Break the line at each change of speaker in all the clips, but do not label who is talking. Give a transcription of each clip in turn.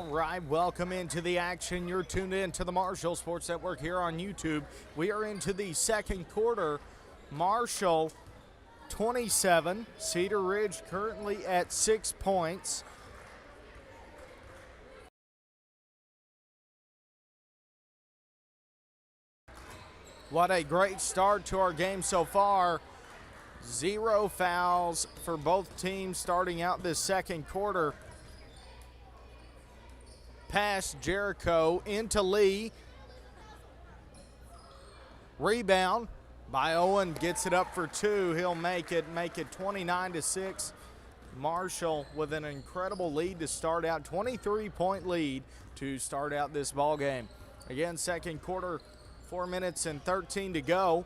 All right, welcome into the action. You're tuned in to the Marshall Sports Network here on YouTube. We are into the second quarter. Marshall 27, Cedar Ridge currently at 6 points. What a great start to our game so far. 0 fouls for both teams starting out this second quarter. Pass Jericho into Lee. Rebound by Owen, gets it up for 2. He'll make it 29-6. Marshall with an incredible lead to start out, 23-point lead to start out this ball game. Again, second quarter, 4 minutes and 13 to go.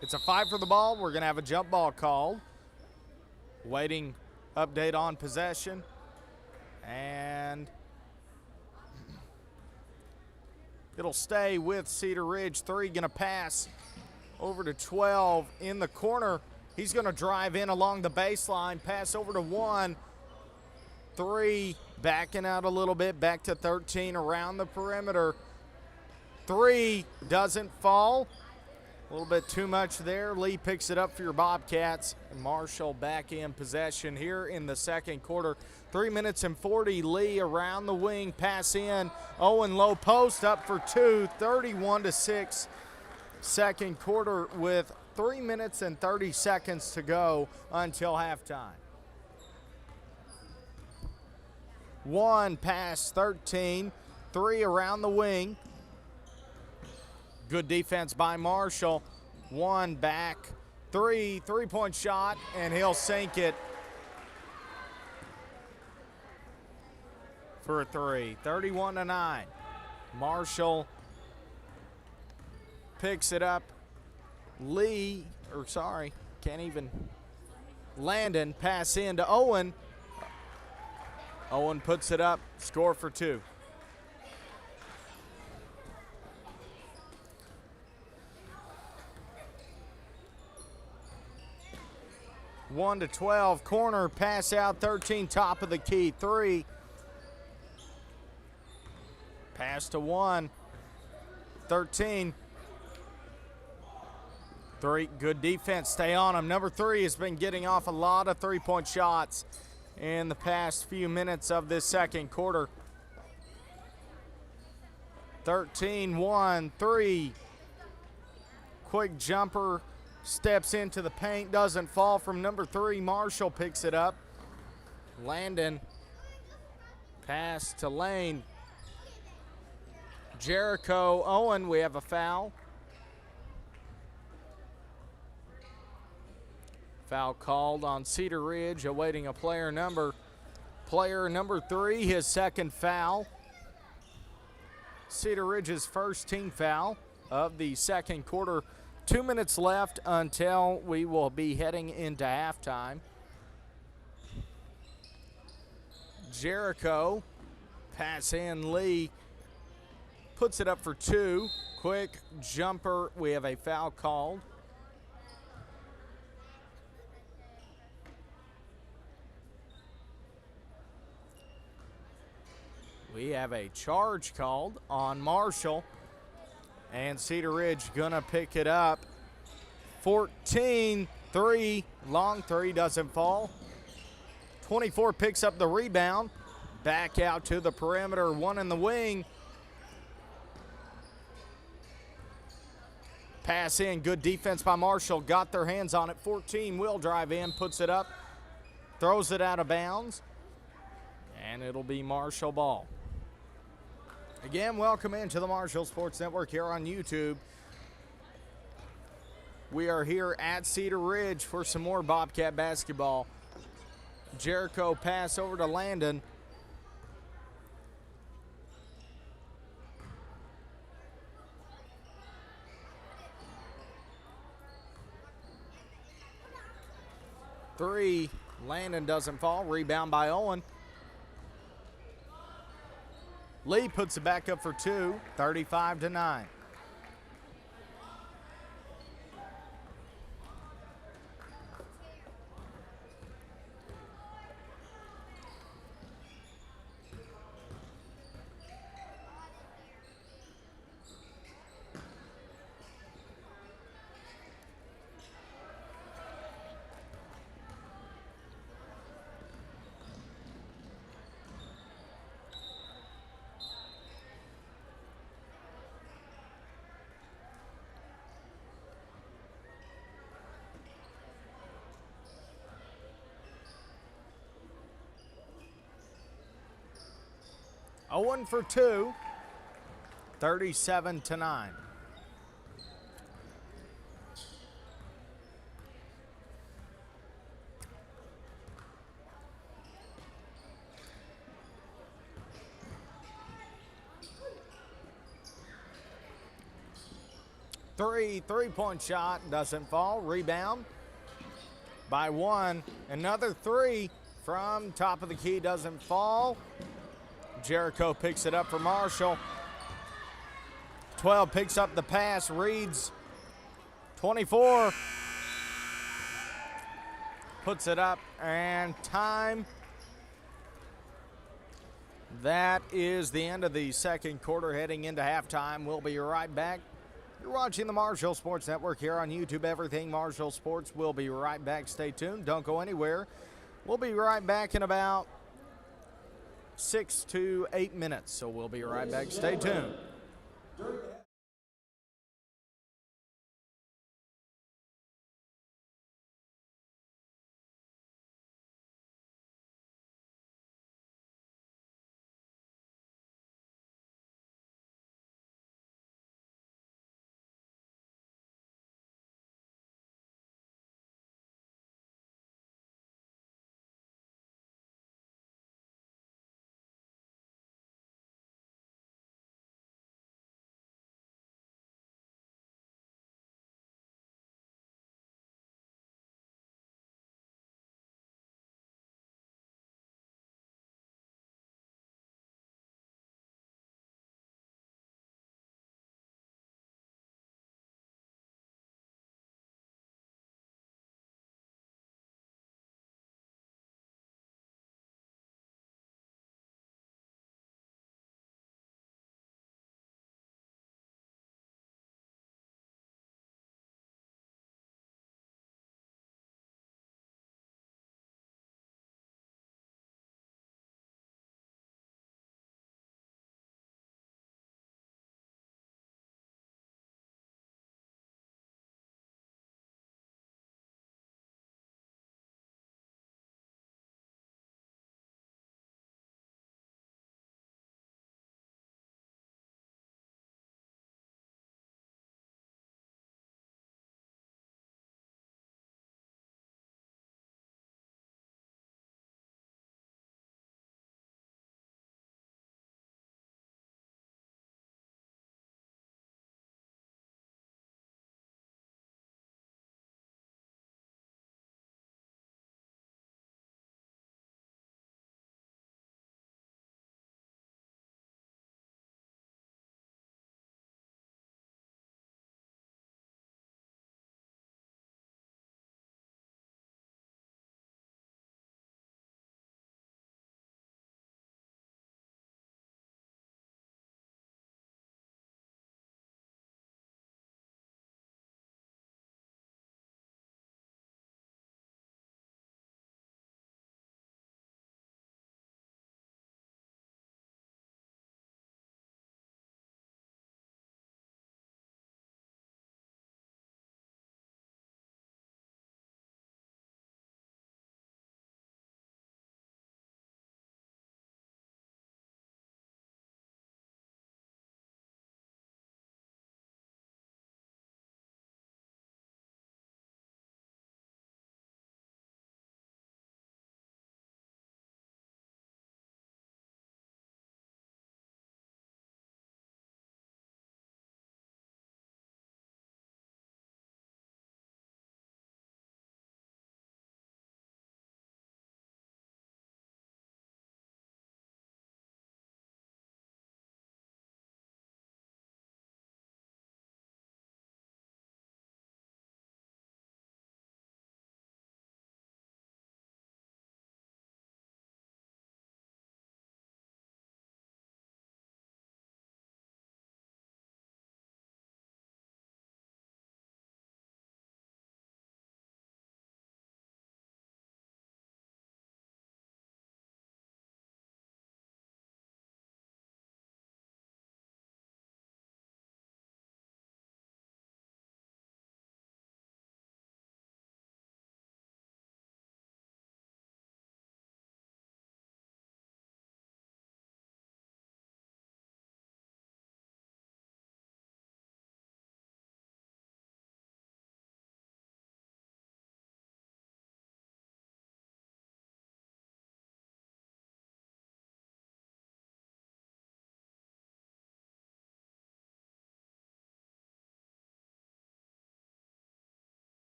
It's a fight for the ball. We're going to have a jump ball called. Waiting update on possession. And it'll stay with Cedar Ridge. 3 going to pass over to 12 in the corner. He's going to drive in along the baseline. Pass over to 1. 3 backing out a little bit. Back to 13 around the perimeter. 3 doesn't fall. A little bit too much there. Lee picks it up for your Bobcats. And Marshall back in possession here in the second quarter. 3 minutes and 40. Lee around the wing. Pass in. Owen low post up for 2. 31-6. Second quarter with 3 minutes and 30 seconds to go until halftime. 1 pass 13. 3 around the wing. Good defense by Marshall. 1 back. 3 3-point shot, and he'll sink it for a 3. 31-9. Marshall picks it up. Landon pass in to Owen. Owen puts it up, score for 2. One to 12, corner, pass out, 13, top of the key, 3. Pass to 1, 13. 3, good defense, stay on him. Number 3 has been getting off a lot of 3-point shots in the past few minutes of this second quarter. 13, 1, 3. Quick jumper. Steps into the paint, doesn't fall from number 3. Marshall picks it up. Landon. Pass to Lane. Jericho. Owen, we have a foul. Foul called on Cedar Ridge, awaiting a player number 3, his second foul. Cedar Ridge's first team foul of the second quarter. 2 minutes left until we will be heading into halftime. Jericho, pass in, Lee puts it up for 2. Quick jumper, we have a foul called. We have a charge called on Marshall. And Cedar Ridge gonna pick it up. 14, 3, long 3 doesn't fall. 24 picks up the rebound. Back out to the perimeter, 1 in the wing. Pass in, good defense by Marshall. Got their hands on it. 14 will drive in, puts it up, throws it out of bounds. And it'll be Marshall ball. Again, welcome into the Marshall Sports Network here on YouTube. We are here at Cedar Ridge for some more Bobcat basketball. Jericho pass over to Landon. Three, Landon doesn't fall. Rebound by Owen. Lee puts it back up for 2, 35-9. 0 for 2, 37-9. Three-point shot doesn't fall. Rebound by one. Another three from top of the key doesn't fall. Jericho picks it up for Marshall. 12 picks up the pass, reads 24. Puts it up, and time. That is the end of the second quarter, heading into halftime. We'll be right back. You're watching the Marshall Sports Network here on YouTube. Everything Marshall Sports. We'll be right back. Stay tuned. Don't go anywhere. We'll be right back in about 6 to 8 minutes. So we'll be right back. Stay tuned.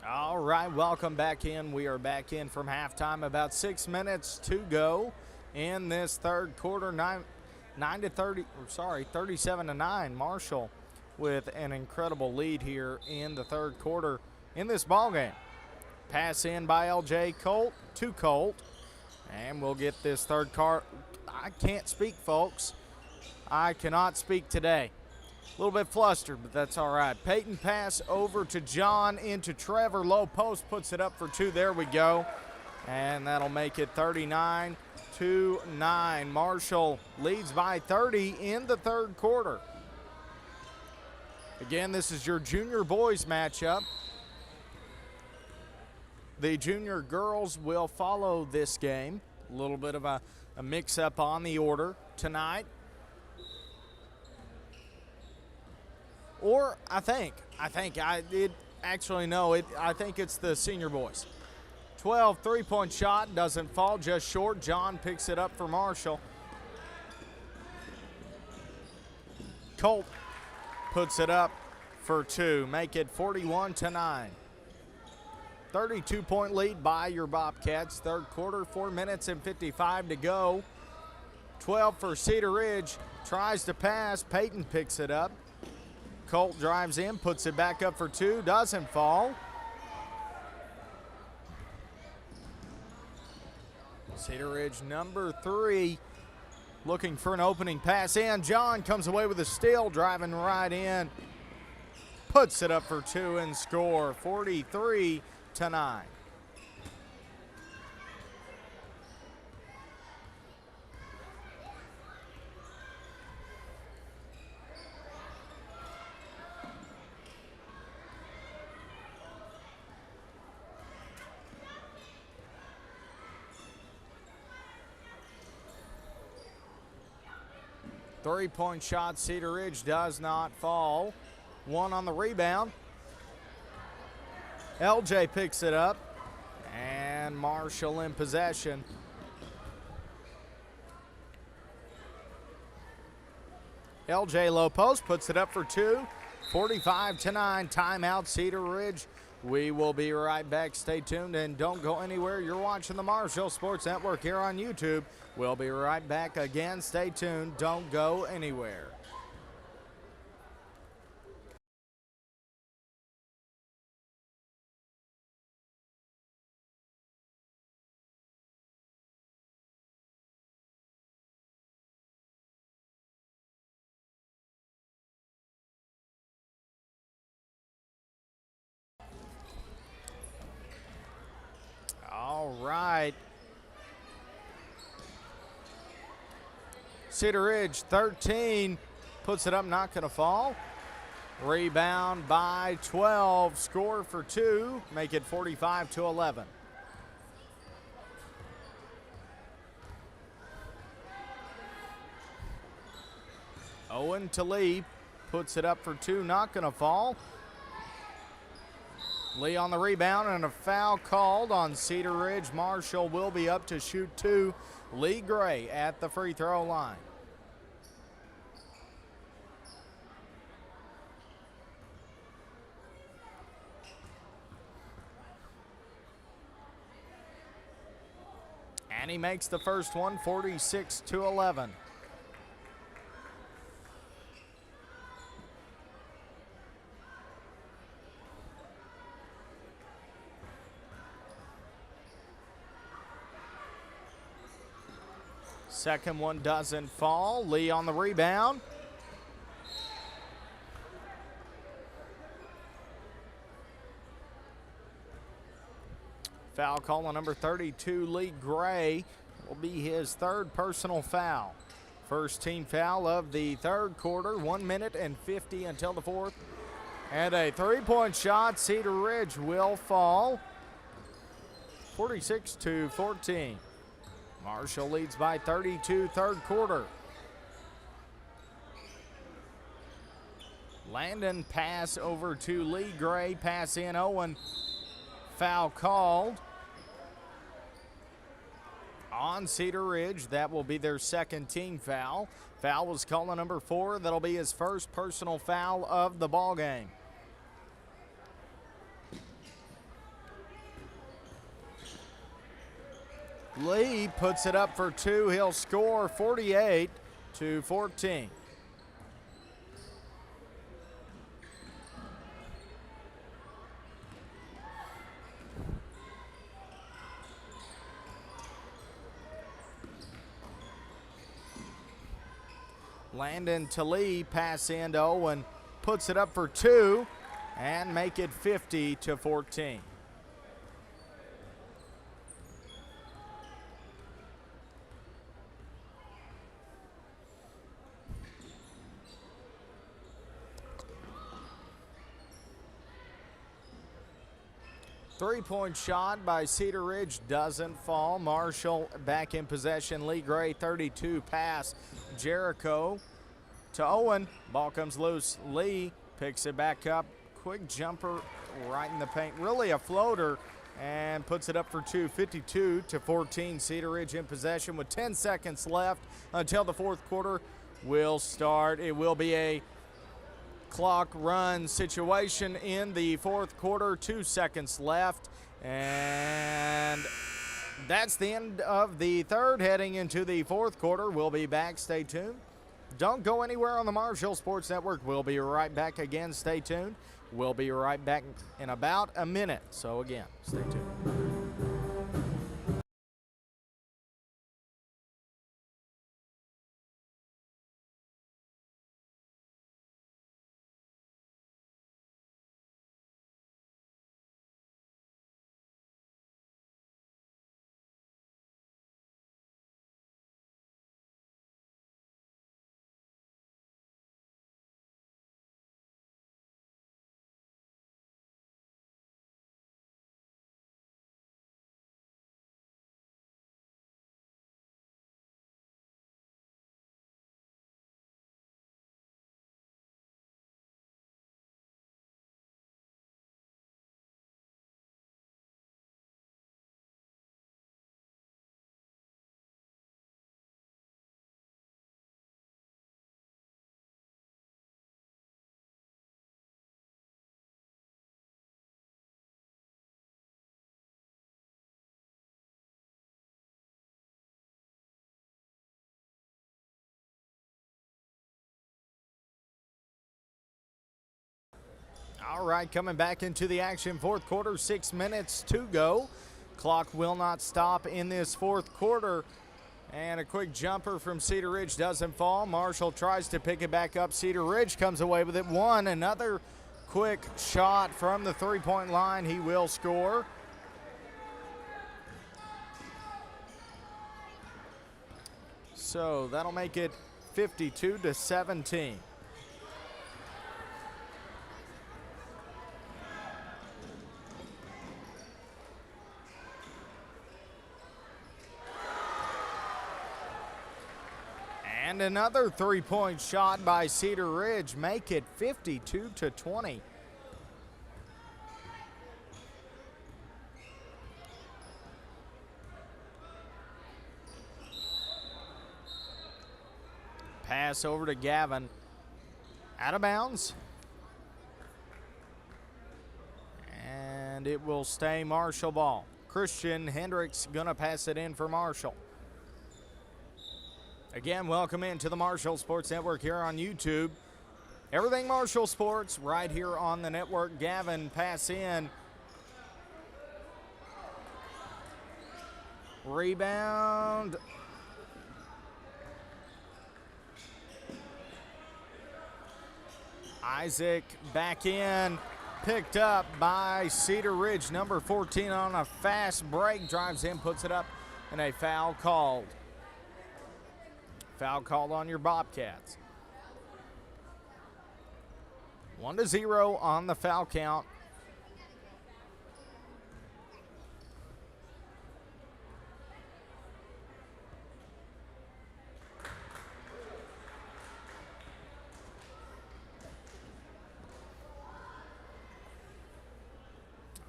All right, welcome back in. We are back in from halftime. About 6 minutes to go in this third quarter. 37-9. Marshall with an incredible lead here in the third quarter in this ball game. Pass in by LJ Colt to Colt, and we'll get this third card. I can't speak, folks. I cannot speak today. A little bit flustered, but that's all right. Peyton pass over to John into Trevor. Low post puts it up for two. There we go. And that'll make it 39-9. Marshall leads by 30 in the third quarter. Again, this is your junior boys matchup. The junior girls will follow this game. A little bit of a mix-up on the order tonight. Or I think it's the senior boys. 12 three-point shot, doesn't fall, just short. John picks it up for Marshall. Colt puts it up for two, make it 41-9. 32-point lead by your Bobcats. Third quarter, 4 minutes and 55 to go. 12 for Cedar Ridge, tries to pass. Peyton picks it up. Colt drives in, puts it back up for two, doesn't fall. Cedar Ridge number 3 looking for an opening pass in. John comes away with a steal, driving right in. Puts it up for two and score, 43-9. 3-point shot, Cedar Ridge does not fall. One on the rebound. LJ picks it up, and Marshall in possession. LJ low post, puts it up for two. 45-9, timeout, Cedar Ridge. We will be right back. Stay tuned and don't go anywhere. You're watching the Marshall Sports Network here on YouTube. We'll be right back again. Stay tuned. Don't go anywhere. All right. Cedar Ridge 13, puts it up, not going to fall. Rebound by 12, score for two, make it 45-11. Owen to Lee, puts it up for two, not going to fall. Lee on the rebound, and a foul called on Cedar Ridge. Marshall will be up to shoot two. Lee Gray at the free throw line. And he makes the first one, 46-11. Second one doesn't fall. Lee on the rebound. Foul call on number 32, Lee Gray. Will be his third personal foul. First team foul of the third quarter. 1 minute and 50 until the fourth. And a three-point shot. Cedar Ridge will fall. 46-14. Marshall leads by 32, third quarter. Landon pass over to Lee Gray, pass in Owen. Foul called on Cedar Ridge. That will be their second team foul. Foul was called on number 4. That'll be his first personal foul of the ball game. Lee puts it up for two. He'll score 48-14. Landon to Lee, pass in to Owen, puts it up for two and make it 50-14. Three-point shot by Cedar Ridge doesn't fall. Marshall back in possession. Lee Gray, 32 pass. Jericho to Owen. Ball comes loose. Lee picks it back up. Quick jumper right in the paint. Really a floater, and puts it up for two. 52-14. Cedar Ridge in possession with 10 seconds left until the fourth quarter will start. It will be a clock run situation in the fourth quarter. 2 seconds left, and that's the end of the third. Heading into the fourth quarter, we'll be back. Stay tuned. Don't go anywhere on the Marshall Sports Network. We'll be right back again. Stay tuned. We'll be right back in about a minute. So again, stay tuned. All right, coming back into the action. Fourth quarter, 6 minutes to go. Clock will not stop in this fourth quarter. And a quick jumper from Cedar Ridge doesn't fall. Marshall tries to pick it back up. Cedar Ridge comes away with it. Another quick shot from the three-point line. He will score. So that'll make it 52-17. And another three-point shot by Cedar Ridge, make it 52-20. Pass over to Gavin. Out of bounds. And it will stay Marshall ball. Christian Hendricks gonna pass it in for Marshall. Again, welcome into the Marshall Sports Network here on YouTube. Everything Marshall Sports right here on the network. Gavin pass in. Rebound. Isaac back in. Picked up by Cedar Ridge. Number 14 on a fast break. Drives in, puts it up, and a foul called. Foul called on your Bobcats. 1-0 on the foul count.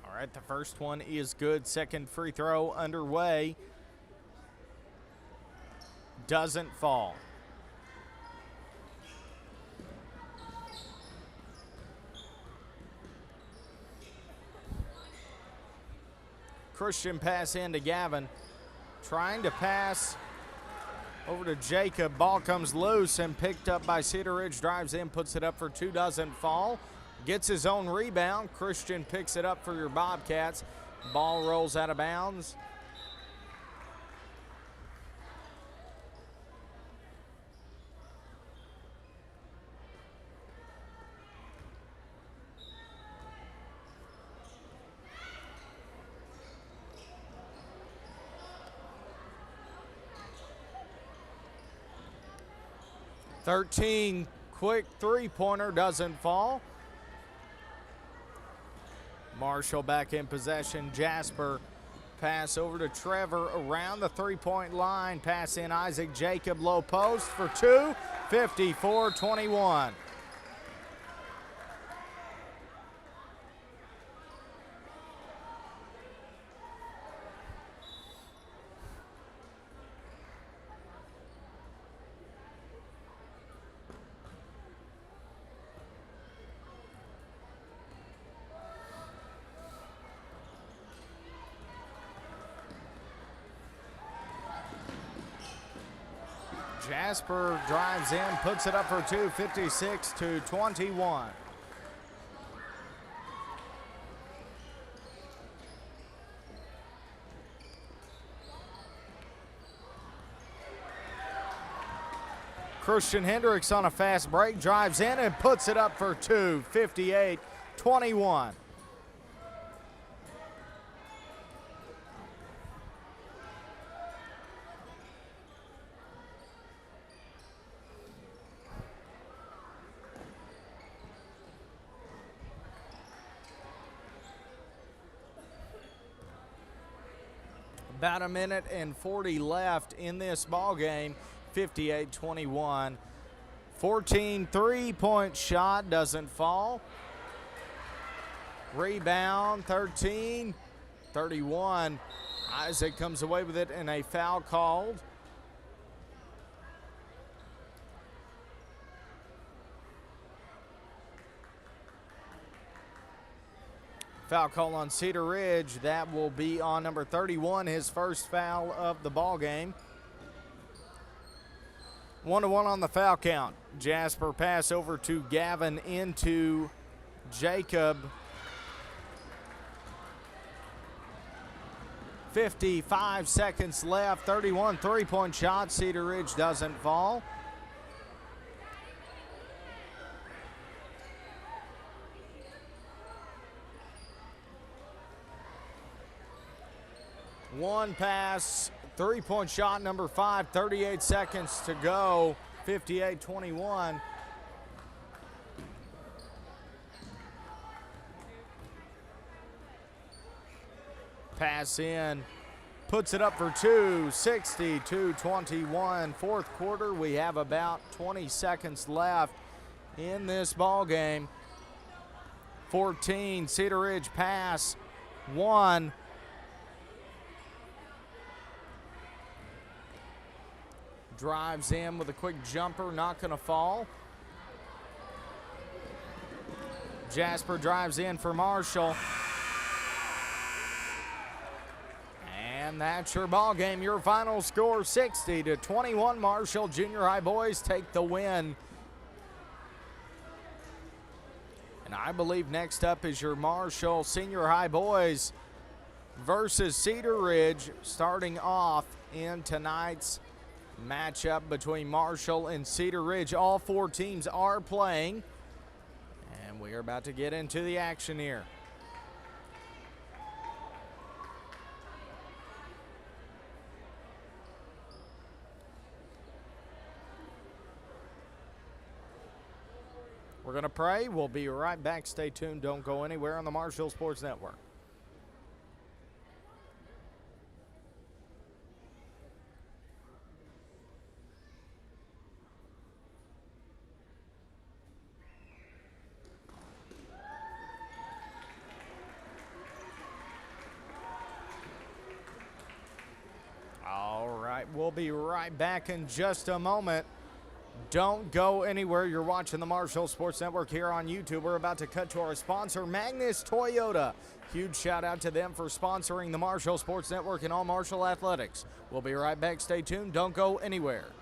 All right, the first one is good. Second free throw underway. Doesn't fall. Christian pass in to Gavin. trying to pass over to Jacob. Ball comes loose and picked up by Cedar Ridge. Drives in, puts it up for two, doesn't fall. Gets his own rebound. Christian picks it up for your Bobcats. Ball rolls out of bounds. .13 quick three-pointer doesn't fall. Marshall back in possession. Jasper pass over to Trevor around the three-point line. Pass in Isaac Jacob, low post for two. 54-21. Jasper drives in, puts it up for two, 56-21. Christian Hendricks on a fast break, drives in and puts it up for two, 58-21. About a minute and 40 left in this ball game. 58-21. 14 three-point shot doesn't fall. Rebound 13. 31. Isaac comes away with it and a foul called. Foul call on Cedar Ridge. That will be on number 31, his first foul of the ball game. 1-1 on the foul count. Jasper pass over to Gavin into Jacob. 55 seconds left. 31 three-point shot. Cedar Ridge doesn't fall. One pass, three-point shot, number 5, 38 seconds to go, 58-21. Pass in, puts it up for two, 60-21. Fourth quarter, we have about 20 seconds left in this ball game. 14, Cedar Ridge pass, 1. Drives in with a quick jumper, not going to fall. Jasper drives in for Marshall. And that's your ball game. Your final score, 60-21. Marshall Junior High boys take the win. And I believe next up is your Marshall Senior High boys versus Cedar Ridge, starting off in tonight's matchup between Marshall and Cedar Ridge. All four teams are playing, and we are about to get into the action here. We're going to pray. We'll be right back. Stay tuned. Don't go anywhere on the Marshall Sports Network. All right, we'll be right back in just a moment. Don't go anywhere. You're watching the Marshall Sports Network here on YouTube. We're about to cut to our sponsor, Magnus Toyota. Huge shout out to them for sponsoring the Marshall Sports Network and all Marshall athletics. We'll be right back. Stay tuned. Don't go anywhere.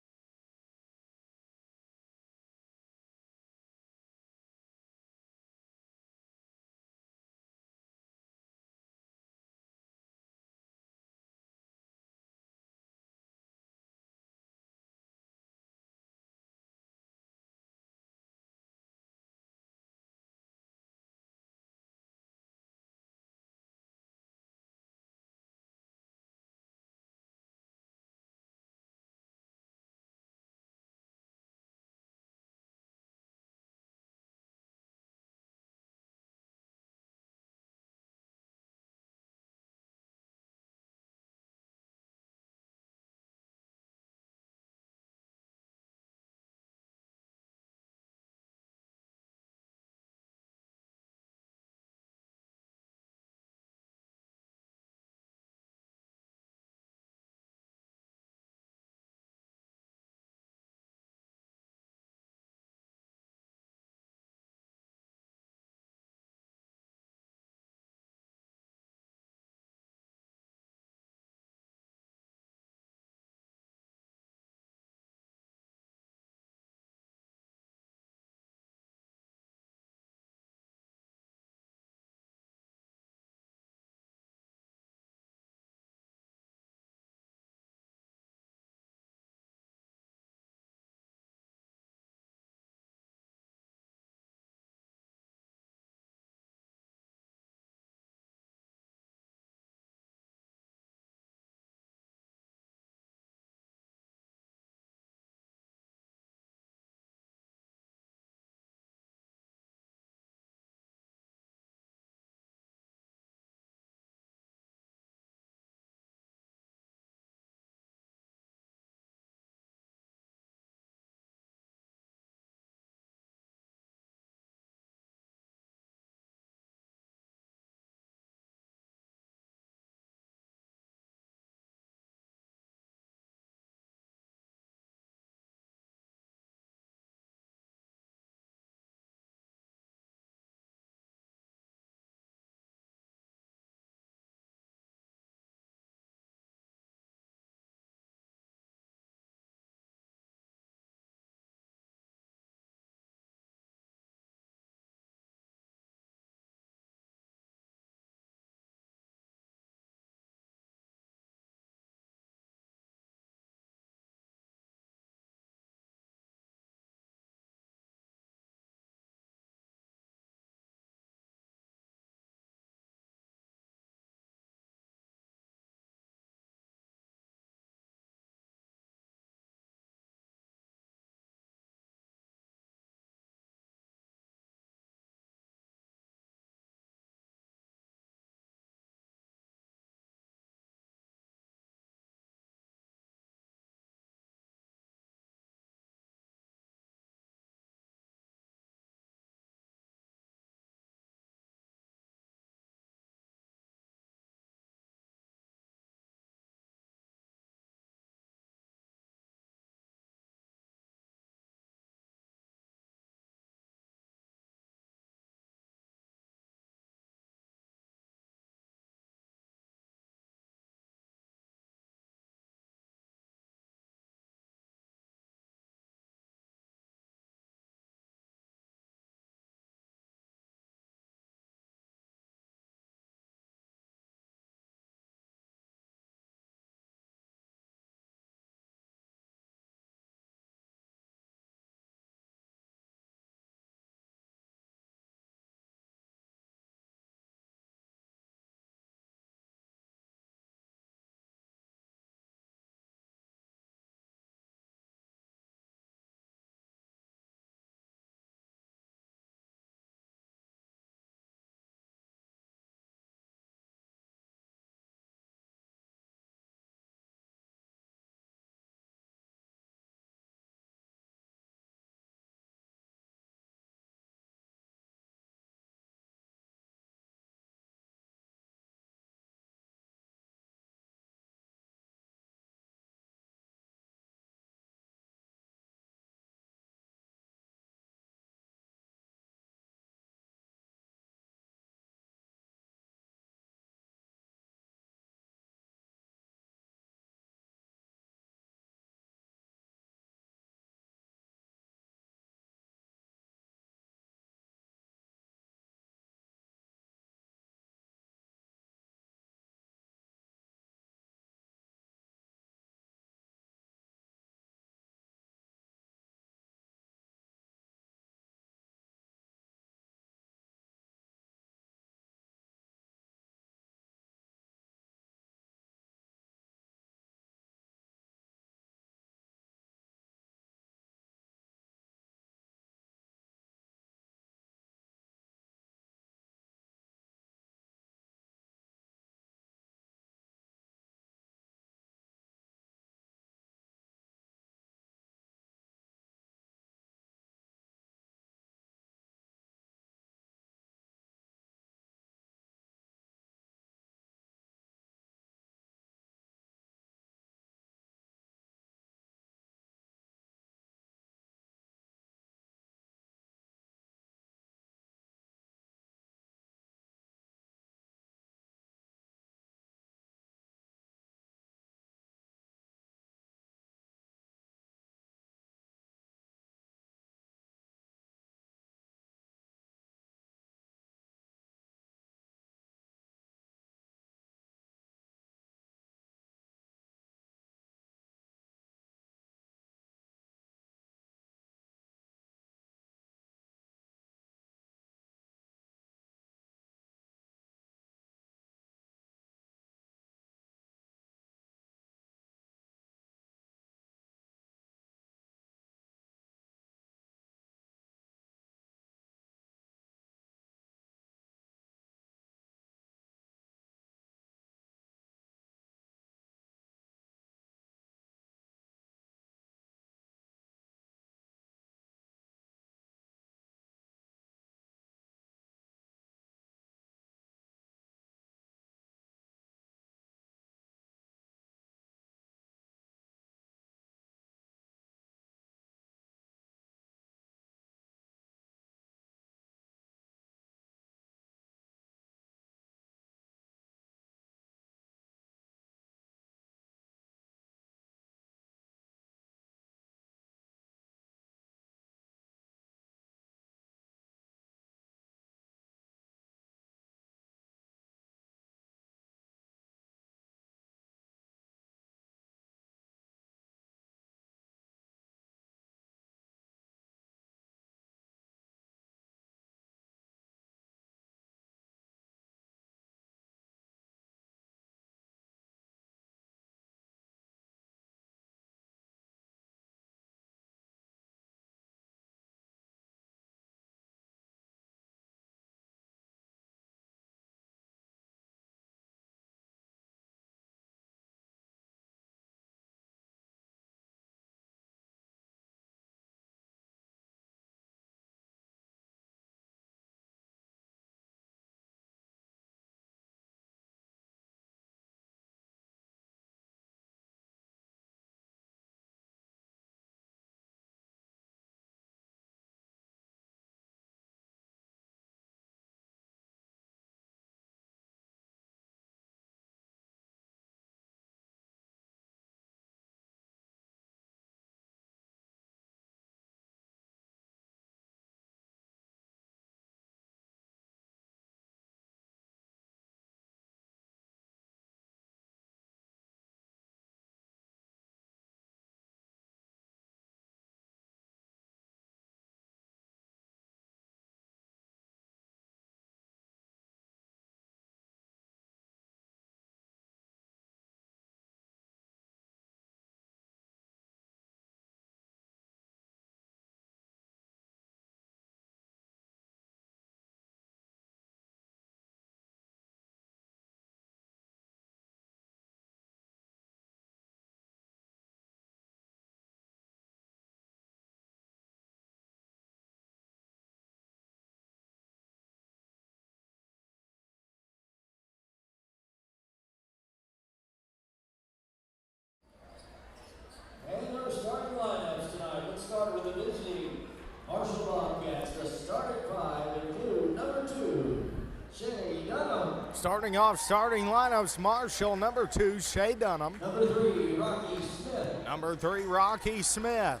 Starting off starting lineups, Marshall, number 2, Shea Dunham.
Number 3, Rocky Smith.
Number 3, Rocky Smith.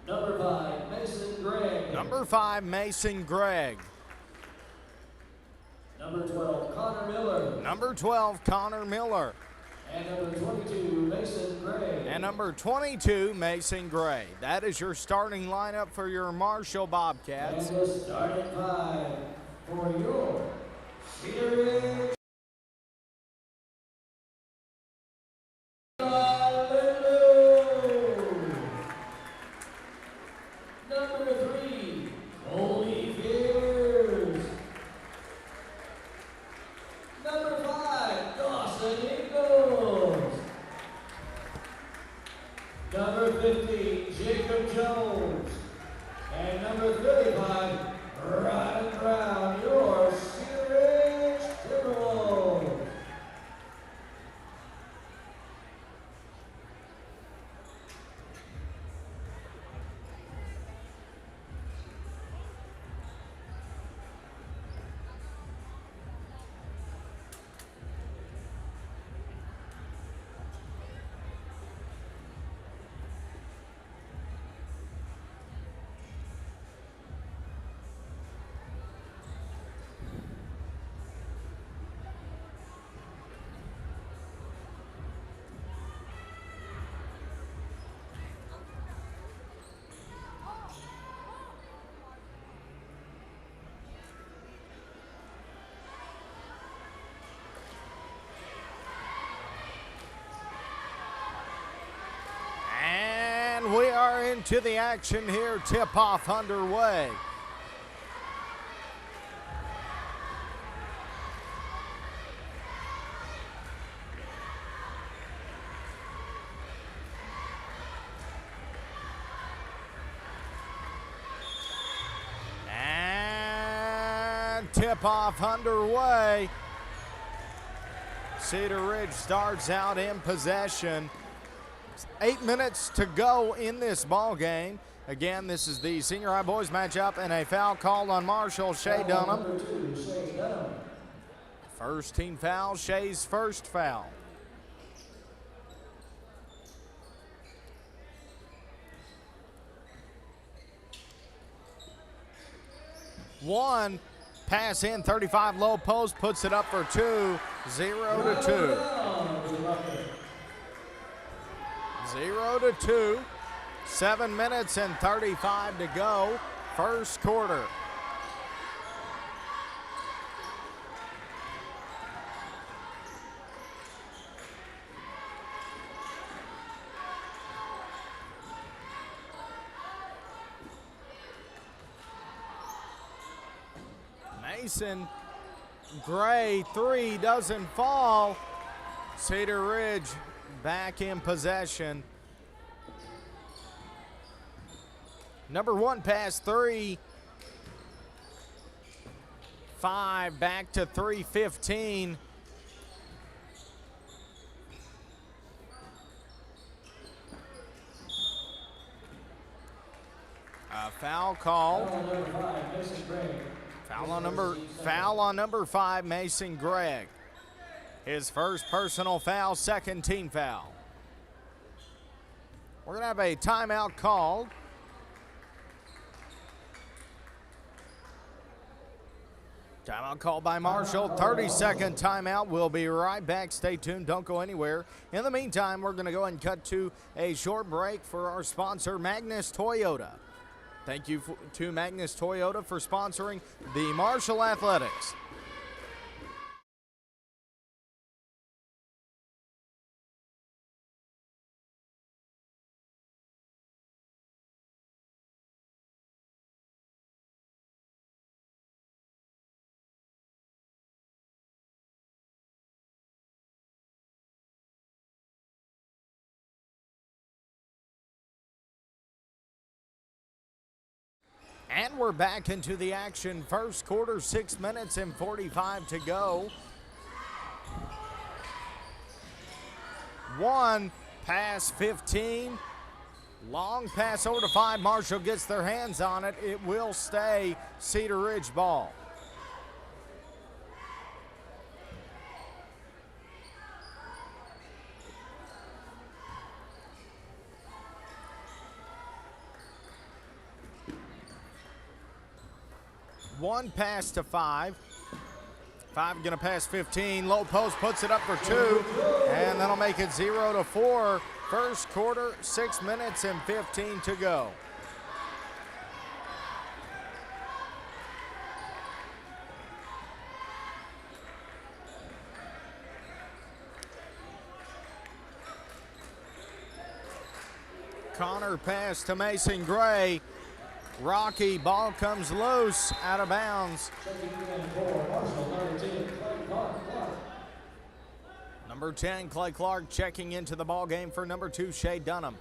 Number 5, Mason Gregg.
Number 5, Mason Gregg.
Number 12, Connor Miller.
Number 12, Connor Miller.
And number 22, Mason Gray.
And number 22, Mason Gray. That is your starting lineup for your Marshall Bobcats.
And the starting 5 for your Cedar Ridge. Number 3, Holy Fears. Number 5, Dawson Eagles. Number 15, Jacob Jones. And number 35, Ryan Brown, your Cedar Ridge Timberwolves.
And we are into the action here. Tip-off underway. And tip-off underway. Cedar Ridge starts out in possession. 8 minutes to go in this ball game. Again, this is the senior high boys matchup, and a foul called on Marshall. Shea Dunham. First team foul, Shea's first foul. One pass in, 35 low post, puts it up for 2, 0-2. 0-2, 7 minutes and 35 to go, first quarter. Mason Gray, 3 doesn't fall. Cedar Ridge back in possession. Number 1 pass, 3. 5 back to 3:15. A foul called. Foul on number 5, Mason Gregg. His first personal foul, second team foul. We're going to have a timeout called. Timeout called by Marshall. 30-second timeout. We'll be right back. Stay tuned. Don't go anywhere. In the meantime, we're going to go ahead and cut to a short break for our sponsor, Magnus Toyota. Thank you to Magnus Toyota for sponsoring the Marshall Athletics. And we're back into the action. First quarter, 6 minutes and 45 to go. 1 pass, 15. Long pass over to 5. Marshall gets their hands on it. It will stay Cedar Ridge ball. One pass to 5. 5 going to pass 15. Low post puts it up for 2. And that'll make it 0-4. First quarter, 6 minutes and 15 to go. Connor pass to Mason Gray. Rocky, ball comes loose, out of bounds. Number 10, Clay Clark checking into the ball game for number 2, Shea Dunham.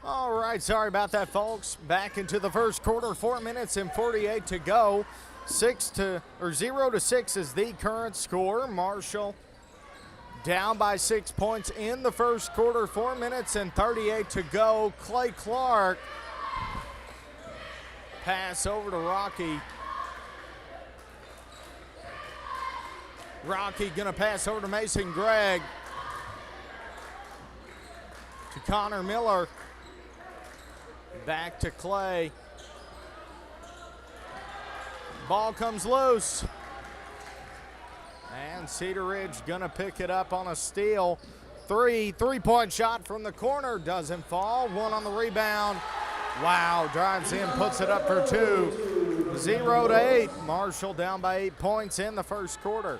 All right, sorry about that, folks. Back into the first quarter, 4 minutes and 48 to go. 0-6 is the current score. Marshall down by 6 points in the first quarter, 4 minutes and 38 to go. Clay Clark, pass over to Rocky. Rocky gonna pass over to Mason Gregg. To Connor Miller. Back to Clay. Ball comes loose. And Cedar Ridge gonna pick it up on a steal. Three-point shot from the corner, doesn't fall. One on the rebound. Wow, drives in, puts it up for 2. 0-8. Marshall down by 8 points in the first quarter.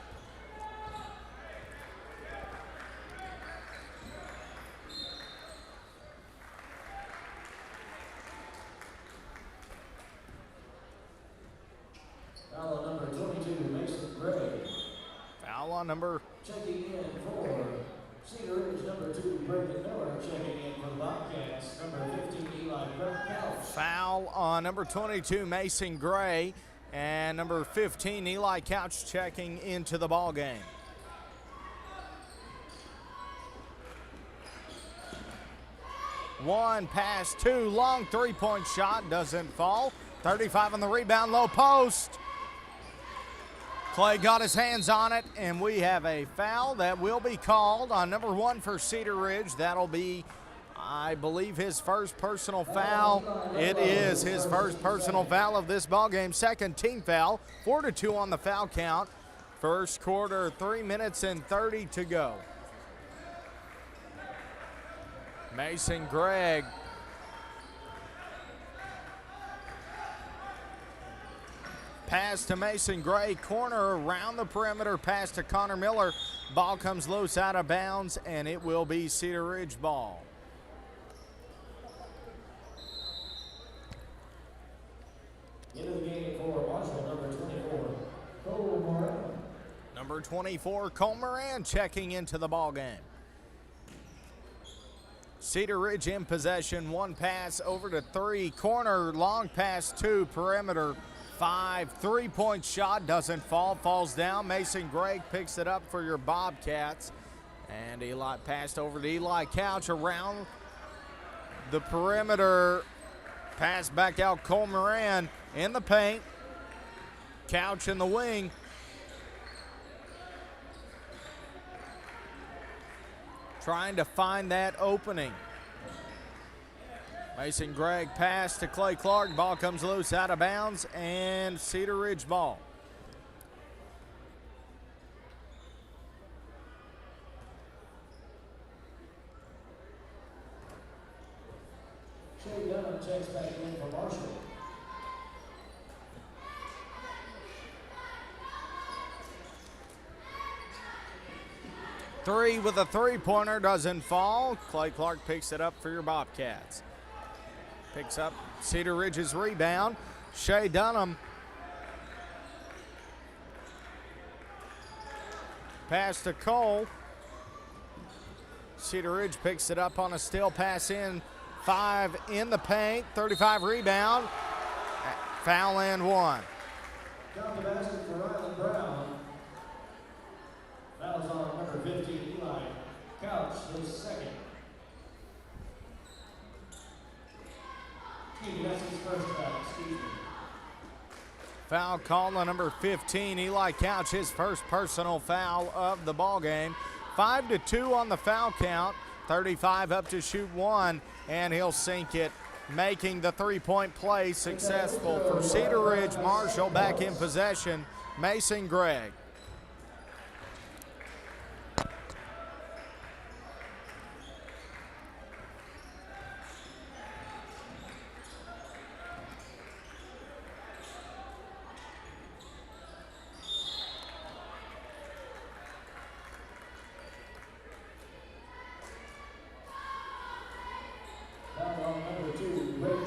Foul on number 22, Mason Gray.
Foul on number.
Checking in for Cedar Ridge, number 2, Brendan Miller. Checking in for the Bobcats, number 15, Eli Couch.
Foul on number 22, Mason Gray. And number 15, Eli Couch checking into the ball game. One pass, 2, long three-point shot, doesn't fall. 35 on the rebound, low post. Clay got his hands on it, and we have a foul that will be called on number 1 for Cedar Ridge. That'll be, I believe, his first personal foul. It is his first personal foul of this ballgame. Second team foul, 4-2 on the foul count. First quarter, 3 minutes and 30 to go. Mason Pass to Mason Gray, corner around the perimeter, pass to Connor Miller. Ball comes loose out of bounds, and it will be Cedar Ridge ball.
Into the game for Marshall, number 24, Cole Moran.
Number 24, Cole Moran checking into the ball game. Cedar Ridge in possession, one pass over to 3, corner, long pass 2, perimeter 5, 3-point shot, doesn't fall, falls down. Mason Gregg picks it up for your Bobcats. And Eli passed over to Eli Couch around the perimeter. Pass back out, Cole Moran in the paint. Couch in the wing. Trying to find that opening. Mason Gregg pass to Clay Clark. Ball comes loose out of bounds, and Cedar Ridge ball.
Cedar checks back in for Marshall.
Three with a three-pointer, doesn't fall. Clay Clark picks it up for your Bobcats. Picks up Cedar Ridge's rebound. Shea Dunham. Pass to Cole. Cedar Ridge picks it up on a steal pass in. 5 in the paint, 35 rebound. Foul and 1.
Down the basket for Riley Brown. Fouls on number 15, Eli Couch, his second. That's his first foul, excuse me.
Foul call on number 15, Eli Couch, his first personal foul of the ball game. 5-2 on the foul count, 35 up to shoot 1, and he'll sink it, making the three-point play successful for Cedar Ridge. Marshall back in possession. Mason Gregg.
Foul on number 2, Miller.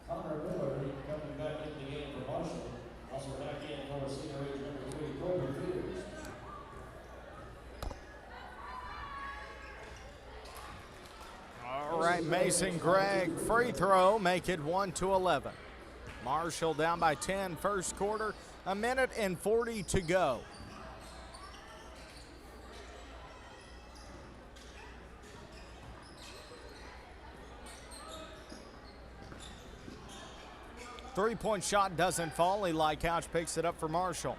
Connor Miller coming back in the game for Marshall. Also back in for Cedar Ridge, number 3, Colby Peters.
All right, Mason Gregg, free throw, make it 1-11. Marshall down by 10, first quarter, 1:40 to go. Three-point shot doesn't fall. Eli Couch picks it up for Marshall.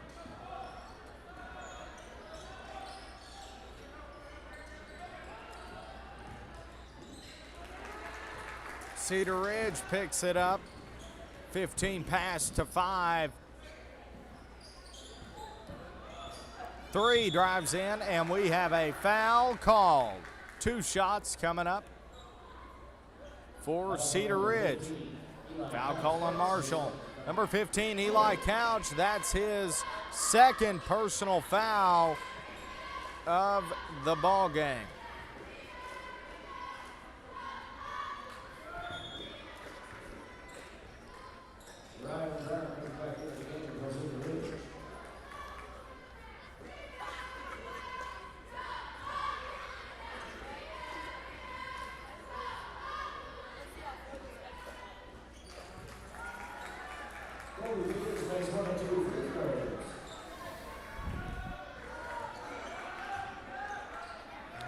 Cedar Ridge picks it up. 15 pass to 5. 3 drives in, and we have a foul called. 2 shots coming up for Cedar Ridge. Foul call on Marshall. Number 15, Eli Couch. That's his second personal foul of the ball game.
Ryan Brown comes back into the game for Cedar Ridge. Colby Peters makes 1 and 2 free throws.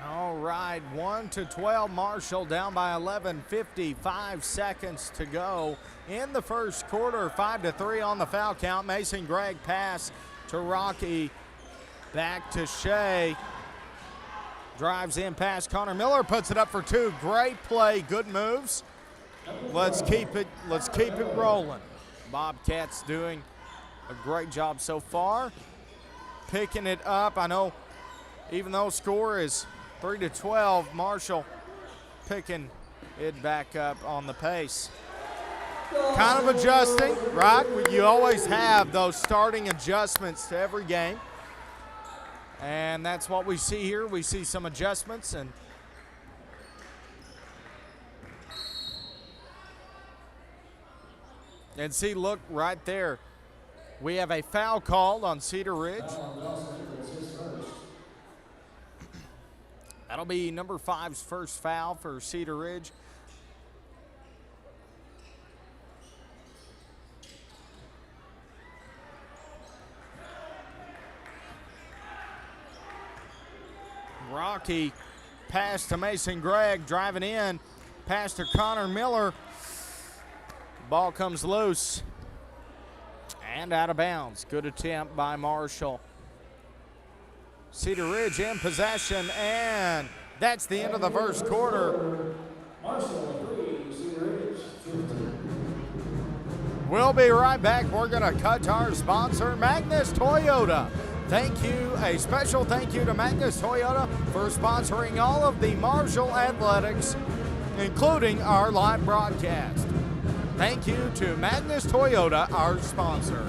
All right, 1-12. Marshall down by 11, 55 seconds to go in the first quarter. 5-3 on the foul count. Mason Gregg pass to Rocky, back to Shea. Drives in past Connor Miller, puts it up for 2. Great play, good moves let's keep it rolling. Bobcats doing a great job so far, picking it up. I know even though score is 3-12, Marshall picking it back up on the pace. Kind of adjusting, right? You always have those starting adjustments to every game. And that's what we see here. We see some adjustments, and see, look right there. We have a foul called on Cedar Ridge. That'll be number 5's first foul for Cedar Ridge. Rocky pass to Mason Gregg, driving in, pass to Connor Miller. Ball comes loose and out of bounds. Good attempt by Marshall. Cedar Ridge in possession, and that's the end of the first quarter.
Marshall 3, Cedar Ridge 15.
We'll be right back. We're going to cut to our sponsor, Magnus Toyota. Thank you, a special thank you to Magnus Toyota for sponsoring all of the Marshall athletics, including our live broadcast. Thank you to Magnus Toyota, our sponsor.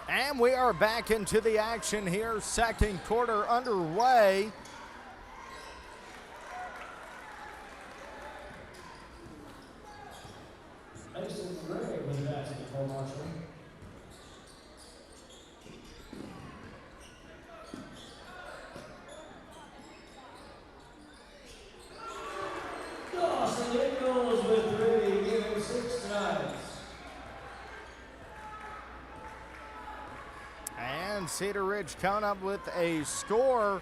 And we are back into the action here. Second quarter underway.
Mason Gregg with the basket for Marshall. Dawson Nichols with 3, giving 6 tonight.
And Cedar Ridge coming up with a score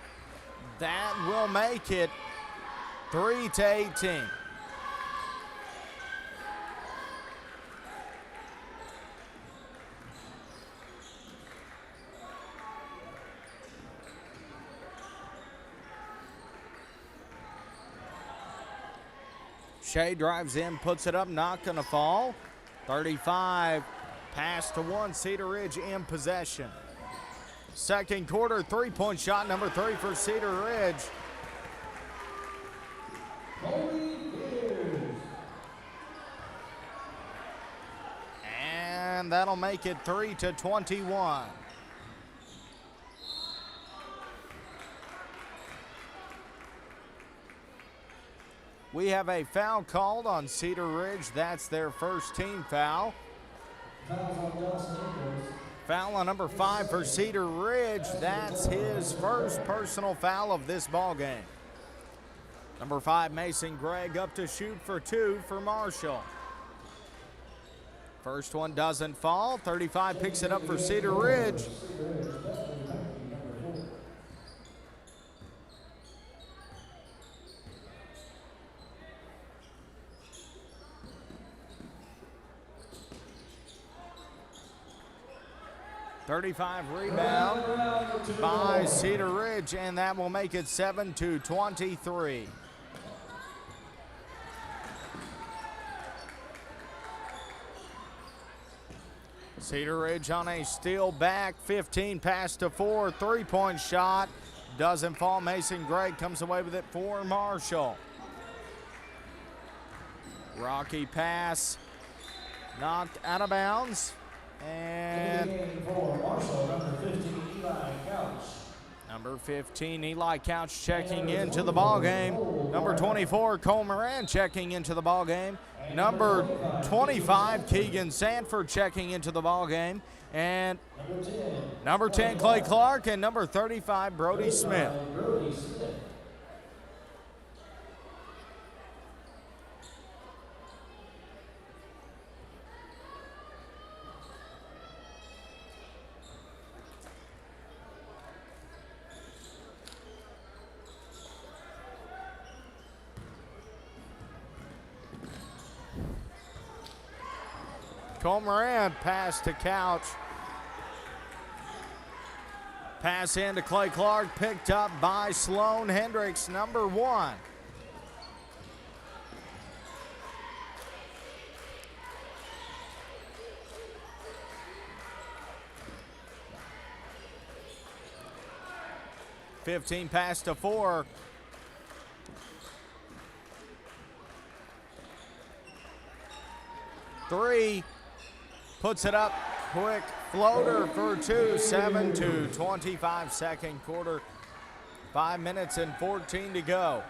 that will make it 3-18. Shea drives in, puts it up, not gonna fall. 35, pass to 1, Cedar Ridge in possession. Second quarter, three-point shot, number 3 for Cedar Ridge. And that'll make it 3-21. We have a foul called on Cedar Ridge. That's their first team foul. Foul on number 5 for Cedar Ridge. That's his first personal foul of this ball game. Number 5, Mason Gregg, up to shoot for 2 for Marshall. First one doesn't fall. 35 picks it up for Cedar Ridge. Rebound by Cedar Ridge, and that will make it 7-23. Cedar Ridge on a steal back, 15 pass to 4, three-point shot. Doesn't fall. Mason Gregg comes away with it for Marshall. Rocky pass, knocked out of bounds. And
for Marshall, number 15, Eli Couch.
Number 15, Eli Couch checking into the ball game. Number 24, Cole Moran checking into the ball game. Number 25, Keegan Sanford checking into the ball game. And number 10, Clay Clark, and number 35, Brody Smith. Cole Moran pass to Couch. Pass in to Clay Clark, picked up by Sloan Hendricks, number 1. (15) pass to 4. Three. Puts it up, quick floater for 2, 7 to 25 second quarter. 5 minutes and 14 to go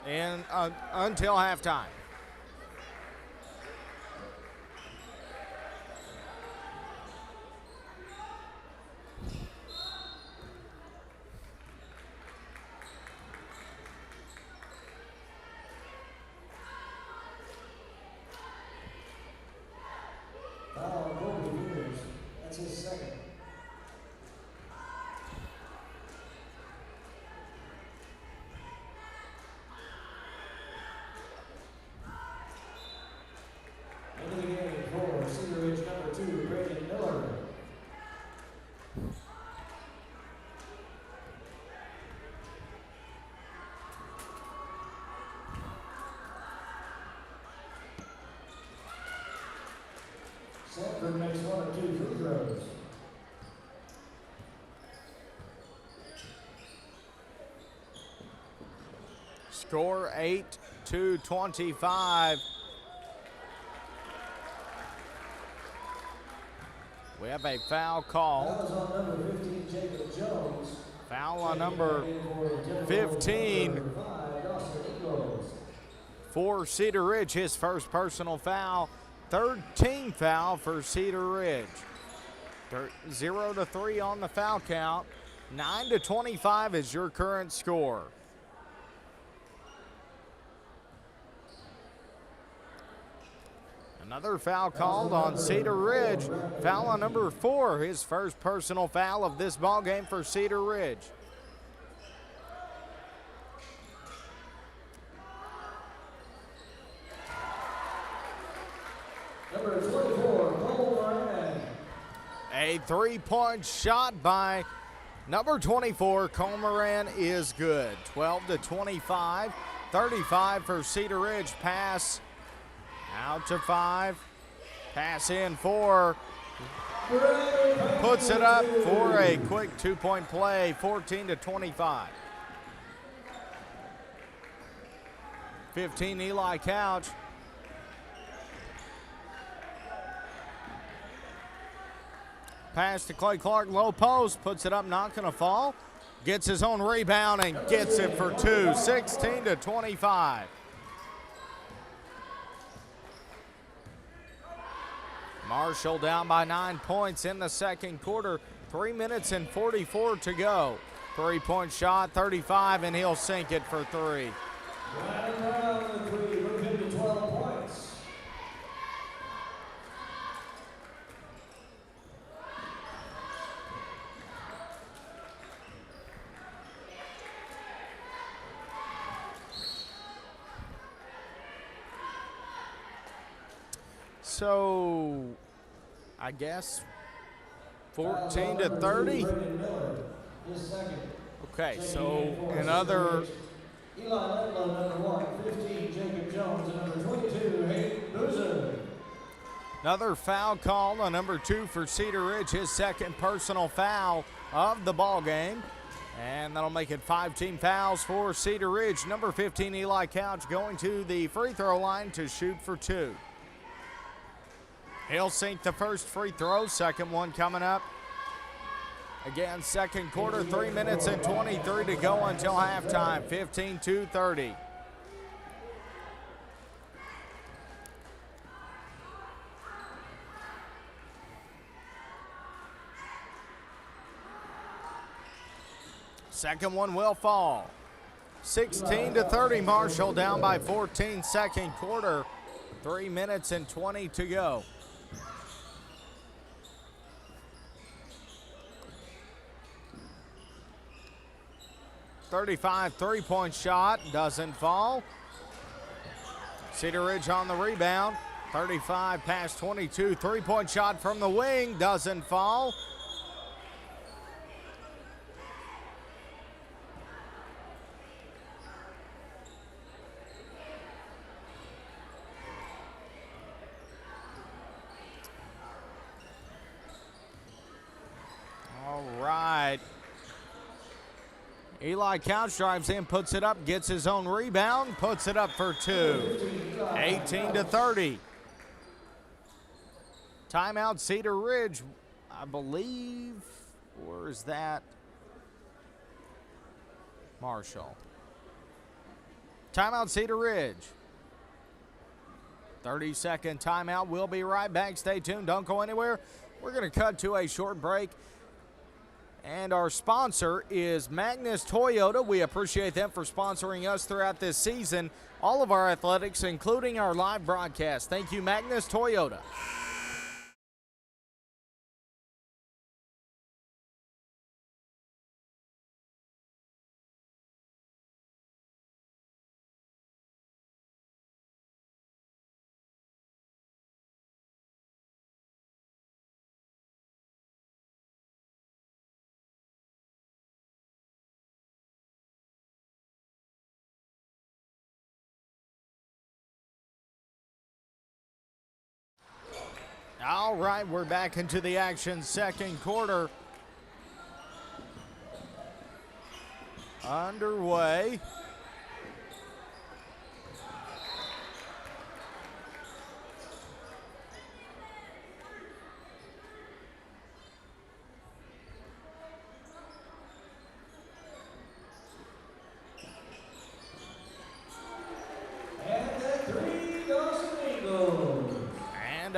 and until halftime.
That's his second. Into the game for Cedar Ridge, number 2, Brandon Miller. Sanford makes 1 or 2 free throws.
Score 8-25. We have a foul call.
That was on number 15, Jacob Jones.
Foul on number 15 for Cedar Ridge, his first personal foul. Third team foul for Cedar Ridge. 0-3 on the foul count. 9-25 is your current score. Another foul called on Cedar Ridge. Foul on number 4, his first personal foul of this ball game for Cedar Ridge.
Number 24, Cole Moran.
A three-point shot by number 24, Cole Moran, is good. 12-25, 35 for Cedar Ridge. Pass out to 5. Pass in 4. Puts it up for a quick 2-point play, 14-25. 15, Eli Couch. Pass to Clay Clark, low post, puts it up, not going to fall. Gets his own rebound and gets it for 2, 16-25. Marshall down by 9 points in the second quarter. 3 minutes and 44 to go. 3-point shot, 35, and he'll sink it for 3.
Right around the 3, we're going to 12 points.
So, I guess 14-30. Okay, so another.
Eli Letlow, number 1, 15, Jacob Jones, and number 22, Hayden Boozer.
Another foul call on number 2 for Cedar Ridge, his second personal foul of the ball game. And that'll make it 5 team fouls for Cedar Ridge. Number 15, Eli Couch, going to the free throw line to shoot for 2. He'll sink the first free throw. Second one coming up. Again, second quarter, 3 minutes and 23 to go until halftime, 15-30. Second one will fall. 16-30, Marshall down by 14, second quarter. 3 minutes and 20 to go. .35 three-point shot, doesn't fall. Cedar Ridge on the rebound. 35 past 22, three-point shot from the wing, doesn't fall. All right. Eli Couch drives in, puts it up, gets his own rebound, puts it up for 2. 18-30. Timeout Cedar Ridge, I believe, or is that Marshall? Timeout Cedar Ridge. 30-second timeout. We'll be right back. Stay tuned. Don't go anywhere. We're going to cut to a short break. And our sponsor is Magnus Toyota. We appreciate them for sponsoring us throughout this season, all of our athletics, including our live broadcast. Thank you, Magnus Toyota. All right, we're back into the action. Second quarter underway.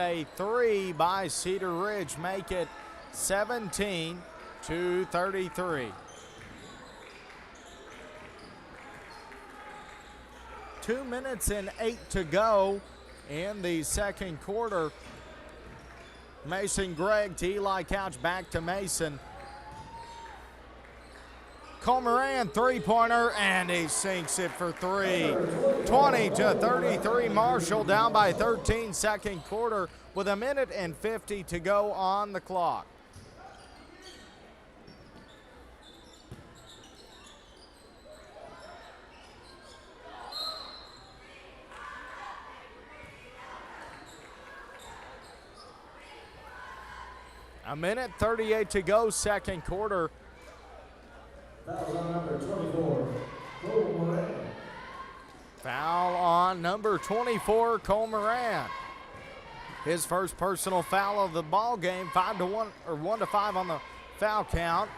A 3 by Cedar Ridge, make it 17-33. 2 minutes and 8 to go in the second quarter. Mason Gregg to Eli Couch, back to Mason. Coleman, three-pointer, and he sinks it for 3. 20-33, Marshall down by 13, second quarter, with 1 minute and 50 to go on the clock. A minute 38 to go, second quarter.
Foul on number 24, Cole Moran.
Foul on number 24, Cole Moran. His first personal foul of the ball game, 5-1 or 1-5 on the foul count.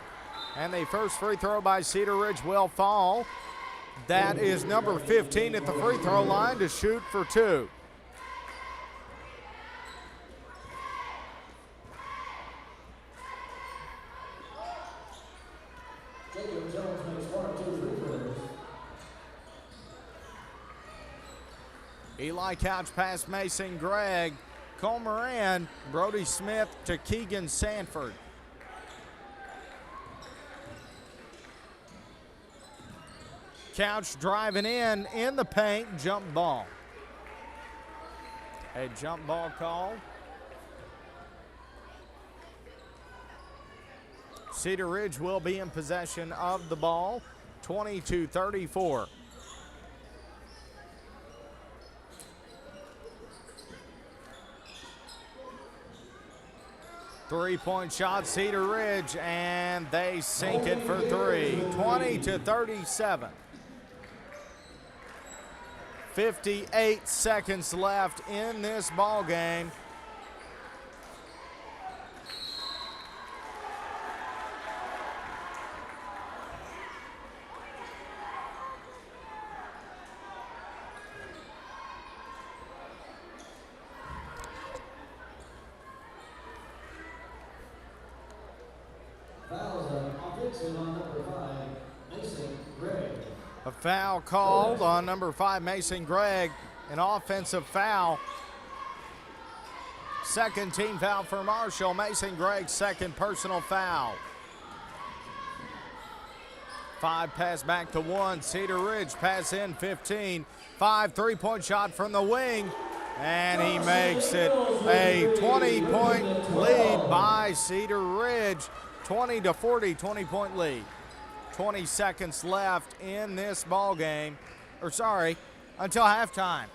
And the first free throw by Cedar Ridge will fall. That is number 15 at the free throw line to shoot for 2. Eli Couch past Mason Gregg. Cole Moran, Brody Smith to Keegan Sanford. Couch driving in the paint, jump ball. A jump ball call. Cedar Ridge will be in possession of the ball, 22-34. Three-point shot, Cedar Ridge, and they sink it for three. 20-37. 58 seconds left in this ball game.
Fouls on offensive on number 5, Mason Gray.
A foul called on number 5, Mason Gregg, an offensive foul. Second team foul for Marshall. Mason Gregg's second personal foul. 5 pass back to 1. Cedar Ridge pass in 15. 5 3-point shot from the wing. And he makes it a 20-point lead by Cedar Ridge. 20-40, 20-point lead. 20 seconds left in this ball game. Until halftime.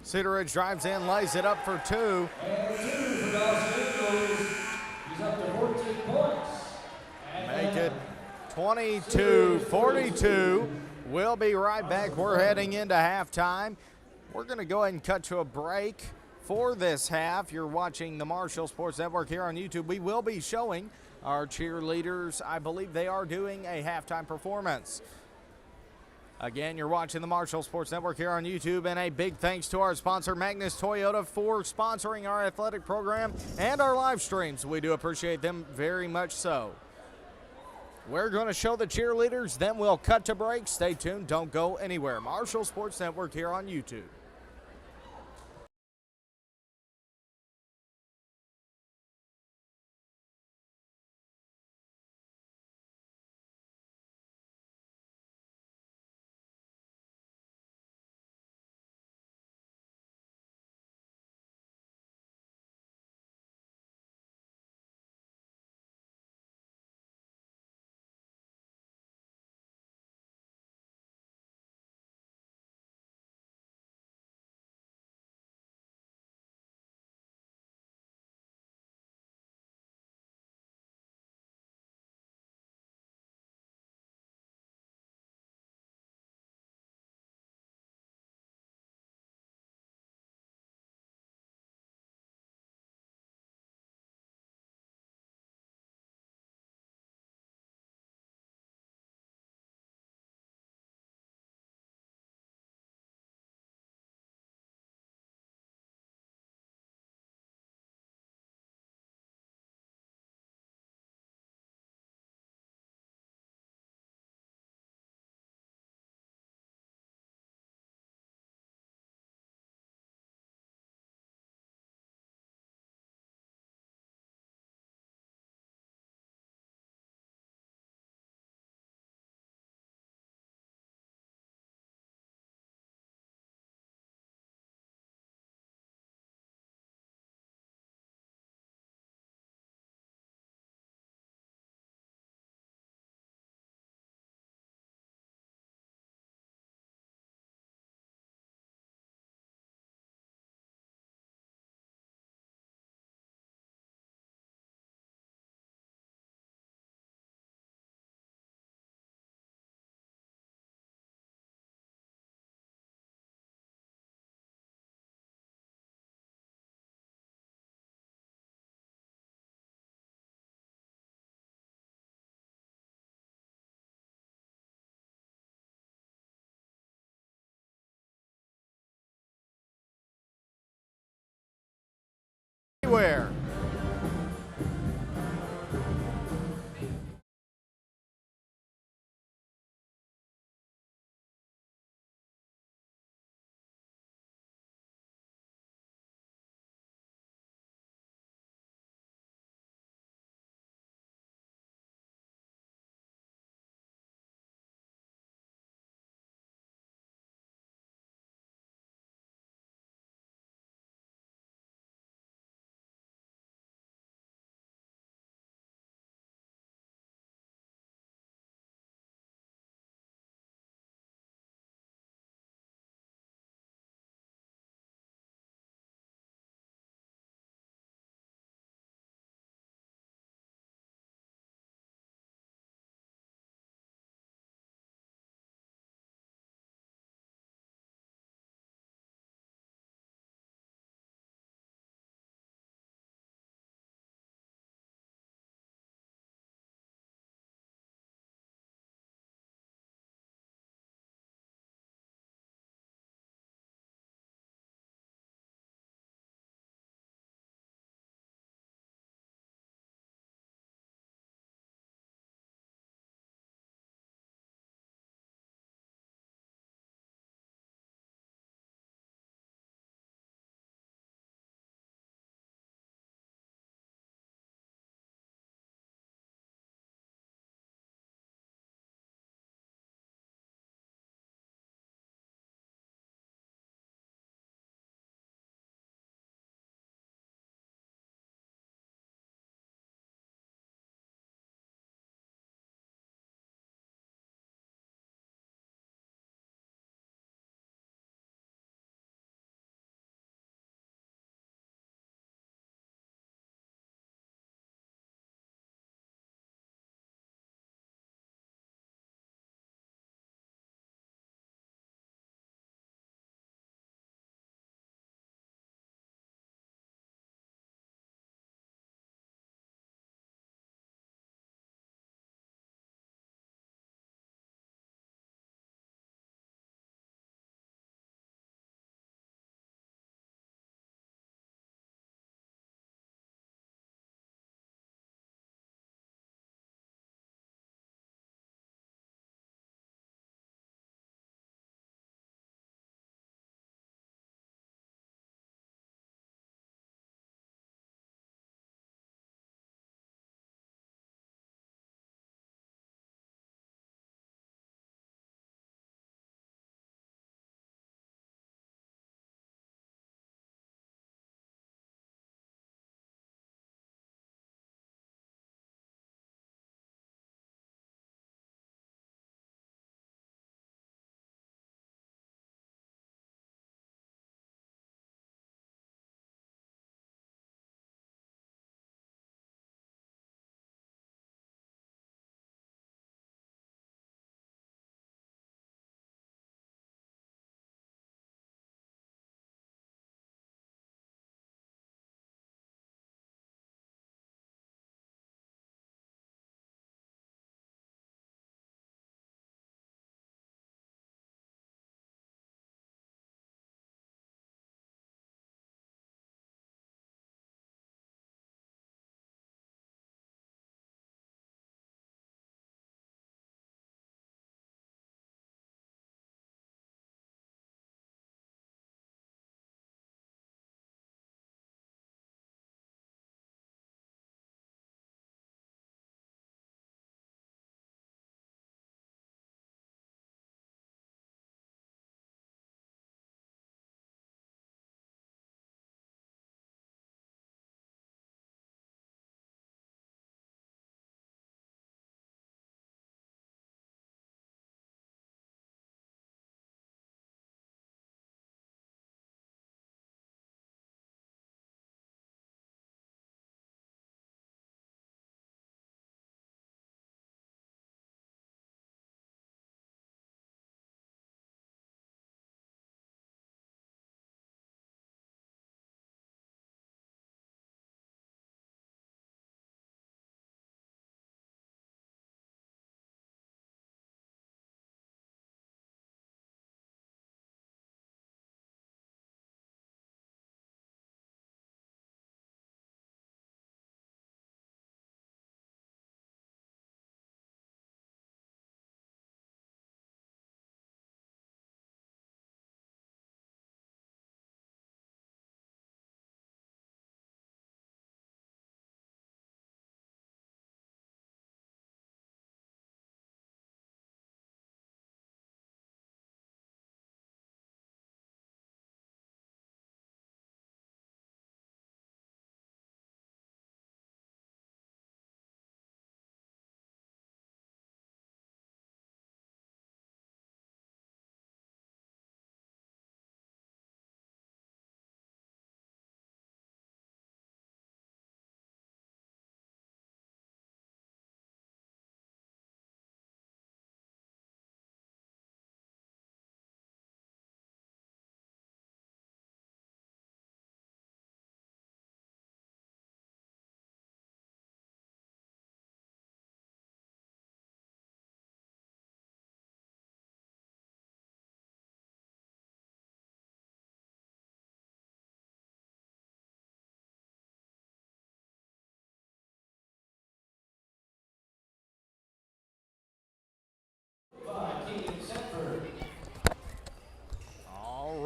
Cedar Ridge drives in, lays it up for 2.
And 2 for Dawson Ingles. He's up to 14 points.
Make it 22-42. We'll be right back. We're heading into halftime. We're going to go ahead and cut to a break for this half. You're watching the Marshall Sports Network here on YouTube. We will be showing our cheerleaders. I believe they are doing a halftime performance. Again, you're watching the Marshall Sports Network here on YouTube, and a big thanks to our sponsor, Magnus Toyota, for sponsoring our athletic program and our live streams. We do appreciate them very much so. We're going to show the cheerleaders, then we'll cut to break. Stay tuned. Don't go anywhere. Marshall Sports Network here on YouTube.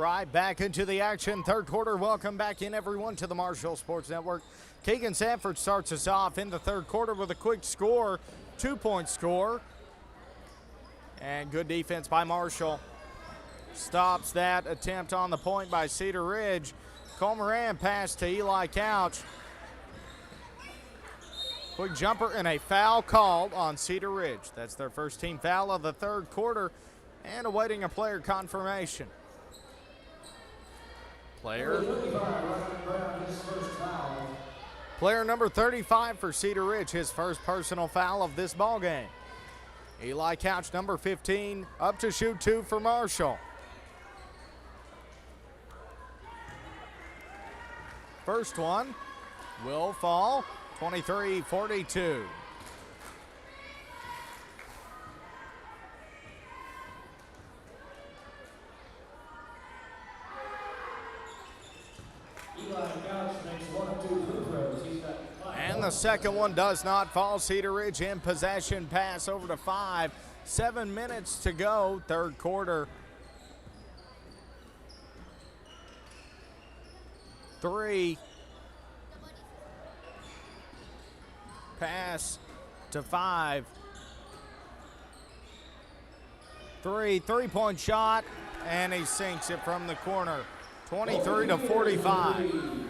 right, back into the action. Third quarter. Welcome back in, everyone, to the Marshall Sports Network. Keegan Sanford starts us off in the third quarter with a quick score, 2-point score. And good defense by Marshall. Stops that attempt on the point by Cedar Ridge. Cole Moran pass to Eli Couch. Quick jumper and a foul called on Cedar Ridge. That's their first team foul of the third quarter and awaiting a player confirmation. Player number 35 for Cedar Ridge, his first personal foul of this ball game. Eli Couch, number 15, up to shoot 2 for Marshall. First one will fall, 23-42. And the second one does not fall. Cedar Ridge in possession, pass over to 5. 7 minutes to go, third quarter. 3. Pass to 5. 3-point shot, and he sinks it from the corner. 23-45.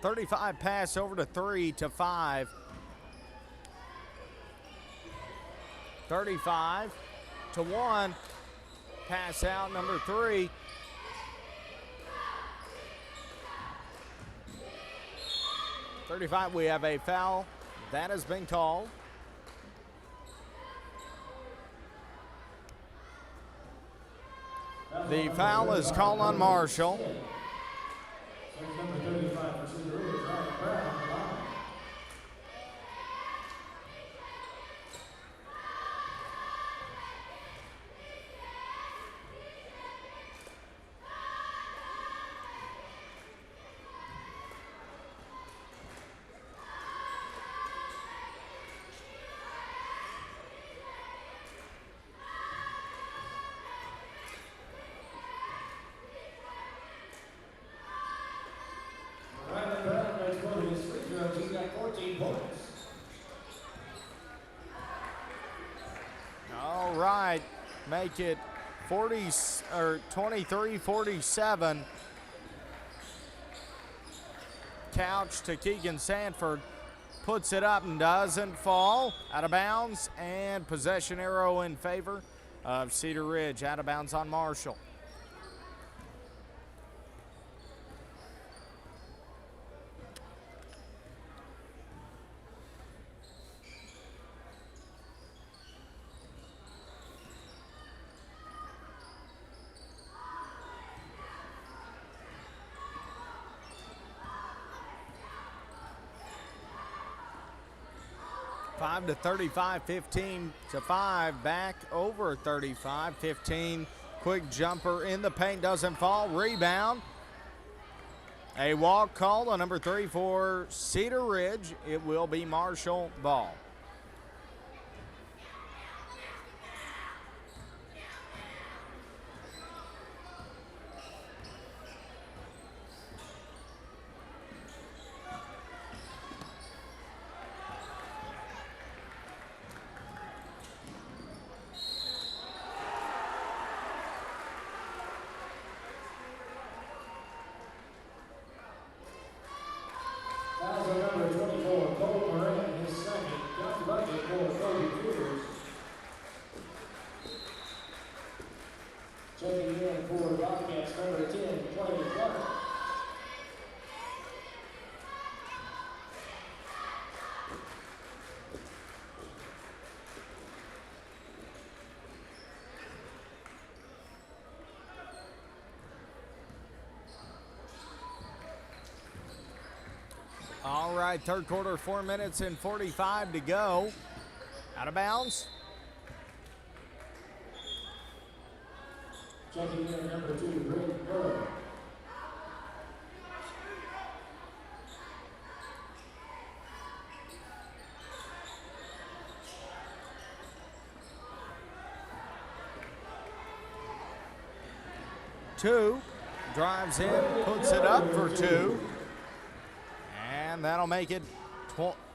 .35 pass over to 3 to 5. 35 to 1. Pass out, number 3. .35, we have a foul. That has been called. The foul is called on Marshall. Number 35 for Cedar Ridge, Ryan Brown on the line. All right, make it 23-47. Couch to Keegan Sanford, puts it up and doesn't fall. Out of bounds, and possession arrow in favor of Cedar Ridge. Out of bounds on Marshall. To 35, 15 to 5, back over 35, 15. Quick jumper in the paint, doesn't fall. Rebound. A walk called on number 3 for Cedar Ridge. It will be Marshall ball. right, third quarter, 4 minutes and 45 to go. Out of bounds.
Checking in number 2, Rick Burr.
Two, drives in, puts it up for two, and that'll make it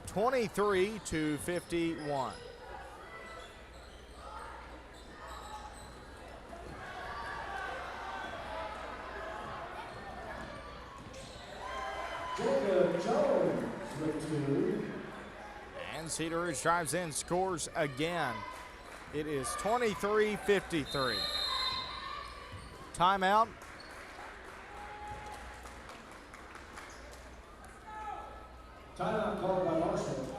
23-51.
Jacob Jones with 2.
And Cedar Ridge drives in, scores again. It is 23-53. Timeout.
Timeout called by Marshall.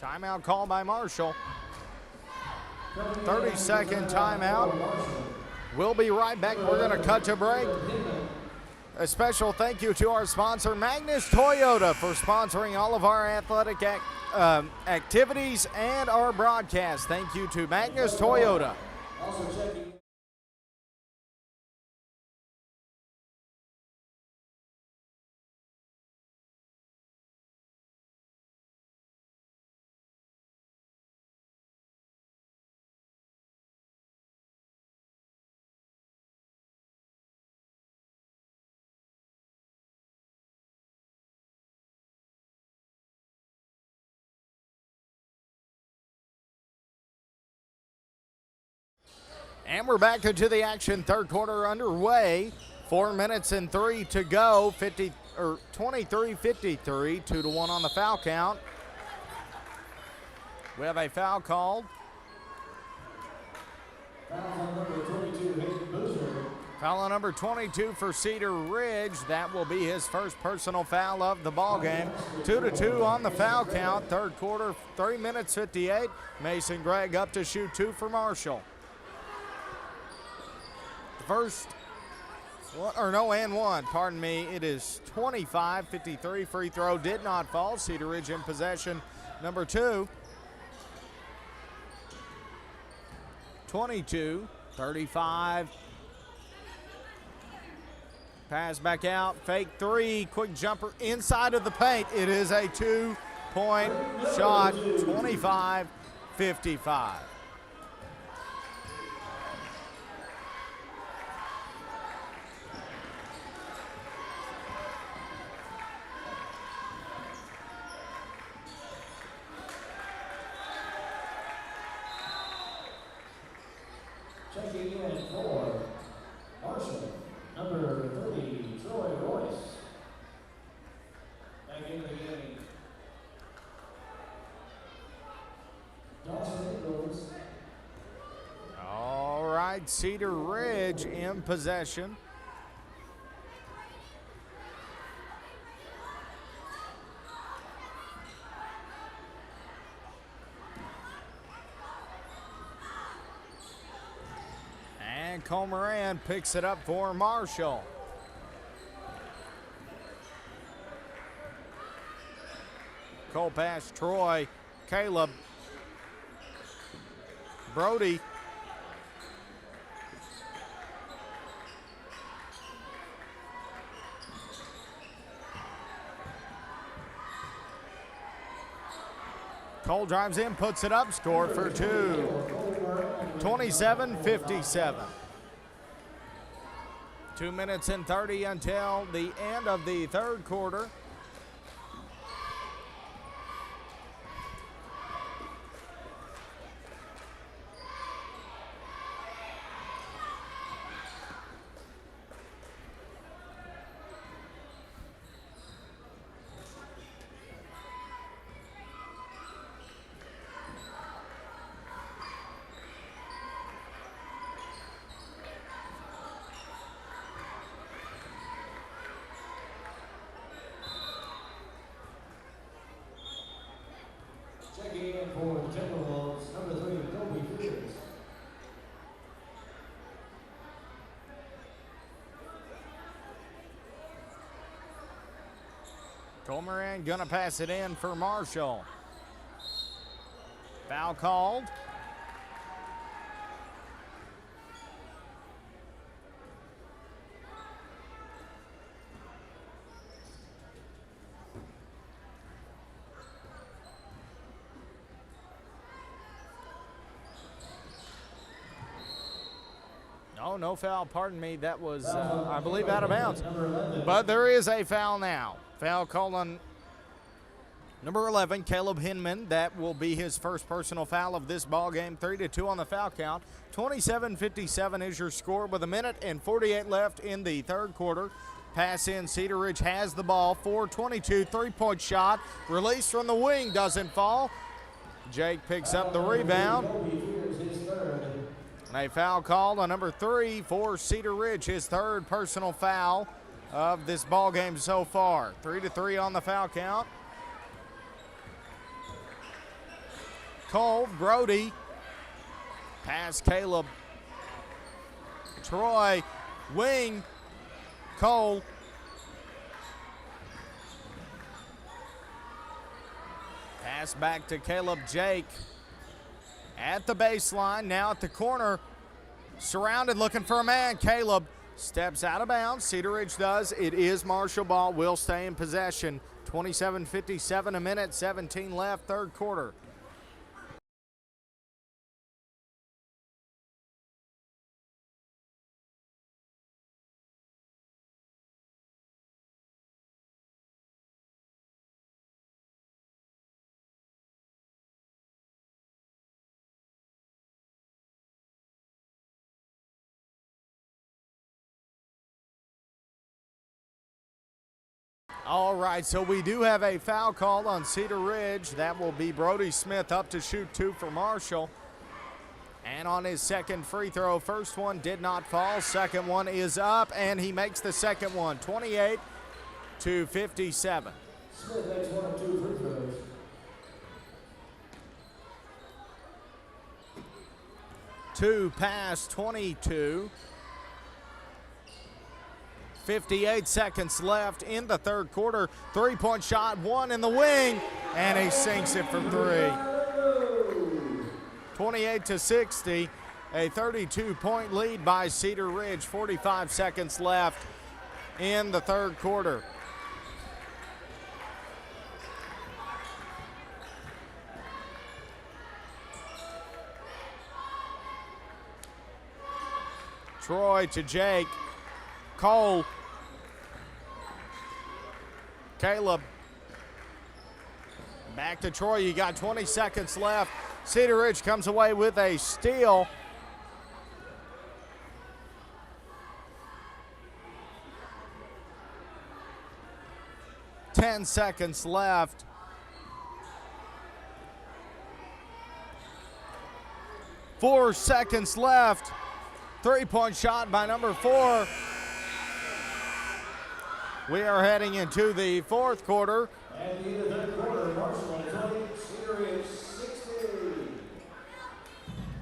Timeout called by Marshall. 30-second timeout. We'll be right back. We're going to cut to break. A special thank you to our sponsor, Magnus Toyota, for sponsoring all of our athletic activities and our broadcast. Thank you to Magnus Toyota.
Also checking.
And we're back into the action. Third quarter underway. 4 minutes and 3 to go. 23-53, 2-1 on the foul count. We have a foul called.
Foul on number 22, Hayden Boozer.
Foul on number 22 for Cedar Ridge. That will be his first personal foul of the ball game. 2-2 on the foul count. Third quarter, 3 minutes 58. Mason Gregg up to shoot 2 for Marshall. First, and one, pardon me. It is 25-53. Free throw did not fall. Cedar Ridge in possession. Number 2. 22-35. Pass back out. Fake 3. Quick jumper inside of the paint. It is a 2-point shot. 25-55.
Checking in for Marshall, number 30, Troy Royce. Back in the game. Dawson Nichols.
All right, Cedar Ridge in possession. And Comeran picks it up for Marshall. Cole pass, Troy, Caleb, Brody. Cole drives in, puts it up, scored for 2. 27-57. 2 minutes and 30 until the end of the third quarter.
Checking in for Timberwolves, number 3, Kobe Fields.
Coleman gonna pass it in for Marshall. Foul called. No foul, pardon me. That was, I believe, out of bounds. But there is a foul now. Foul called on number 11, Caleb Hinman. That will be his first personal foul of this ball game. 3-2 on the foul count. 27-57 is your score with 1:48 left in the third quarter. Pass in, Cedar Ridge has the ball. 4:22, three-point shot. Release from the wing, doesn't fall. Jake picks up the rebound. And a foul called on number 3 for Cedar Ridge, his third personal foul of this ball game so far. 3-3 on the foul count. Cole, Brody, pass Caleb. Troy, wing, Cole. Pass back to Caleb. Jake at the baseline, now at the corner, surrounded, looking for a man. Caleb steps out of bounds. Cedar Ridge does. It is Marshall ball. Will stay in possession. 27-57, 1:17 left, third quarter. All right, so we do have a foul call on Cedar Ridge. That will be Brody Smith up to shoot 2 for Marshall. And on his second free throw, first one did not fall. Second one is up, and he makes the second one, 28-57.
Smith makes 1 of 2 free throws.
2 past 22. 58 seconds left in the third quarter. Three-point shot, one in the wing, and he sinks it from 3. 28-60, a 32-point lead by Cedar Ridge. 45 seconds left in the third quarter. Troy to Jake. Cole. Caleb. Back to Troy. You got 20 seconds left. Cedar Ridge comes away with a steal. Ten seconds left. Four seconds left. Three-point shot by number 4. We are heading into the fourth quarter.
And in the third quarter, Marshall 20, Cedar Ridge 60.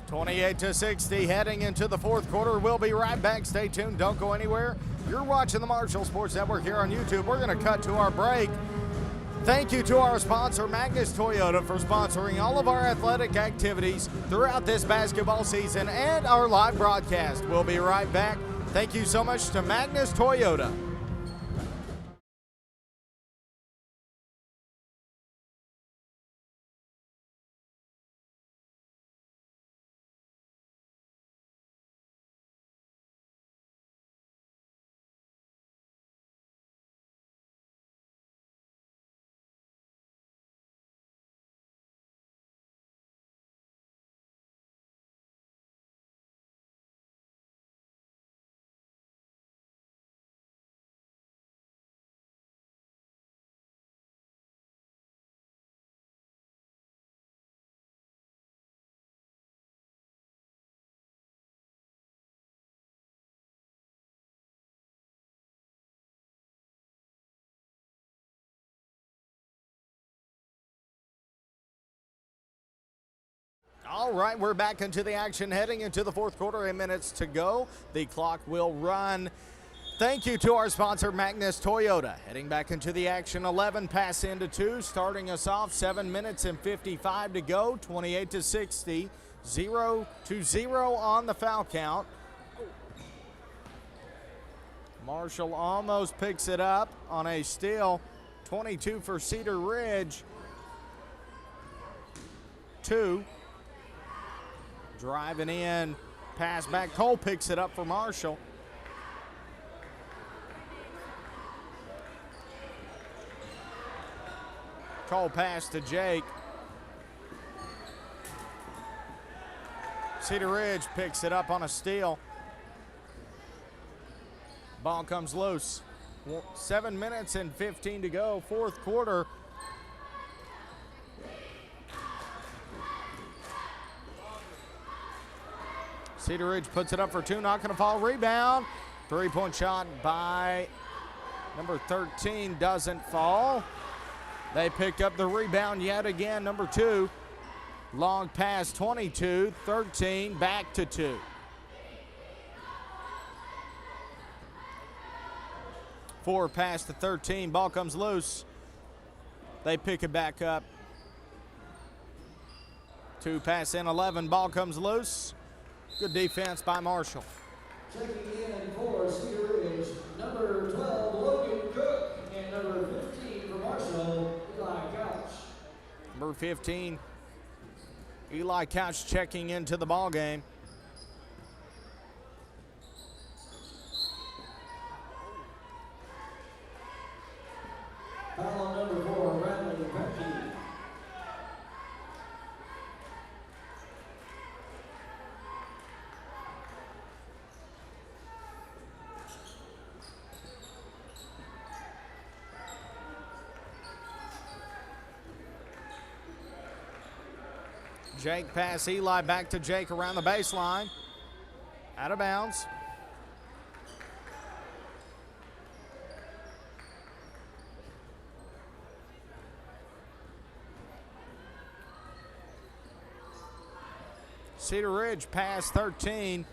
28-60, heading into the fourth quarter. We'll be right back. Stay tuned. Don't go anywhere. You're watching the Marshall Sports Network here on YouTube. We're going to cut to our break. Thank you to our sponsor, Magnus Toyota, for sponsoring all of our athletic activities throughout this basketball season and our live broadcast. We'll be right back. Thank you so much to Magnus Toyota. All right, we're back into the action, heading into the fourth quarter. 8 minutes to go. The clock will run Thank you to our sponsor, Magnus Toyota. Heading back into the action, 11 pass into 2, starting us off, 7 minutes and 55 to go, 28-60, 0-0 on the foul count. Marshall almost picks it up on a steal. 22 for Cedar Ridge. 2. Driving in, pass back. Cole picks it up for Marshall. Cole pass to Jake. Cedar Ridge picks it up on a steal. Ball comes loose. 7 minutes and 15 to go, fourth quarter. Cedar Ridge puts it up for 2, not going to fall. Rebound. 3-point shot by number 13 doesn't fall. They pick up the rebound yet again, number 2. Long pass, 22, 13, back to 2. Four pass to 13, ball comes loose. They pick it back up. 2 pass in 11, ball comes loose. Good defense by Marshall.
Checking in for Cedar Ridge, number 12, Logan Cook, and number 15 for Marshall, Eli Couch.
Number 15, Eli Couch checking into the ball game.
Foul on number 4, Bradley Pecky.
Jake pass, Eli back to Jake around the baseline. Out of bounds. Cedar Ridge pass 13.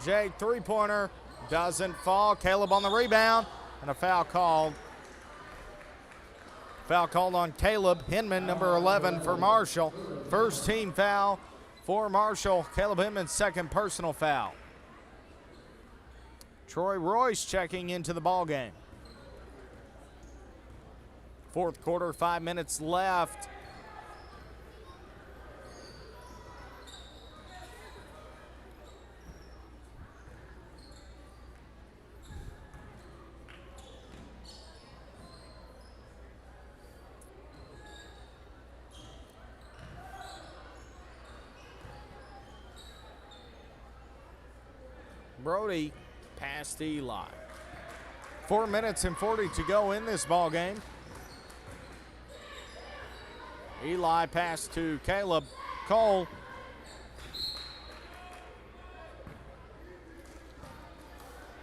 Jake, three-pointer, doesn't fall. Caleb on the rebound, and a foul called. Foul called on Caleb Hinman, number 11 for Marshall. First team foul for Marshall. Caleb Hinman's second personal foul. Troy Royce checking into the ball game. Fourth quarter, 5 minutes left. Brody past Eli. 4 minutes and 40 to go in this ball game. Eli pass to Caleb. Cole.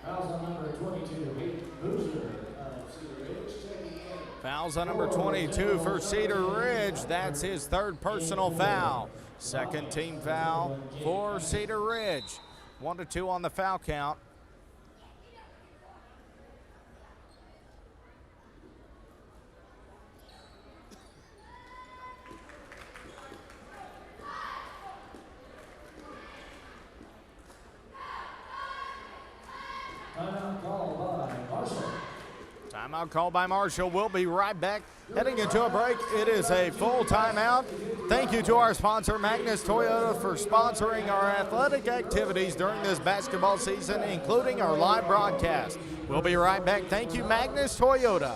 Fouls on number 22, Boozer of Cedar Ridge. Checking in.
Fouls on number 22 for Cedar Ridge. That's his third personal foul. Second team foul for Cedar Ridge. 1-2 on the foul count.
Timeout called by Marshall.
Timeout called by Marshall. We'll be right back. Heading into a break. It is a full timeout. Thank you to our sponsor, Magnus Toyota, for sponsoring our athletic activities during this basketball season, including our live broadcast. We'll be right back. Thank you, Magnus Toyota.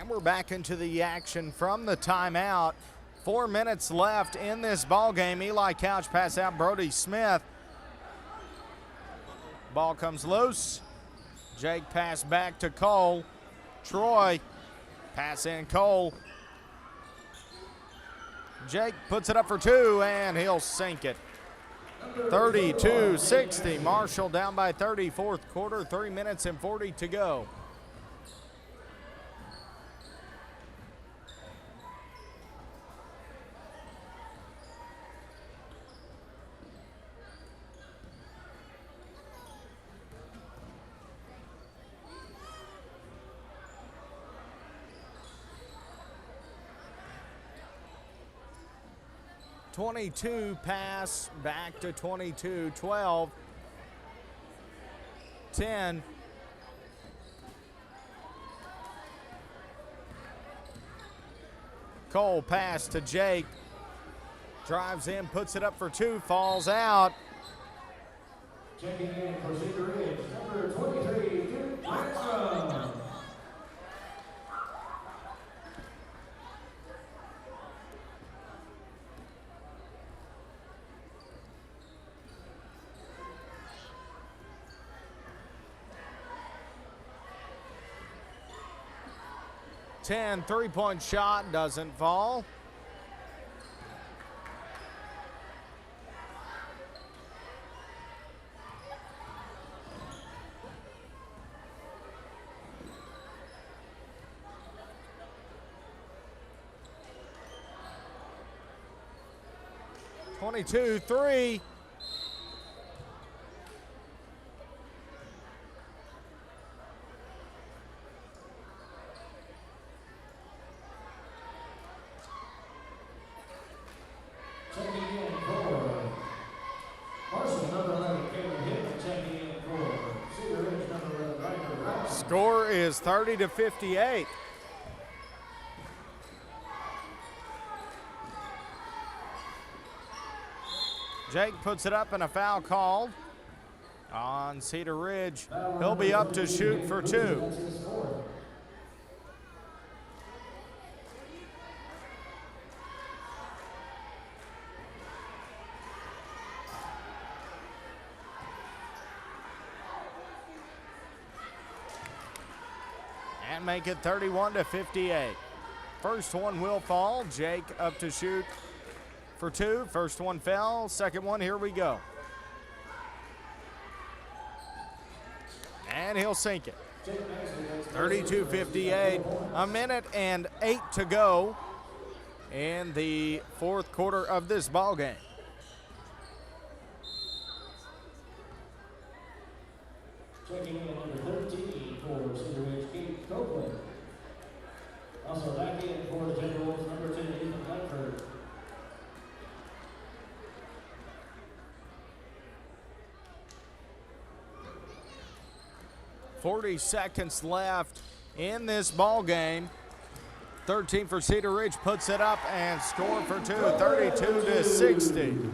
And we're back into the action from the timeout. 4 minutes left in this ball game. Eli Couch pass out Brody Smith. Ball comes loose. Jake pass back to Cole. Troy pass in Cole. Jake puts it up for two, and he'll sink it. 32-60. Marshall down by 30, fourth quarter, 3 minutes and 40 to go. .22 pass back to 22, 12, 10. Cole pass to Jake. Drives in, puts it up for two, falls out.
Checking in for Cedar Ridge, number 23, Duke Markstrom.
Three-point shot doesn't fall. .22-3. Score is 30-58. Jake puts it up and a foul called on Cedar Ridge. He'll be up to shoot for two. And make it 31-58. First one will fall. Jake up to shoot for two. First one fell. Second one, here we go. And he'll sink it. 32-58. A minute and 8 to go in the fourth quarter of this ball game.
Checking in number 13 for Cedar Ridge, Kate Copeland. Also back in for the Generals, number 10, Ethan Blanford.
.40 seconds left in this ball game. 13 for Cedar Ridge puts it up and scored for two, 32-60.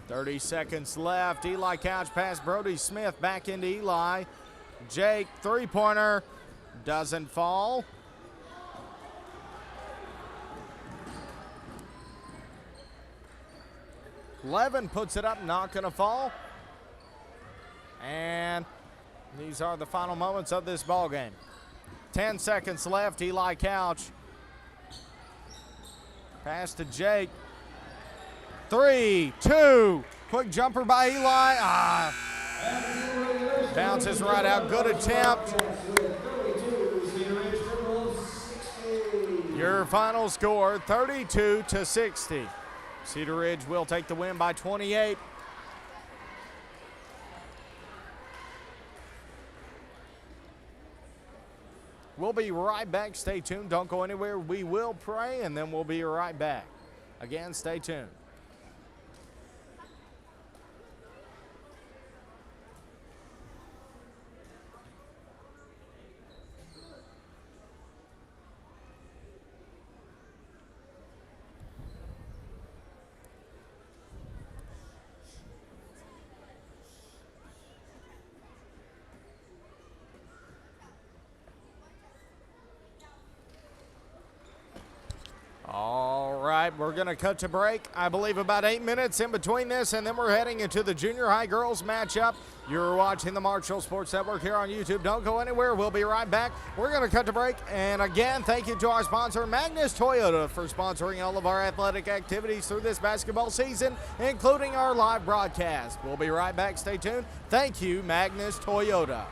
30 seconds left. Eli Couch pass Brody Smith back into Eli. Jake, three-pointer, doesn't fall. Levin puts it up, not gonna fall. And these are the final moments of this ball game. 10 seconds left. Eli Couch. Pass to Jake. 3, 2. Quick jumper by Eli. Bounces right out. Good attempt. Your final score, 32-60. Cedar Ridge will take the win by 28. We'll be right back. Stay tuned. Don't go anywhere. We will pray, and then we'll be right back. Again, stay tuned. We're going to cut to break, I believe about 8 minutes in between this, and then we're heading into the junior high girls matchup. You're watching the Marshall Sports Network here on YouTube. Don't go anywhere. We'll be right back. We're going to cut to break. And again, thank you to our sponsor, Magnus Toyota, for sponsoring all of our athletic activities through this basketball season, including our live broadcast. We'll be right back. Stay tuned. Thank you, Magnus Toyota.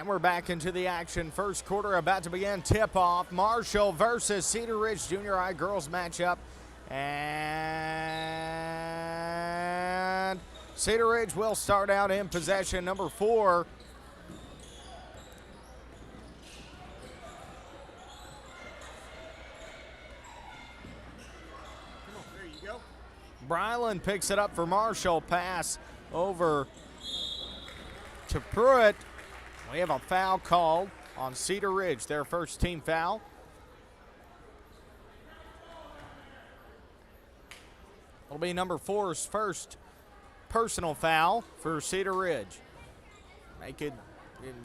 And we're back into the action. First quarter about to begin. Tip-off. Marshall versus Cedar Ridge Junior High girls matchup. And Cedar Ridge will start out in possession. Number 4.
There you go.
Bryland picks it up for Marshall. Pass over to Pruitt. We have a foul called on Cedar Ridge, their first team foul. It'll be number 4's first personal foul for Cedar Ridge. Make it,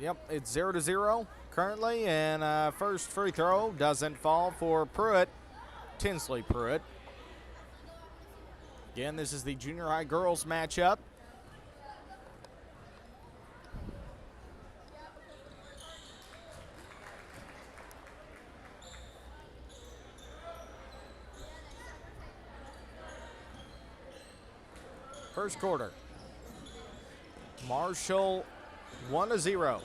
yep, it's 0-0 currently, and first free throw doesn't fall for Pruitt, Tinsley Pruitt. Again, this is the junior high girls matchup. First quarter. Marshall 1-0.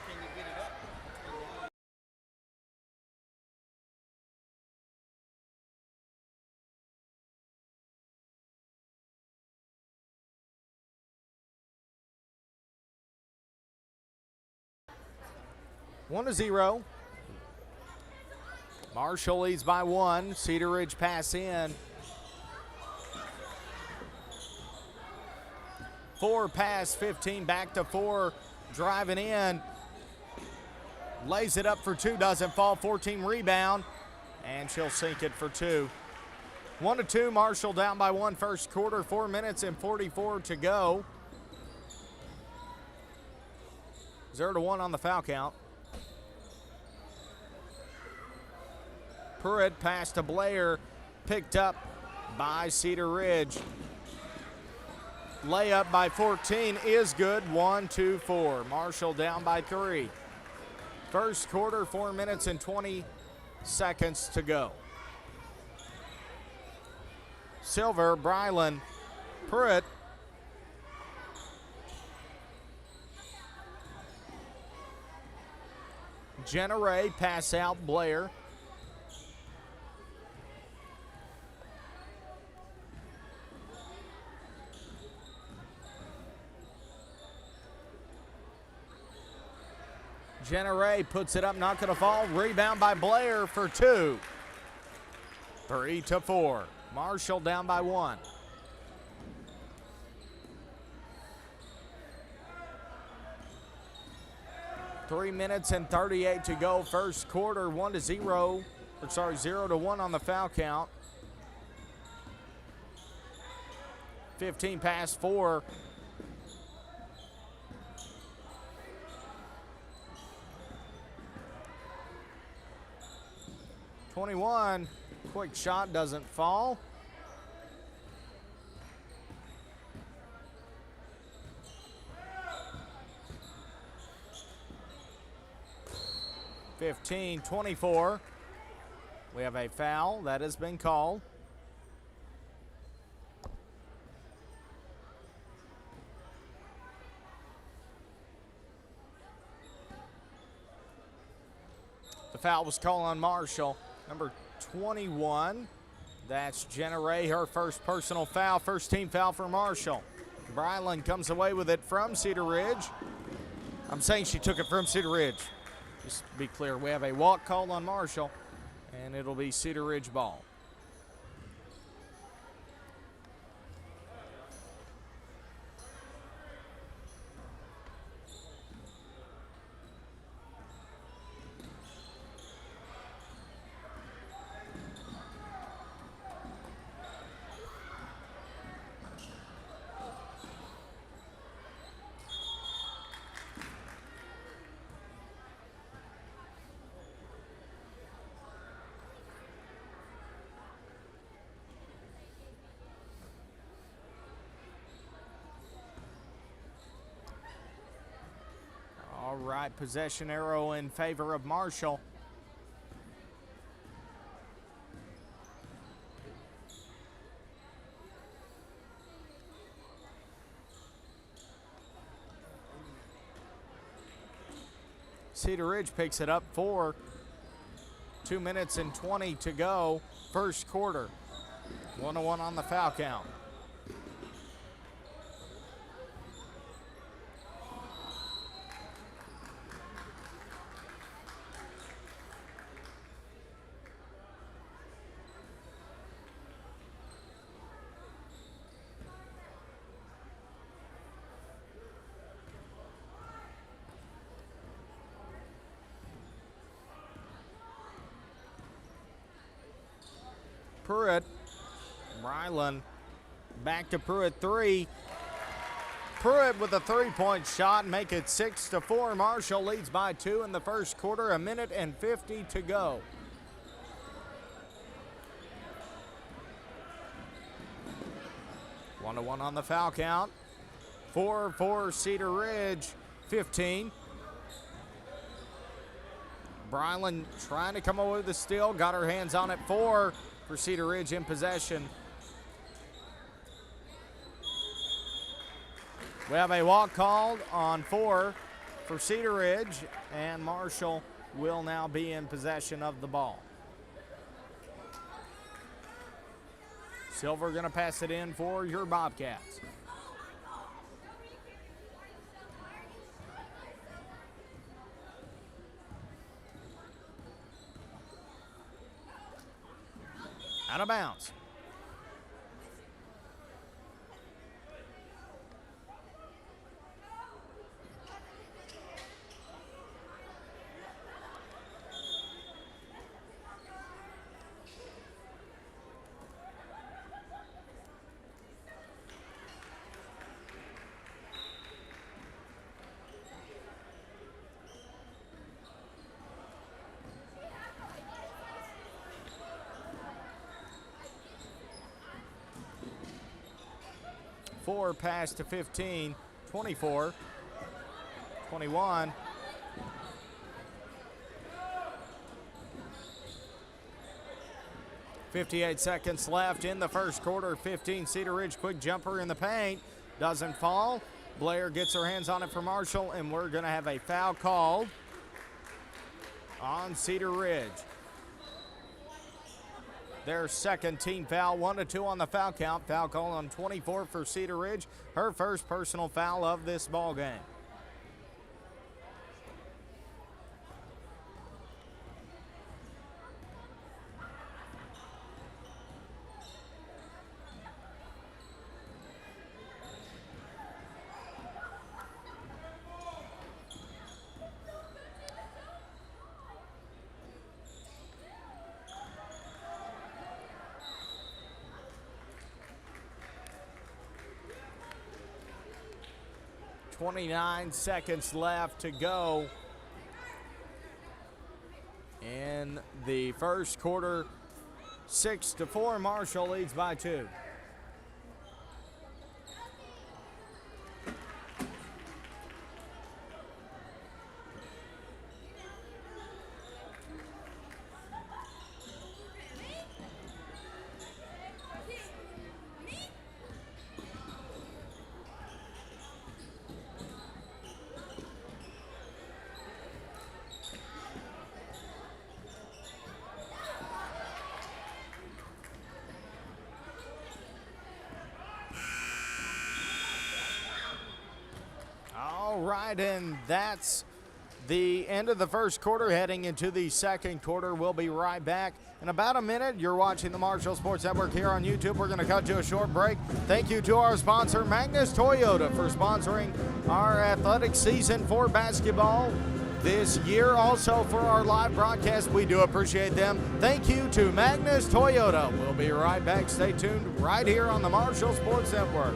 Can you get it up?
1-0. Marshall leads by 1. Cedar Ridge pass in. 4 pass, 15 back to 4. Driving in. Lays it up for 2, doesn't fall. 14 rebound. And she'll sink it for 2. 1-2, Marshall down by 1 first quarter. 4 minutes and 44 to go. 0-1 on the foul count. Pruitt pass to Blair, picked up by Cedar Ridge. Layup by 14 is good. 1-2-4. Marshall down by 3. First quarter, 4 minutes and 20 seconds to go. Silver, Bryland, Pruitt. Jenna Ray pass out Blair. Jenna Ray puts it up, not going to fall. Rebound by Blair for 2. 3-4. Marshall down by 1. Three minutes and 38 to go. First quarter, 0-1 on the foul count. 15 past 4. '21, quick shot doesn't fall. (15-24). We have a foul that has been called. The foul was called on Marshall. Number 21, that's Jenna Ray, her first personal foul, first team foul for Marshall. Bryland comes away with it from Cedar Ridge. I'm saying she took it from Cedar Ridge. Just to be clear, we have a walk called on Marshall, and it'll be Cedar Ridge ball. right possession arrow in favor of Marshall. Cedar Ridge picks it up for 2 minutes and 20 to go, first quarter. 1-1 on the foul count. Pruitt, Ryland, back to Pruitt, 3. Pruitt with a 3-point shot, make it 6-4. Marshall leads by 2 in the first quarter, 1 minute and 50 to go. One to one on the foul count. 4 for Cedar Ridge, 15. Bryland trying to come away with the steal, got her hands on it. 4 for Cedar Ridge in possession. We have a walk called on 4 for Cedar Ridge, and Marshall will now be in possession of the ball. Silver going to pass it in for your Bobcats. Out of bounds. Four pass to 15, 24, 21. .58 seconds left in the first quarter. 15 Cedar Ridge, quick jumper in the paint. Doesn't fall. Blair gets her hands on it for Marshall, and we're going to have a foul called on Cedar Ridge. Their second team foul, 1-2 on the foul count. Foul call on 24 for Cedar Ridge. Her first personal foul of this ball game. .29 seconds left to go in the first quarter. 6-4, Marshall leads by 2. All right, and that's the end of the first quarter. Heading into the second quarter, we'll be right back in about a minute. You're watching the Marshall Sports Network here on YouTube. We're going to cut to a short break. Thank you to our sponsor, Magnus Toyota, for sponsoring our athletic season for basketball this year. Also for our live broadcast, we do appreciate them. Thank you to Magnus Toyota. We'll be right back. Stay tuned right here on the Marshall Sports Network.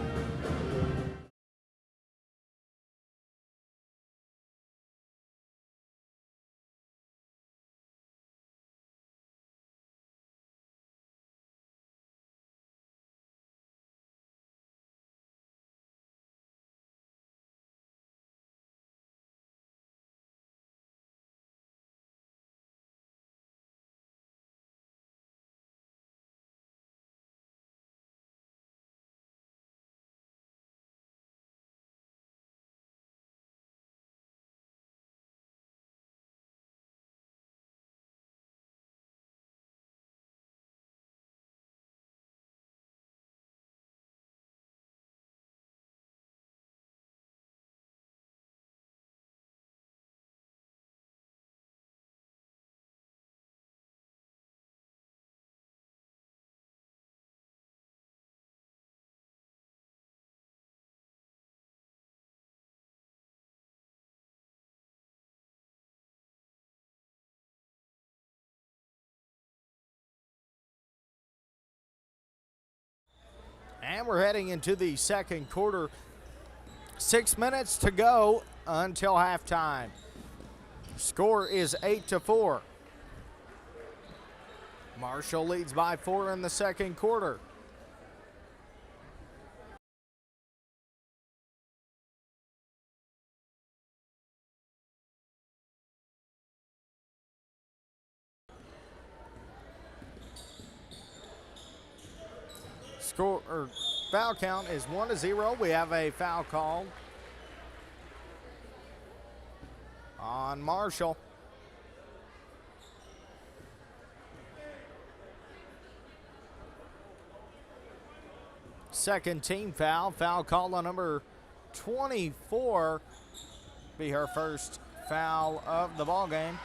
And we're heading into the second quarter. 6 minutes to go until halftime. Score is 8-4. Marshall leads by 4 in the second quarter. Foul count is 1-0. We have a foul called on Marshall. Second team foul. Foul called on number 24. Be her first foul of the ball game.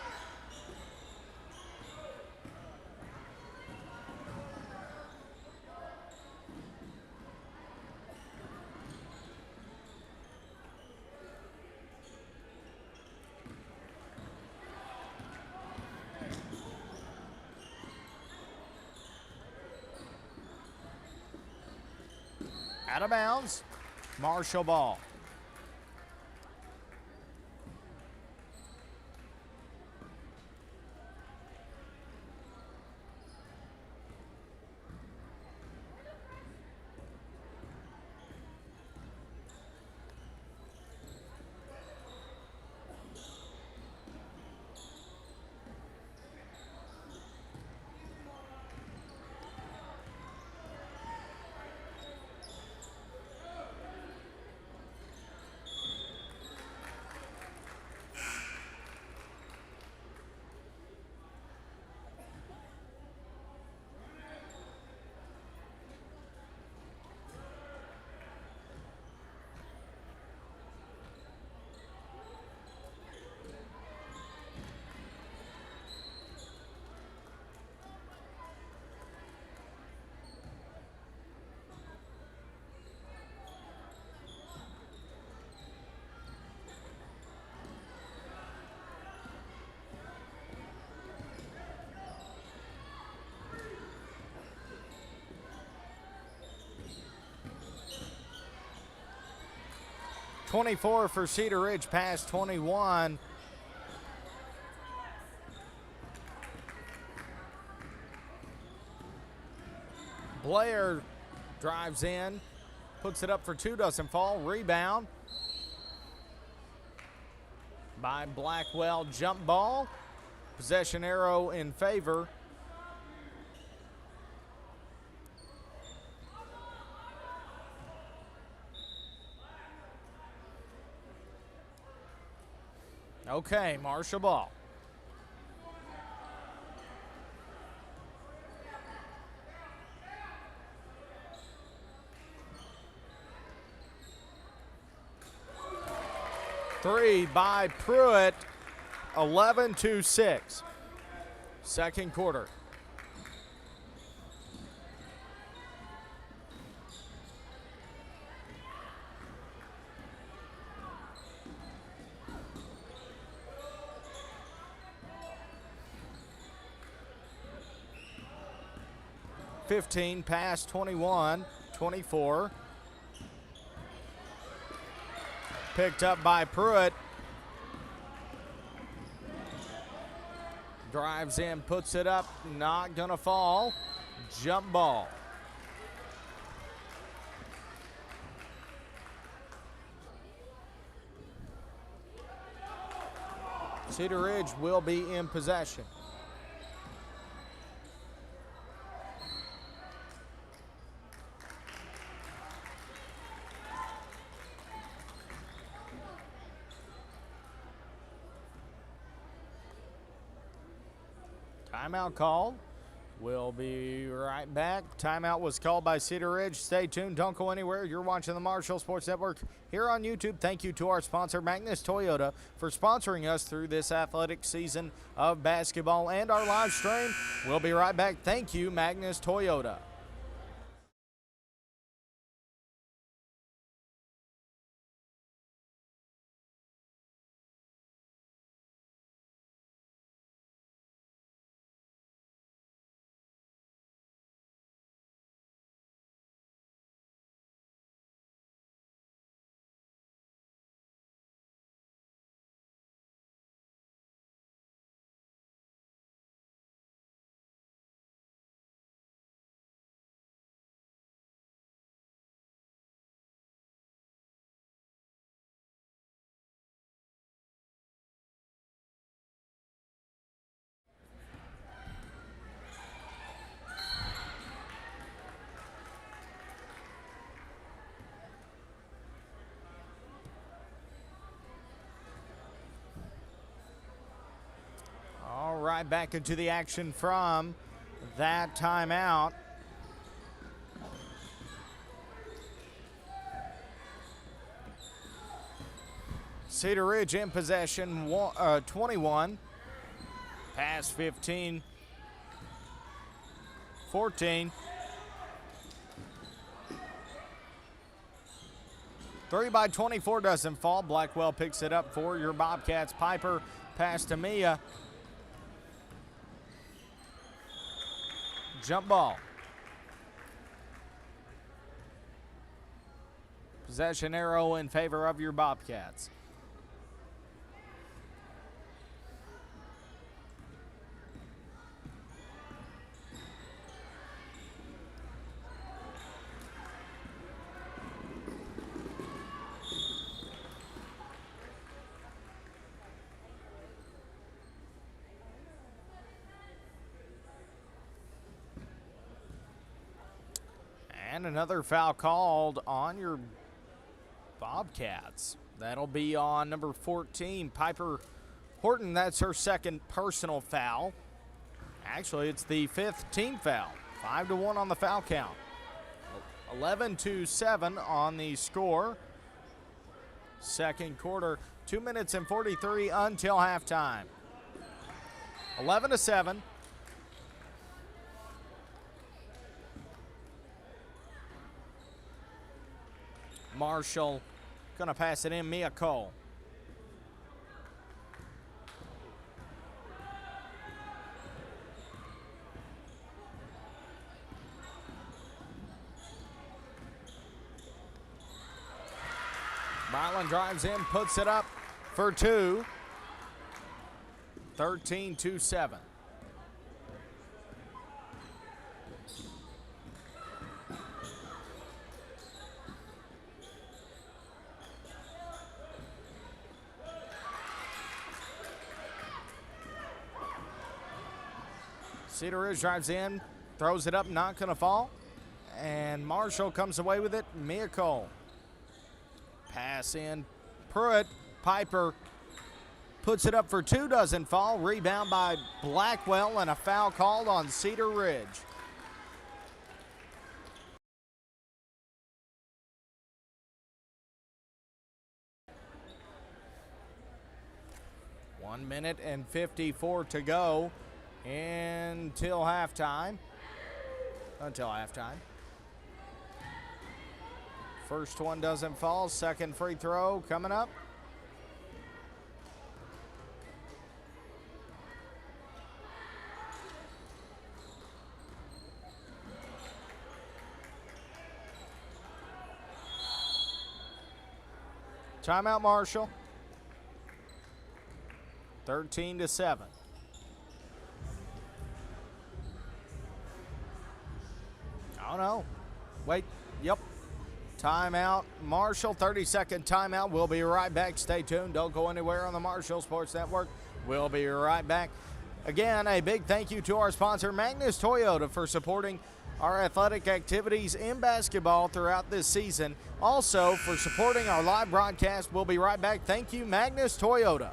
Out of bounds. Marshall ball. .24 for Cedar Ridge, past 21. Blair drives in, puts it up for 2, doesn't fall. Rebound by Blackwell. Jump ball. Possession arrow in favor. Okay, Marshall ball. Three by Pruitt, 11-6. Second quarter. .15 past 21, 24. Picked up by Pruitt. Drives in, puts it up, not gonna fall. Jump ball. Cedar Ridge will be in possession. Timeout called. We'll be right back. Timeout was called by Cedar Ridge. Stay tuned. Don't go anywhere. You're watching the Marshall Sports Network here on YouTube. Thank you to our sponsor, Magnus Toyota, for sponsoring us through this athletic season of basketball and our live stream. We'll be right back. Thank you, Magnus Toyota. right back into the action from that timeout. Cedar Ridge in possession, 21. Pass 15. 14. 3 by 24 doesn't fall. Blackwell picks it up for your Bobcats. Piper pass to Mia. Jump ball. Possession arrow in favor of your Bobcats. And another foul called on your Bobcats. That'll be on number 14, Piper Horton. That's her second personal foul. Actually, it's the 5th team foul. 5-1 on the foul count. 11-7 on the score. Second quarter, 2 minutes and 43 until halftime. 11-7. Marshall gonna pass it in. Mia Cole. Marlin drives in, puts it up for 2. 13-7. Cedar Ridge drives in, throws it up, not going to fall. And Marshall comes away with it. Mia Cole. Pass in. Pruitt. Piper puts it up for 2, doesn't fall. Rebound by Blackwell, and a foul called on Cedar Ridge. One minute and 54 to go until halftime. First one doesn't fall. Second free throw coming up. Timeout, Marshall. 13-7. Oh, no. Wait. Yep. Timeout. Marshall, 30-second timeout. We'll be right back. Stay tuned. Don't go anywhere on the Marshall Sports Network. We'll be right back. Again, a big thank you to our sponsor, Magnus Toyota, for supporting our athletic activities in basketball throughout this season. Also, for supporting our live broadcast. We'll be right back. Thank you, Magnus Toyota.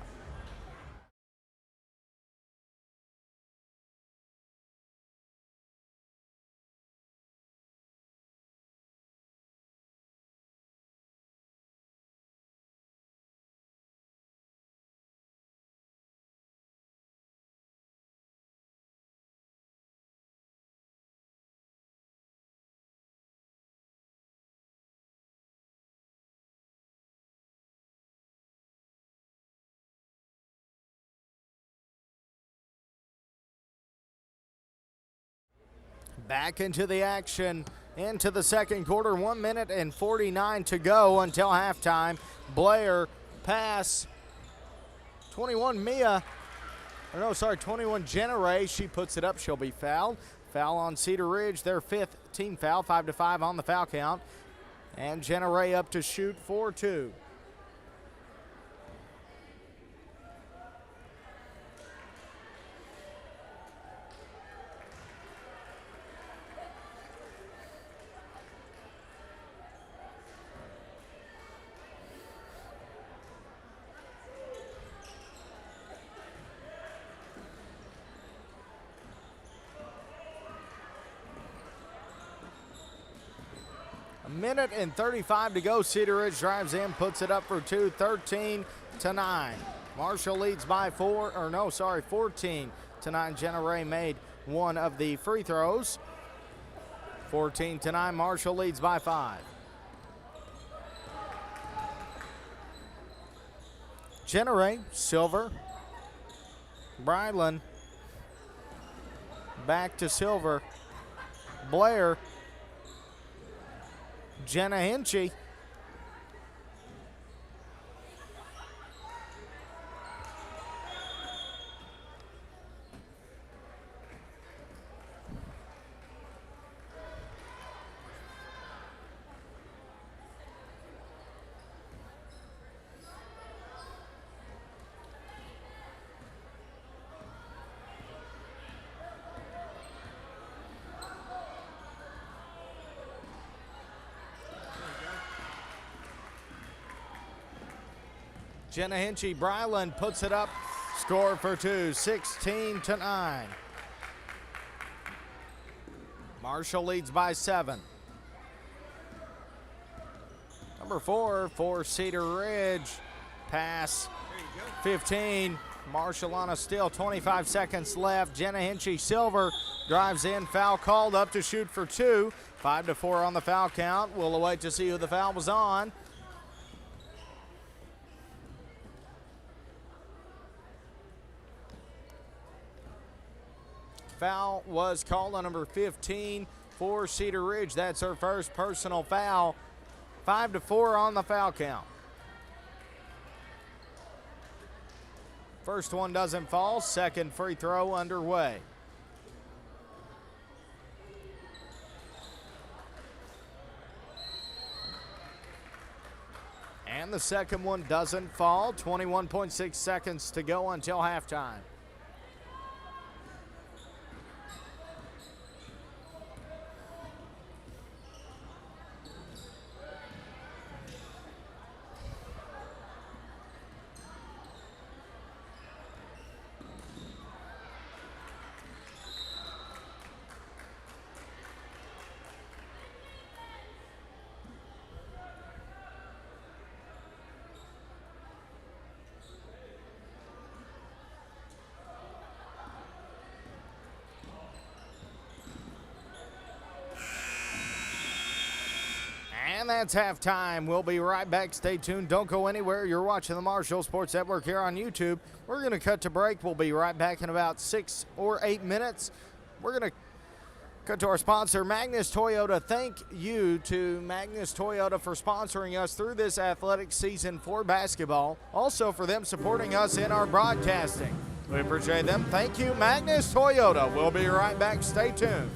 Back into the action, into the second quarter. 1 minute and 49 to go until halftime. Blair pass. 21 Jenna Ray. She puts it up. She'll be fouled. Foul on Cedar Ridge, their 5th team foul. 5-5 on the foul count. And Jenna Ray up to shoot for 2. A minute and 35 to go. Cedar Ridge drives in, puts it up for two, 13-9. Marshall leads by 14-9. Jenna Ray made one of the free throws. 14-9. Marshall leads by 5. Jenna Ray, Silver, Bryland, back to Silver, Blair, Jenna Hinchy. Jenna Hinchy, Bryland puts it up, score for two, 16-9. Marshall leads by 7. Number 4 for Cedar Ridge, pass, 15. Marshall on a steal, 25 seconds left. Jenna Hinchy, Silver, drives in, foul called, up to shoot for 2. 5-4 on the foul count. We'll await to see who the foul was on. Foul was called on number 15 for Cedar Ridge. That's her first personal foul. 5-4 on the foul count. First one doesn't fall. Second free throw underway. And the second one doesn't fall. 21.6 seconds to go until halftime. And that's halftime. We'll be right back. Stay tuned. Don't go anywhere. You're watching the Marshall Sports Network here on YouTube. We're going to cut to break. We'll be right back in about 6 or 8 minutes. We're going to cut to our sponsor, Magnus Toyota. Thank you to Magnus Toyota for sponsoring us through this athletic season for basketball. Also for them supporting us in our broadcasting. We appreciate them. Thank you, Magnus Toyota. We'll be right back. Stay tuned.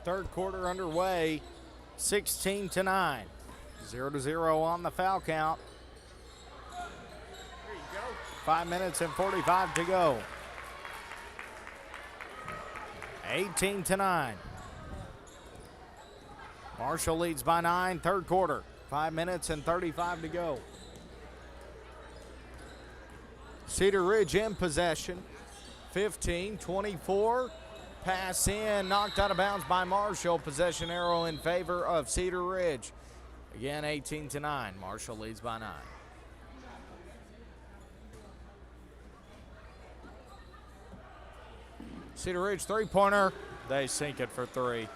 Third quarter underway, 16-9. 0-0 on the foul count.
There you go.
5 minutes and 45 to go. 18-9. Marshall leads by 9, third quarter. 5 minutes and 35 to go. Cedar Ridge in possession. 15-24. Pass in, knocked out of bounds by Marshall. Possession arrow in favor of Cedar Ridge. Again, 18-9. Marshall leads by 9. Cedar Ridge three-pointer. They sink it for 3.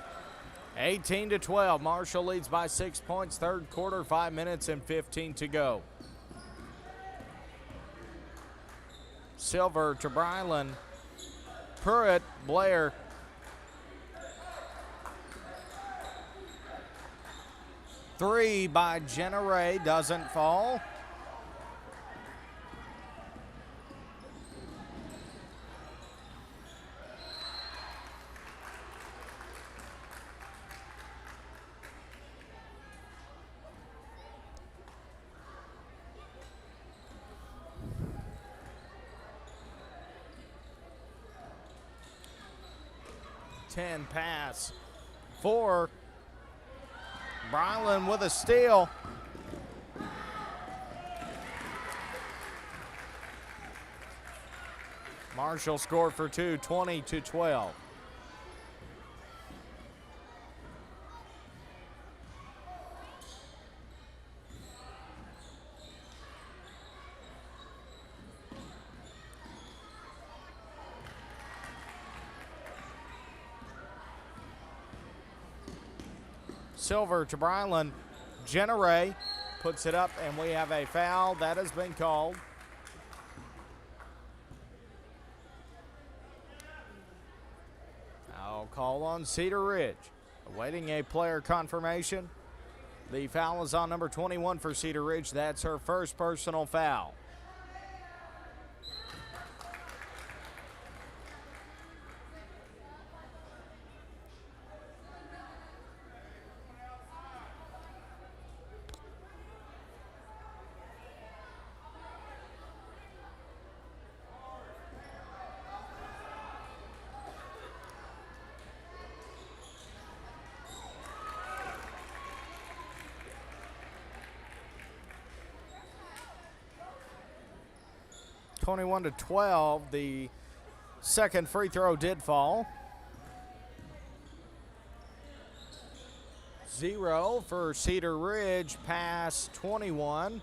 18-12. Marshall leads by 6 points. Third quarter, 5 minutes and 15 to go. Silver to Bryland. Pruitt, Blair. Three by Jenna Ray, doesn't fall. Pass. 4. Bryland with a steal. Marshall scored for 2, 20-12. Silver to Bryland. Jenna Ray puts it up, and we have a foul. That has been called. I'll call on Cedar Ridge. Awaiting a player confirmation. The foul is on number 21 for Cedar Ridge. That's her first personal foul. (21-12). The second free throw did fall. 0 for Cedar Ridge, pass 21.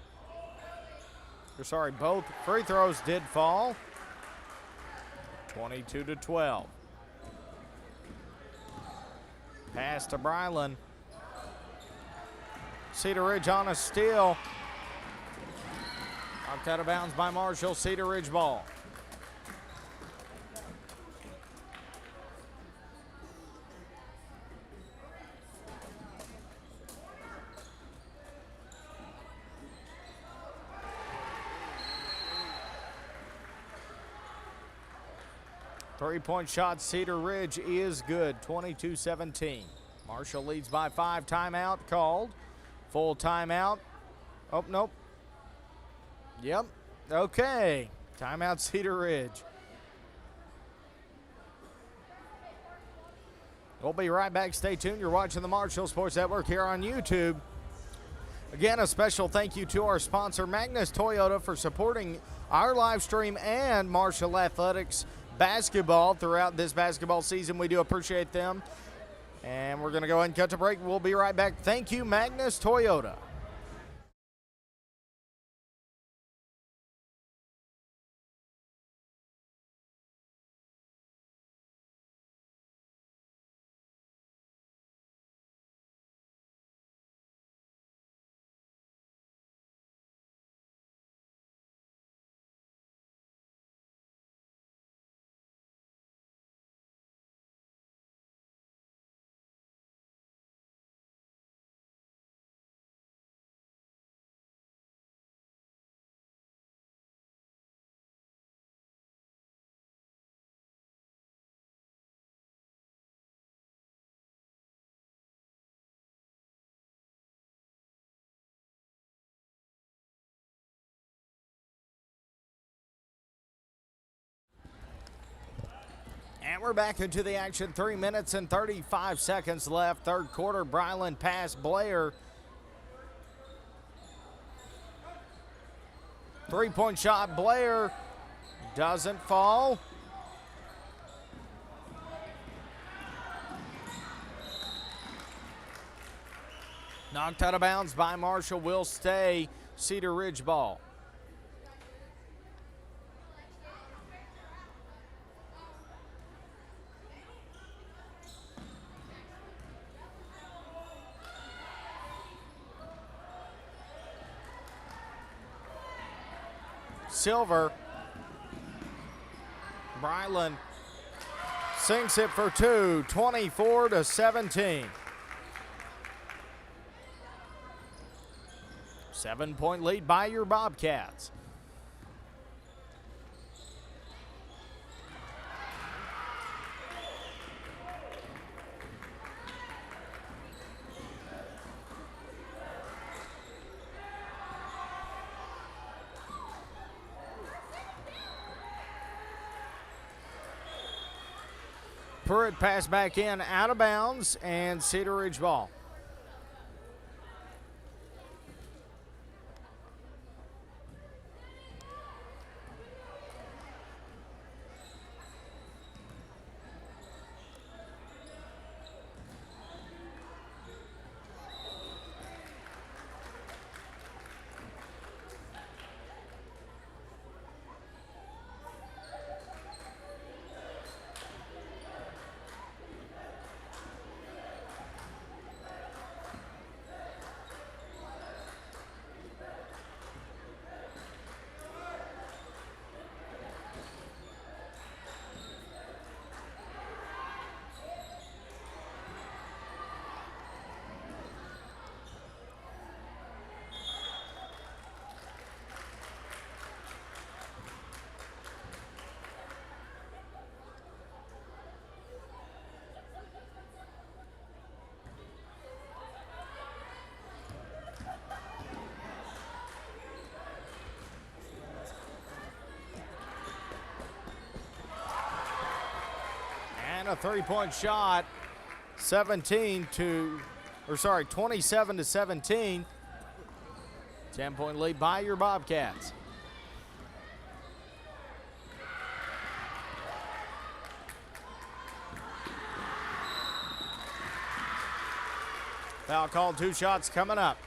Both free throws did fall. 22-12. Pass to Bryland. Cedar Ridge on a steal. Knocked out of bounds by Marshall. Cedar Ridge ball. Three-point shot, Cedar Ridge is good, 22-17. Marshall leads by 5. Timeout called. Full timeout. Oh, nope. Yep. Okay. Timeout, Cedar Ridge. We'll be right back. Stay tuned. You're watching the Marshall Sports Network here on YouTube. Again, a special thank you to our sponsor, Magnus Toyota, for supporting our live stream and Marshall Athletics basketball throughout this basketball season. We do appreciate them. And we're going to go ahead and cut to break. We'll be right back. Thank you, Magnus Toyota. And we're back into the action. 3 minutes and 35 seconds left. Third quarter. Bryland pass Blair. Three-point shot. Blair doesn't fall. Knocked out of bounds by Marshall. Will stay. Cedar Ridge ball. Silver. Bryland sinks it for two, 24-17. 7-point lead by your Bobcats. Pruitt pass back in, out of bounds, and Cedar Ridge ball. And a three-point shot, 27-17. 10-point lead by your Bobcats. Foul called, 2 shots coming up.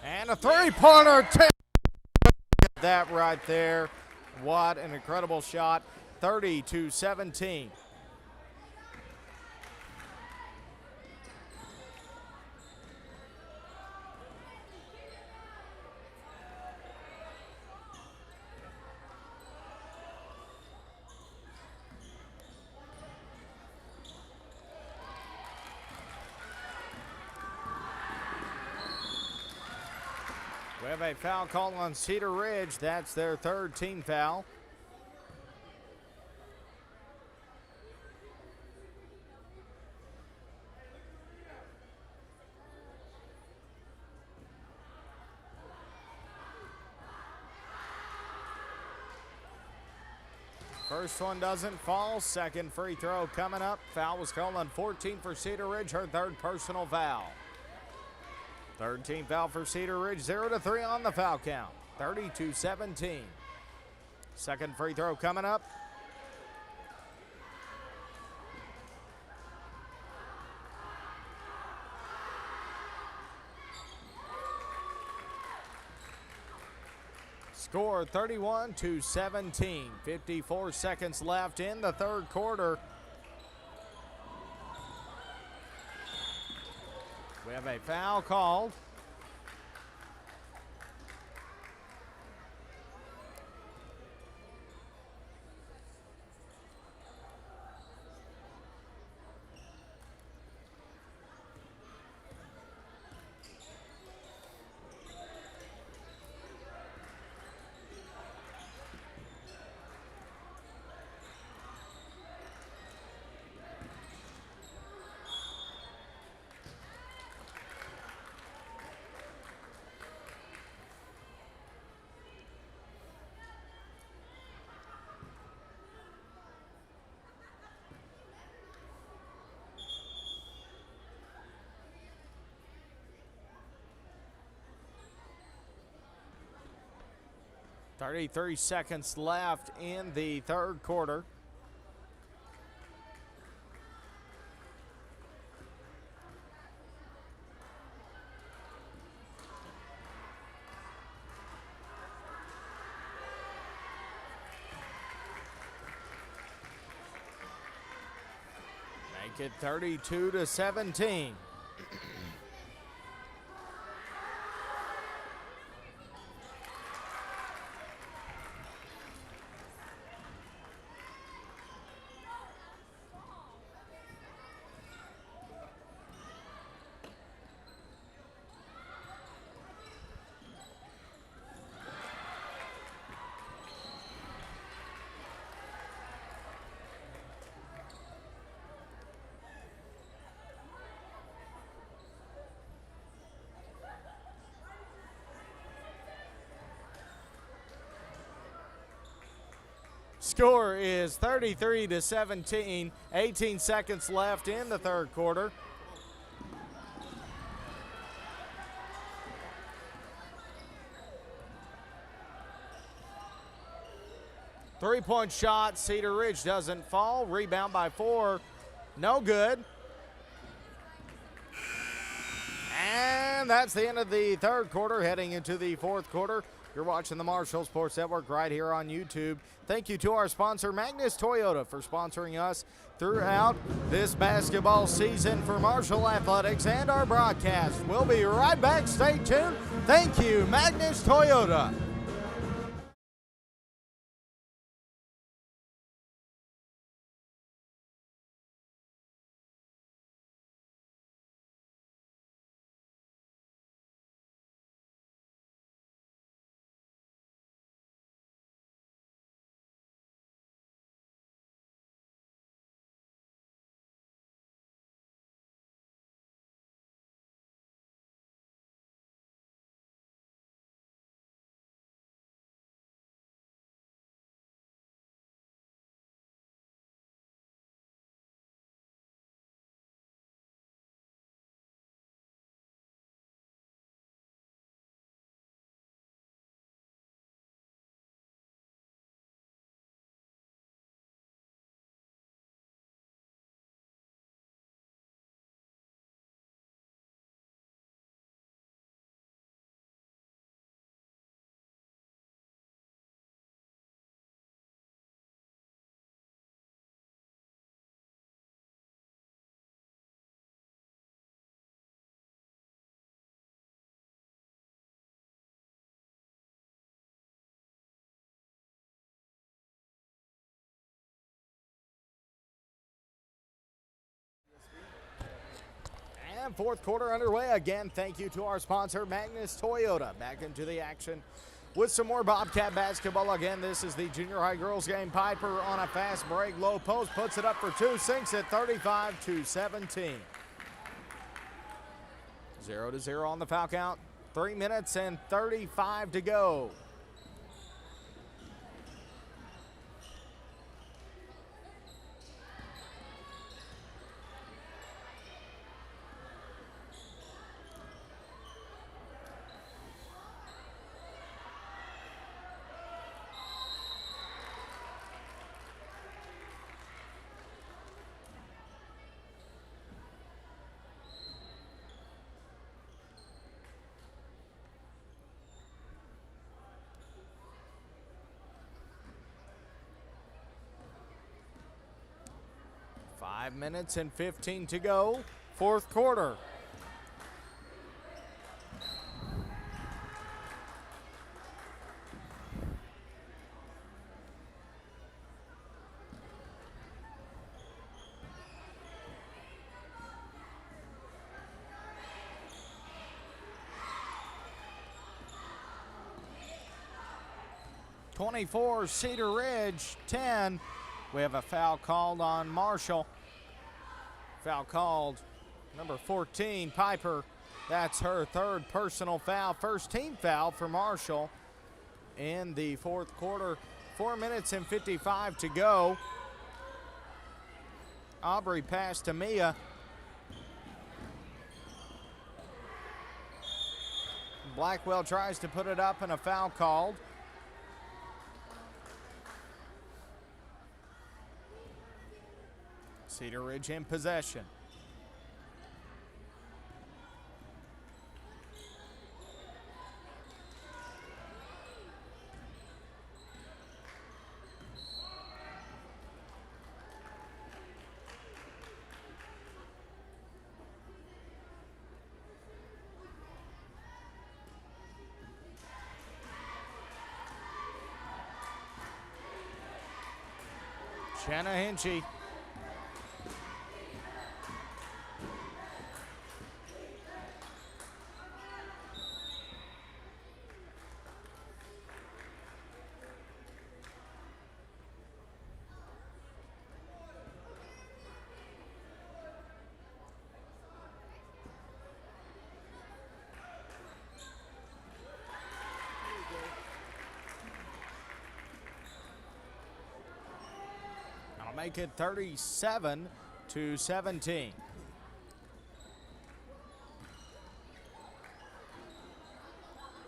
And a three-pointer. That right there. What an incredible shot. 30-17. We have a foul call on Cedar Ridge. That's their third team foul. First one doesn't fall. Second free throw coming up. Foul was called on 14 for Cedar Ridge, her third personal foul. Third team foul for Cedar Ridge, 0-3 on the foul count, 30-17. Second free throw coming up. Score 31-17. 54 seconds left in the third quarter. We have a foul called. Thirty seconds left in the third quarter. Make it 32-17. Score is 33-17. 18 seconds left in the third quarter. Three-point shot, Cedar Ridge doesn't fall. Rebound by 4, no good. And that's the end of the third quarter, heading into the fourth quarter. You're watching the Marshall Sports Network right here on YouTube. Thank you to our sponsor, Magnus Toyota, for sponsoring us throughout this basketball season for Marshall Athletics and our broadcast. We'll be right back. Stay tuned. Thank you, Magnus Toyota. And fourth quarter underway again. Thank you to our sponsor, Magnus Toyota. Back into the action with some more Bobcat basketball. Again, this is the junior high girls game. Piper on a fast break, low post, puts it up for 2, sinks it 35-17. 0-0 on the foul count. 3 minutes and 35 to go. 5 minutes and 15 to go, fourth quarter. (24) Cedar Ridge, 10. We have a foul called on Marshall. Foul called, number 14, Piper. That's her third personal foul. First team foul for Marshall in the fourth quarter. 4 minutes and 55 to go. Aubrey pass to Mia. Blackwell tries to put it up and a foul called. Cedar Ridge in possession. Shanna Hinchy. That'll make it 37-17.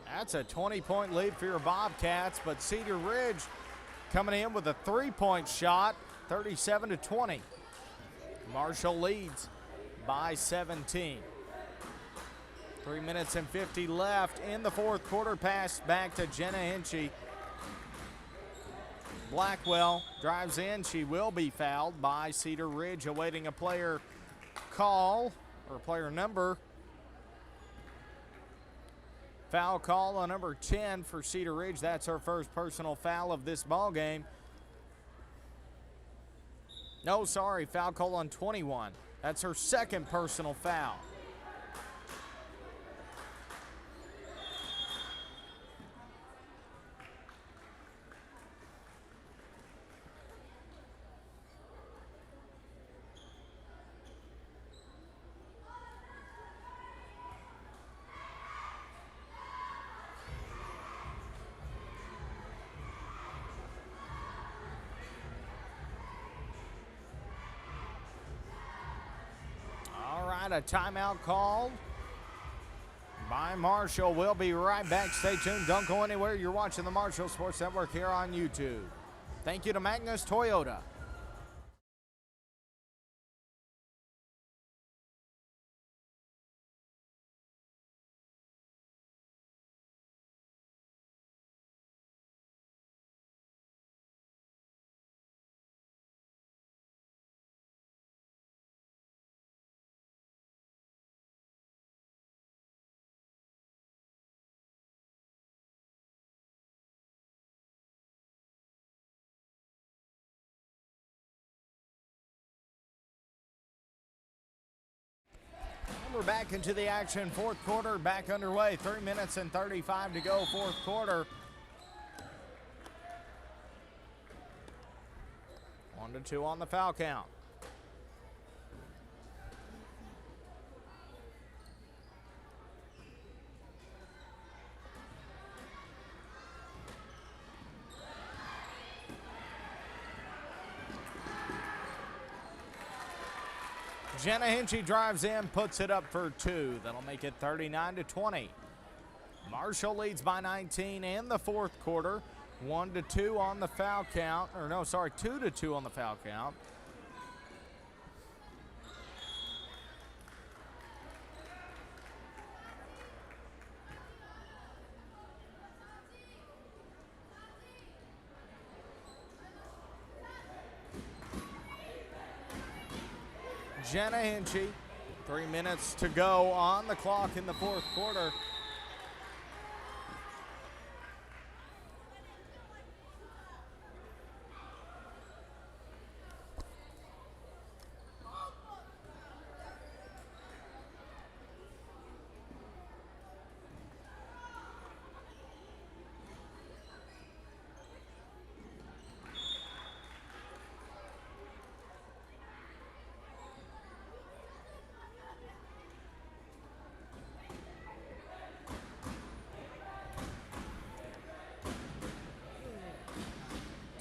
That's a 20-point lead for your Bobcats, but Cedar Ridge coming in with a three-point shot, 37-20. Marshall leads by 17. 3 minutes and 50 left in the fourth quarter. Pass back to Jenna Hinchy. Blackwell drives in. She will be fouled by Cedar Ridge, awaiting a player call or player number. Foul call on number 10 for Cedar Ridge. That's her first personal foul of this ball game. No, sorry, foul call on 21. That's her second personal foul. A timeout called by Marshall. We'll be right back. Stay tuned. Don't go anywhere. You're watching the Marshall Sports Network here on YouTube. Thank you to Magnus Toyota. We're back into the action. Fourth quarter back underway. 3 minutes and 35 to go. Fourth quarter. 1-2 on the foul count. Jenna Hinchy drives in, puts it up for two. That'll make it 39-20. Marshall leads by 19 in the fourth quarter. 1-2 on the foul count. Or no, sorry, 2-2 on the foul count. Jenna Hinchy. 3 minutes to go on the clock in the fourth quarter.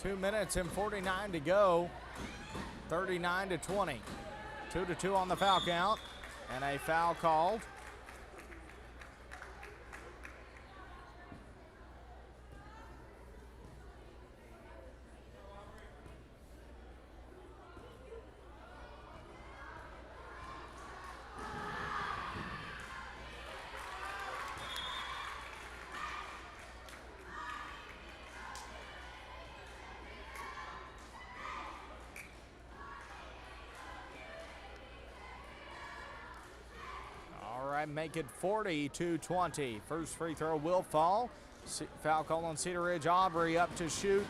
Two minutes and 49 to go. 39-20. 2-2 on the foul count. And a foul called. Make it 40-20. First free throw will fall. Foul call on Cedar Ridge. Aubrey up to shoot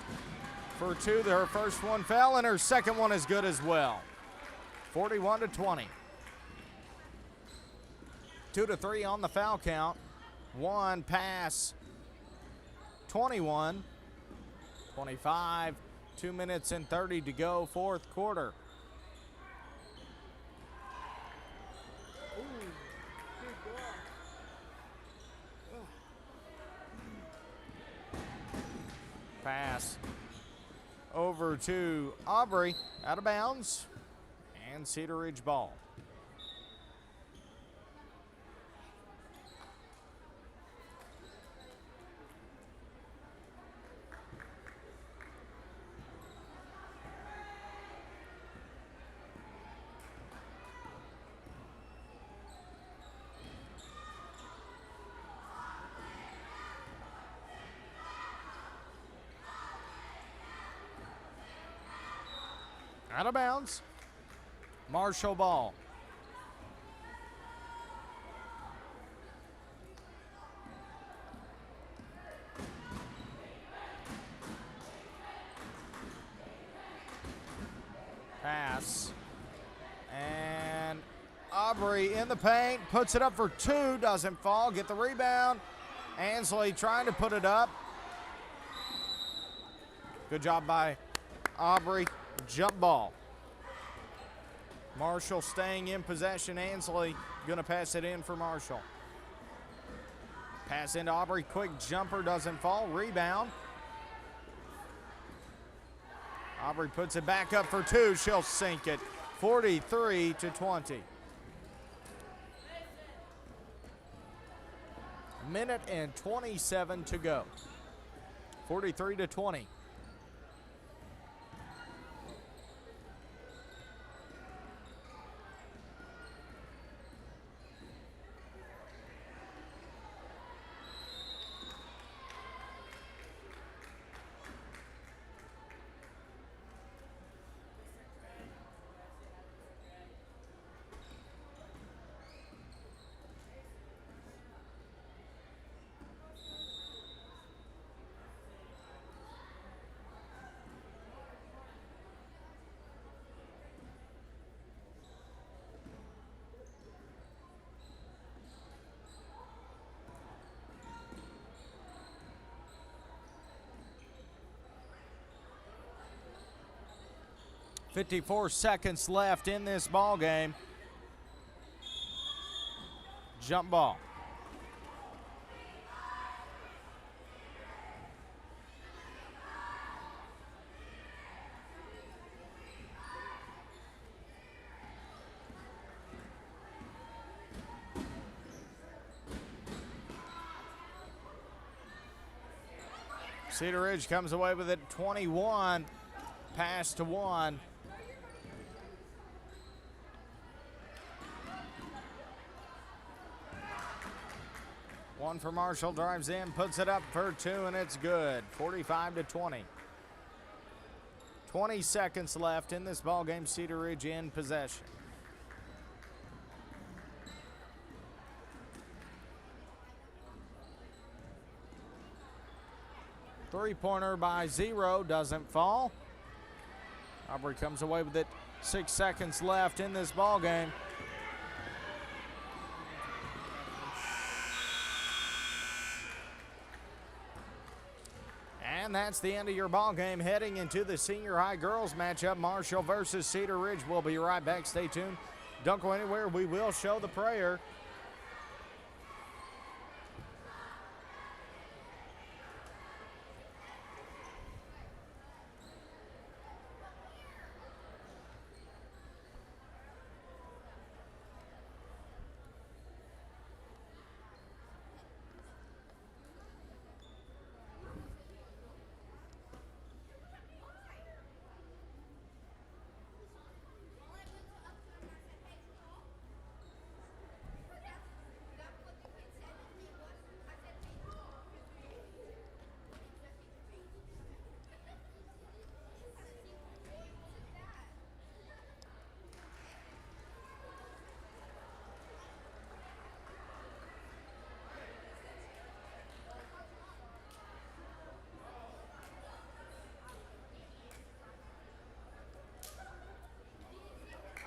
for two. Her first one fell, and her second one is good as well. 41-20. 2-3 on the foul count. One pass. 21. 25. 2 minutes and 30 to go. Fourth quarter. Pass over to Aubrey, out of bounds, and Cedar Ridge ball. Out of bounds. Marshall ball. Pass. And Aubrey in the paint, puts it up for two, doesn't fall, get the rebound. Ansley trying to put it up. Good job by Aubrey. Jump ball. Marshall staying in possession. Ansley gonna pass it in for Marshall. Pass into Aubrey. Quick jumper doesn't fall. Rebound. Aubrey puts it back up for two. She'll sink it. 43-20. Minute and 27 to go. 43-20. .54 seconds left in this ball game. Jump ball. Cedar Ridge comes away with it 21, pass to one. One for Marshall, drives in, puts it up for two, and it's good. 45-20. 20 seconds left in this ball game. Cedar Ridge in possession. Three-pointer by Zero doesn't fall. Aubrey comes away with it. 6 seconds left in this ball game. And that's the end of your ball game. Heading into the senior high girls matchup, Marshall versus Cedar Ridge. We'll be right back. Stay tuned. Don't go anywhere. We will show the prayer.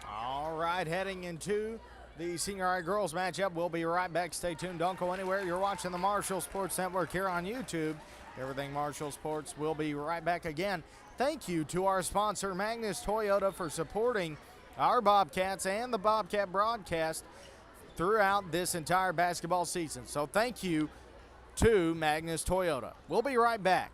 All right, heading into the senior high girls matchup. We'll be right back. Stay tuned. Don't go anywhere. You're watching the Marshall Sports Network here on YouTube. Everything Marshall Sports. Will be right back again. Thank you to our sponsor, Magnus Toyota, for supporting our Bobcats and the Bobcat broadcast throughout this entire basketball season. So thank you to Magnus Toyota. We'll be right back.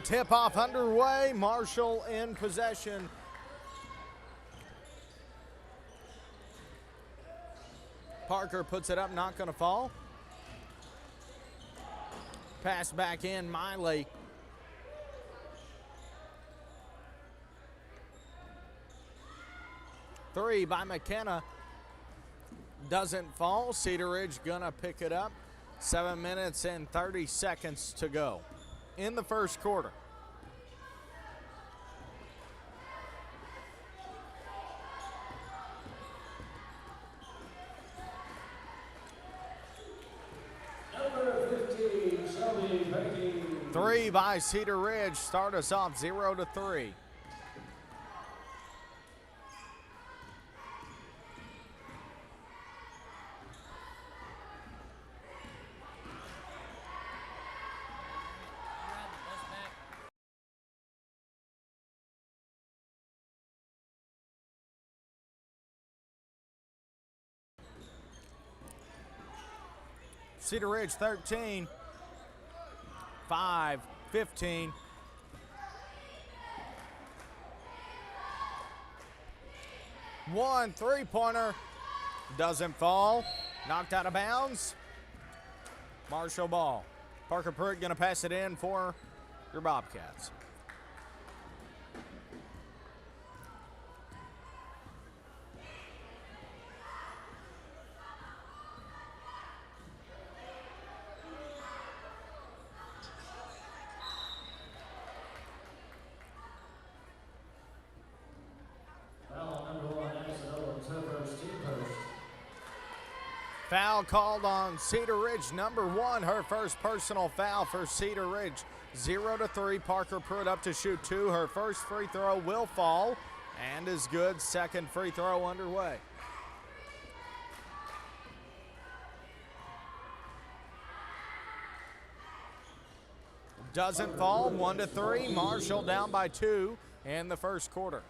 Tip-off underway. Marshall in possession. Parker puts it up, not going to fall. Pass back in, Miley. Three by McKenna. Doesn't fall. Cedar Ridge going to pick it up. 7 minutes and 30 seconds to go in the first quarter.
Number 15, Shelby Banking.
Three by Cedar Ridge. Start us off 0-3. Cedar Ridge 13, 5, 15. One three-pointer, doesn't fall, knocked out of bounds. Marshall ball. Parker Pruitt gonna pass it in for your Bobcats. Foul called on Cedar Ridge, number 1, her first personal foul for Cedar Ridge. 0-3, Parker Pruitt up to shoot 2. Her first free throw will fall and is good. Second free throw underway. Doesn't fall, 1-3. Marshall down by 2 in the first quarter.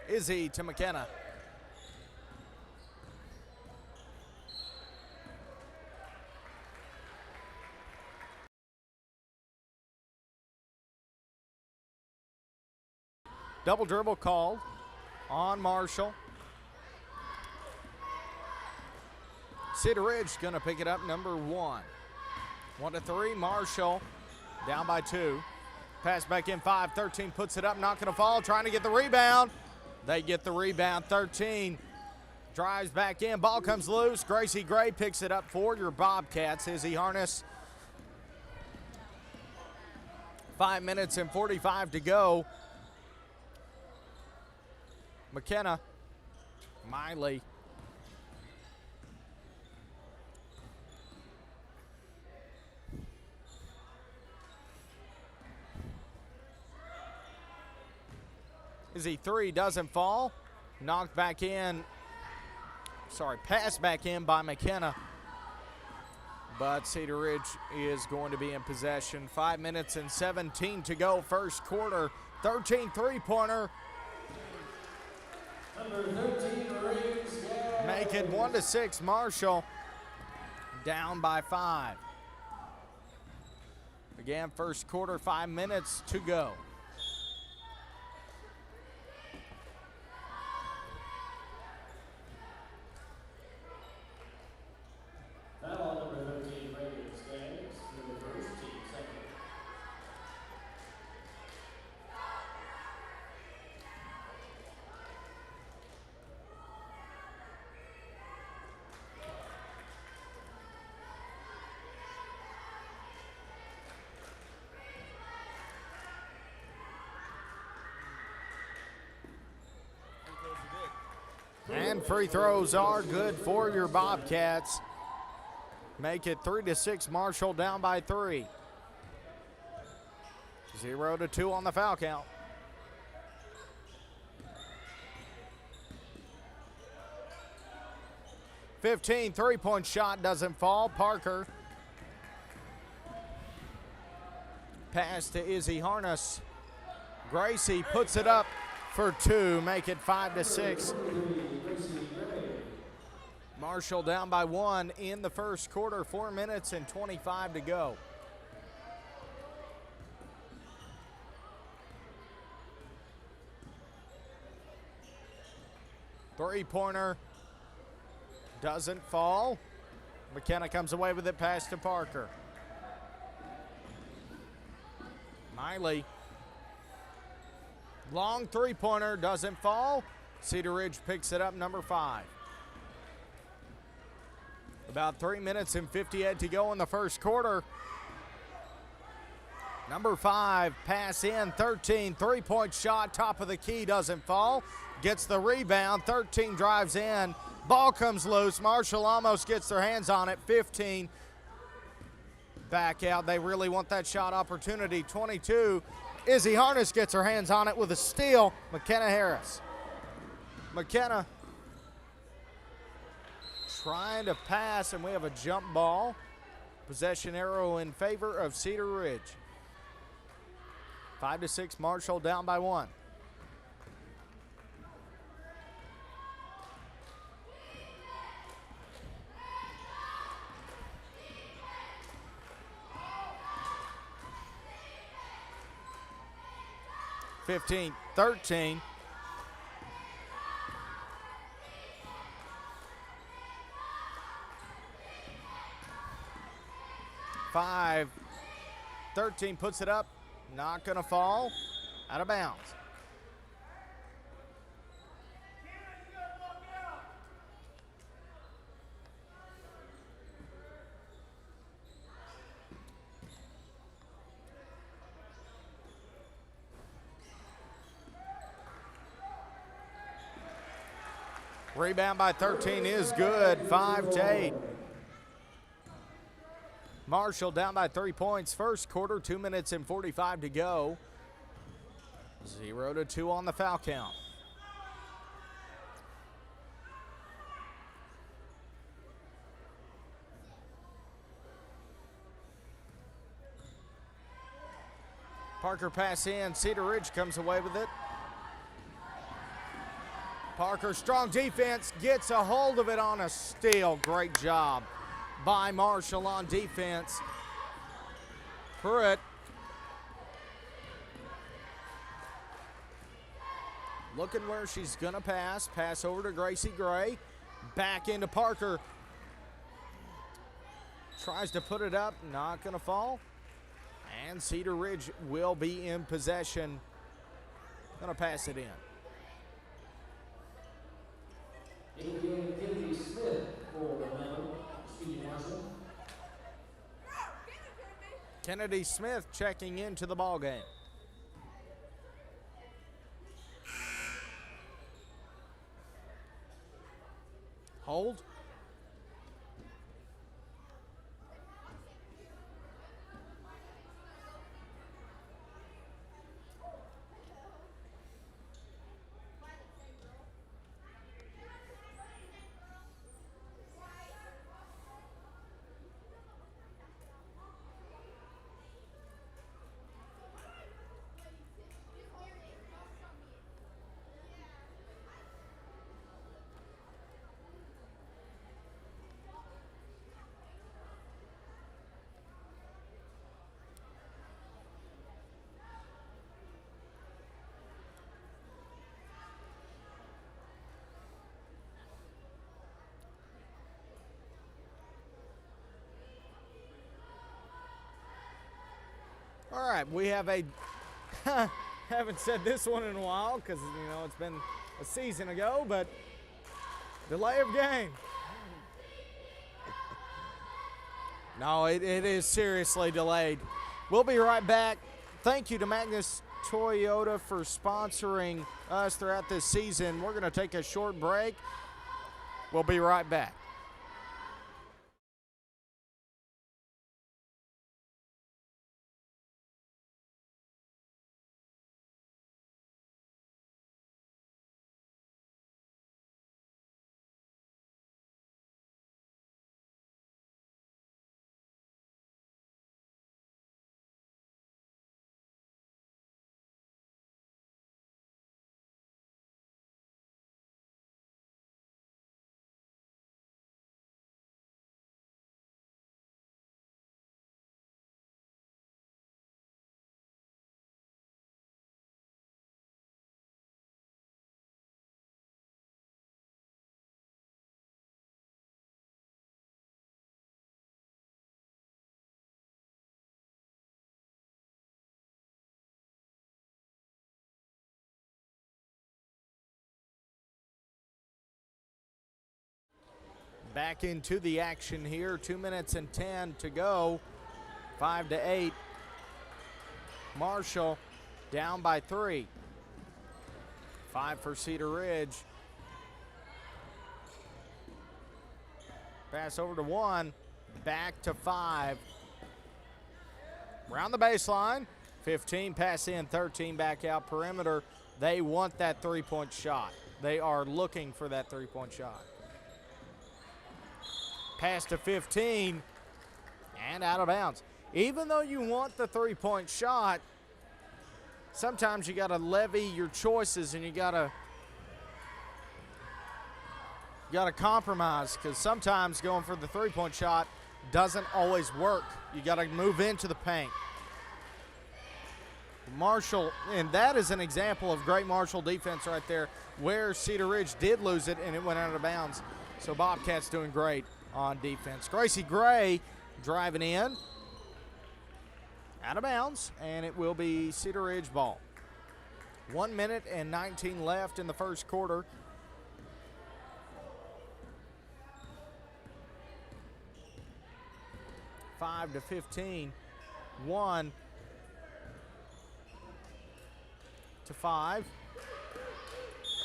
Izzy to McKenna. Double dribble called on Marshall. Cedar Ridge gonna pick it up, number 1. 1-3, Marshall down by 2. Pass back in 5, 13 puts it up, not gonna fall, trying to get the rebound. They get the rebound. 13 drives back in. Ball comes loose. Gracie Gray picks it up for your Bobcats. Izzy Harness. 5 minutes and 45 to go. McKenna. Miley. Izzy 3 doesn't fall. Knocked back in. Passed back in by McKenna. But Cedar Ridge is going to be in possession. 5 minutes and 17 to go, first quarter. 13 three-pointer.
Number 13, Marines.
Make it 1-6, Marshall. Down by 5. Again, first quarter, 5 minutes to go.
Foul on number 13, Radiant Staggs. Number first, team second.
And free throws are good for your Bobcats. Make it 3-6, Marshall down by 3. 0-2 on the foul count. Three-point shot doesn't fall. Parker Pass to Izzy Harness. Gracie puts it up for 2, make it 5-6. Marshall down by 1 in the first quarter, 4 minutes and 25 to go. Three-pointer doesn't fall. McKenna comes away with it, pass to Parker. Miley. Long three-pointer doesn't fall. Cedar Ridge picks it up, number 5. About 3 minutes and 58 to go in the first quarter. Number 5, pass in, 13, three-point shot, top of the key, doesn't fall. Gets the rebound, 13 drives in. Ball comes loose. Marshall almost gets their hands on it, 15. Back out, they really want that shot opportunity. 22, Izzy Harness gets her hands on it with a steal. McKenna Harris. McKenna trying to pass, and we have a jump ball. Possession arrow in favor of Cedar Ridge. 5-6, Marshall down by 1. (15-13). Five, 13 puts it up, not gonna fall, out of bounds. Rebound by 13 is good, 5-8. Marshall down by 3 points. First quarter, 2 minutes and 45 to go. 0-2 on the foul count. Parker pass in. Cedar Ridge comes away with it. Parker, strong defense, gets a hold of it on a steal. Great job by Marshall on defense. Pruitt looking where she's gonna pass. Pass over to Gracie Gray. Back into Parker. Tries to put it up, not gonna fall. And Cedar Ridge will be in possession. Gonna pass it in.
Kennedy Smith for Steve Marshall.
Kennedy Smith checking into the ball game. Hold. All right, we have a, haven't said this one in a while because, you know, it's been a season ago, but delay of game. No, it is seriously delayed. We'll be right back. Thank you to Magnus Toyota for sponsoring us throughout this season. We're going to take a short break. We'll be right back. Back into the action here. 2 minutes and 10 to go. 5-8. Marshall down by 3. 5 for Cedar Ridge. Pass over to 1. Back to 5. Around the baseline. 15 pass in, 13 back out perimeter. They want that three-point shot. They are looking for that three-point shot. Pass to 15 and out of bounds. Even though you want the three-point shot, sometimes you got to levy your choices and you got to compromise, because sometimes going for the three-point shot doesn't always work. You got to move into the paint. Marshall, and that is an example of great Marshall defense right there, where Cedar Ridge did lose it and it went out of bounds. So Bobcats doing great on defense. Gracie Gray driving in, out of bounds, and it will be Cedar Ridge ball. 1 minute and 19 left in the first quarter. Five to 15. 1 to 5.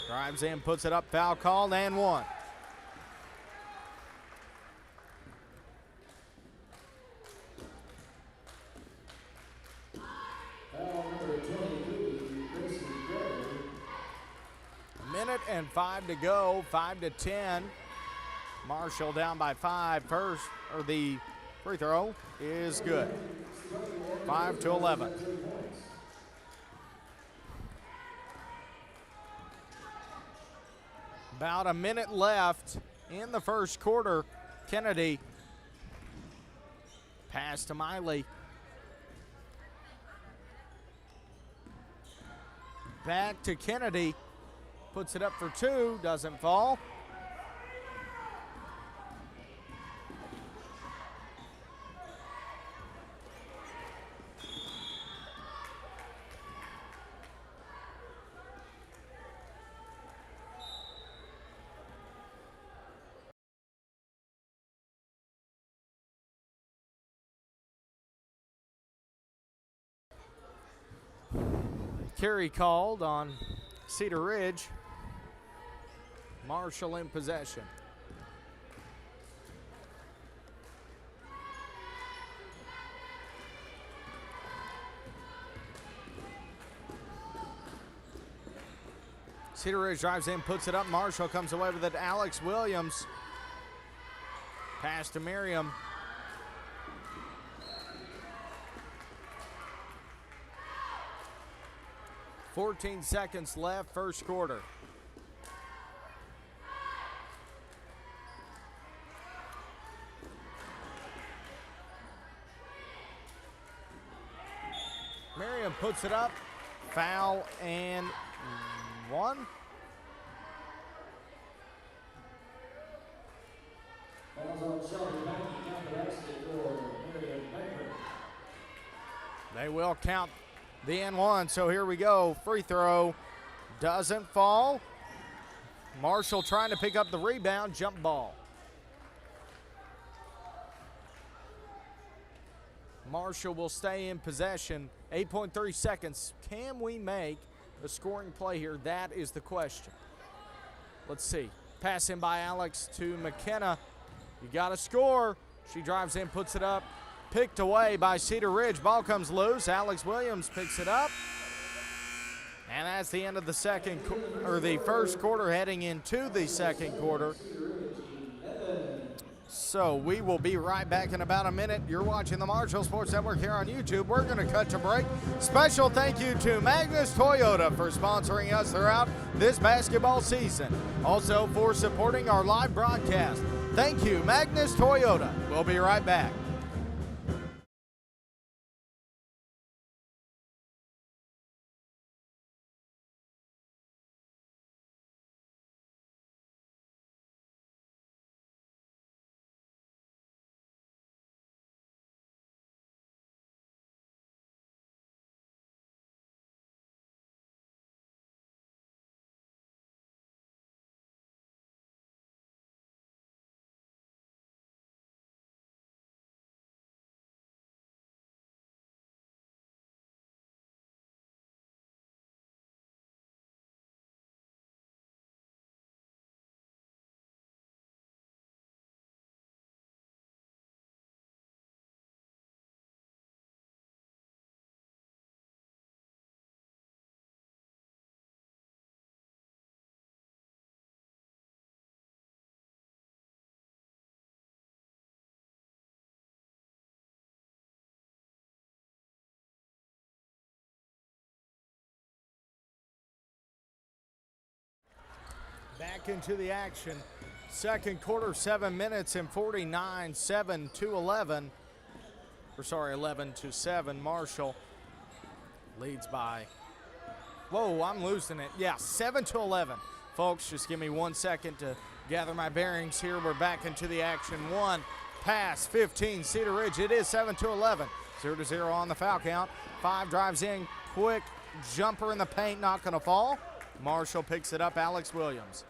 Drives in, puts it up, foul called, and 1. A minute and 5 to go, 5 to 10. Marshall down by 5 first, or the free throw is good. 5 to 11. About a minute left in the first quarter. Kennedy, pass to Miley. Back to Kennedy, puts it up for 2, doesn't fall. Carry called on Cedar Ridge. Marshall in possession. Cedar Ridge drives in, puts it up. Marshall comes away with it. Alex Williams. Pass to Miriam. .14 seconds left, first quarter. Miriam puts it up, foul and 1. They will count the N1, so here we go. Free throw doesn't fall. Marshall trying to pick up the rebound, jump ball. Marshall will stay in possession. 8.3 seconds. Can we make a scoring play here? That is the question. Let's see. Pass in by Alex to McKenna. You got to score. She drives in, puts it up. Picked away by Cedar Ridge. Ball comes loose. Alex Williams picks it up. And that's the end of the first quarter, heading into the second quarter. So we will be right back in about a minute. You're watching the Marshall Sports Network here on YouTube. We're going to cut to break. Special thank you to Magnus Toyota for sponsoring us throughout this basketball season. Also for supporting our live broadcast. Thank you, Magnus Toyota. We'll be right back. Back into the action. Second quarter, 7 minutes and 49, 7 to 11. 11 to 7. Marshall leads by, whoa, I'm losing it. Yeah, 7 to 11. Folks, just give me 1 second to gather my bearings here. We're back into the action. One pass, 15, Cedar Ridge. It is 7 to 11. 0 to 0 on the foul count. 5 drives in, quick jumper in the paint, not going to fall. Marshall picks it up, Alex Williams.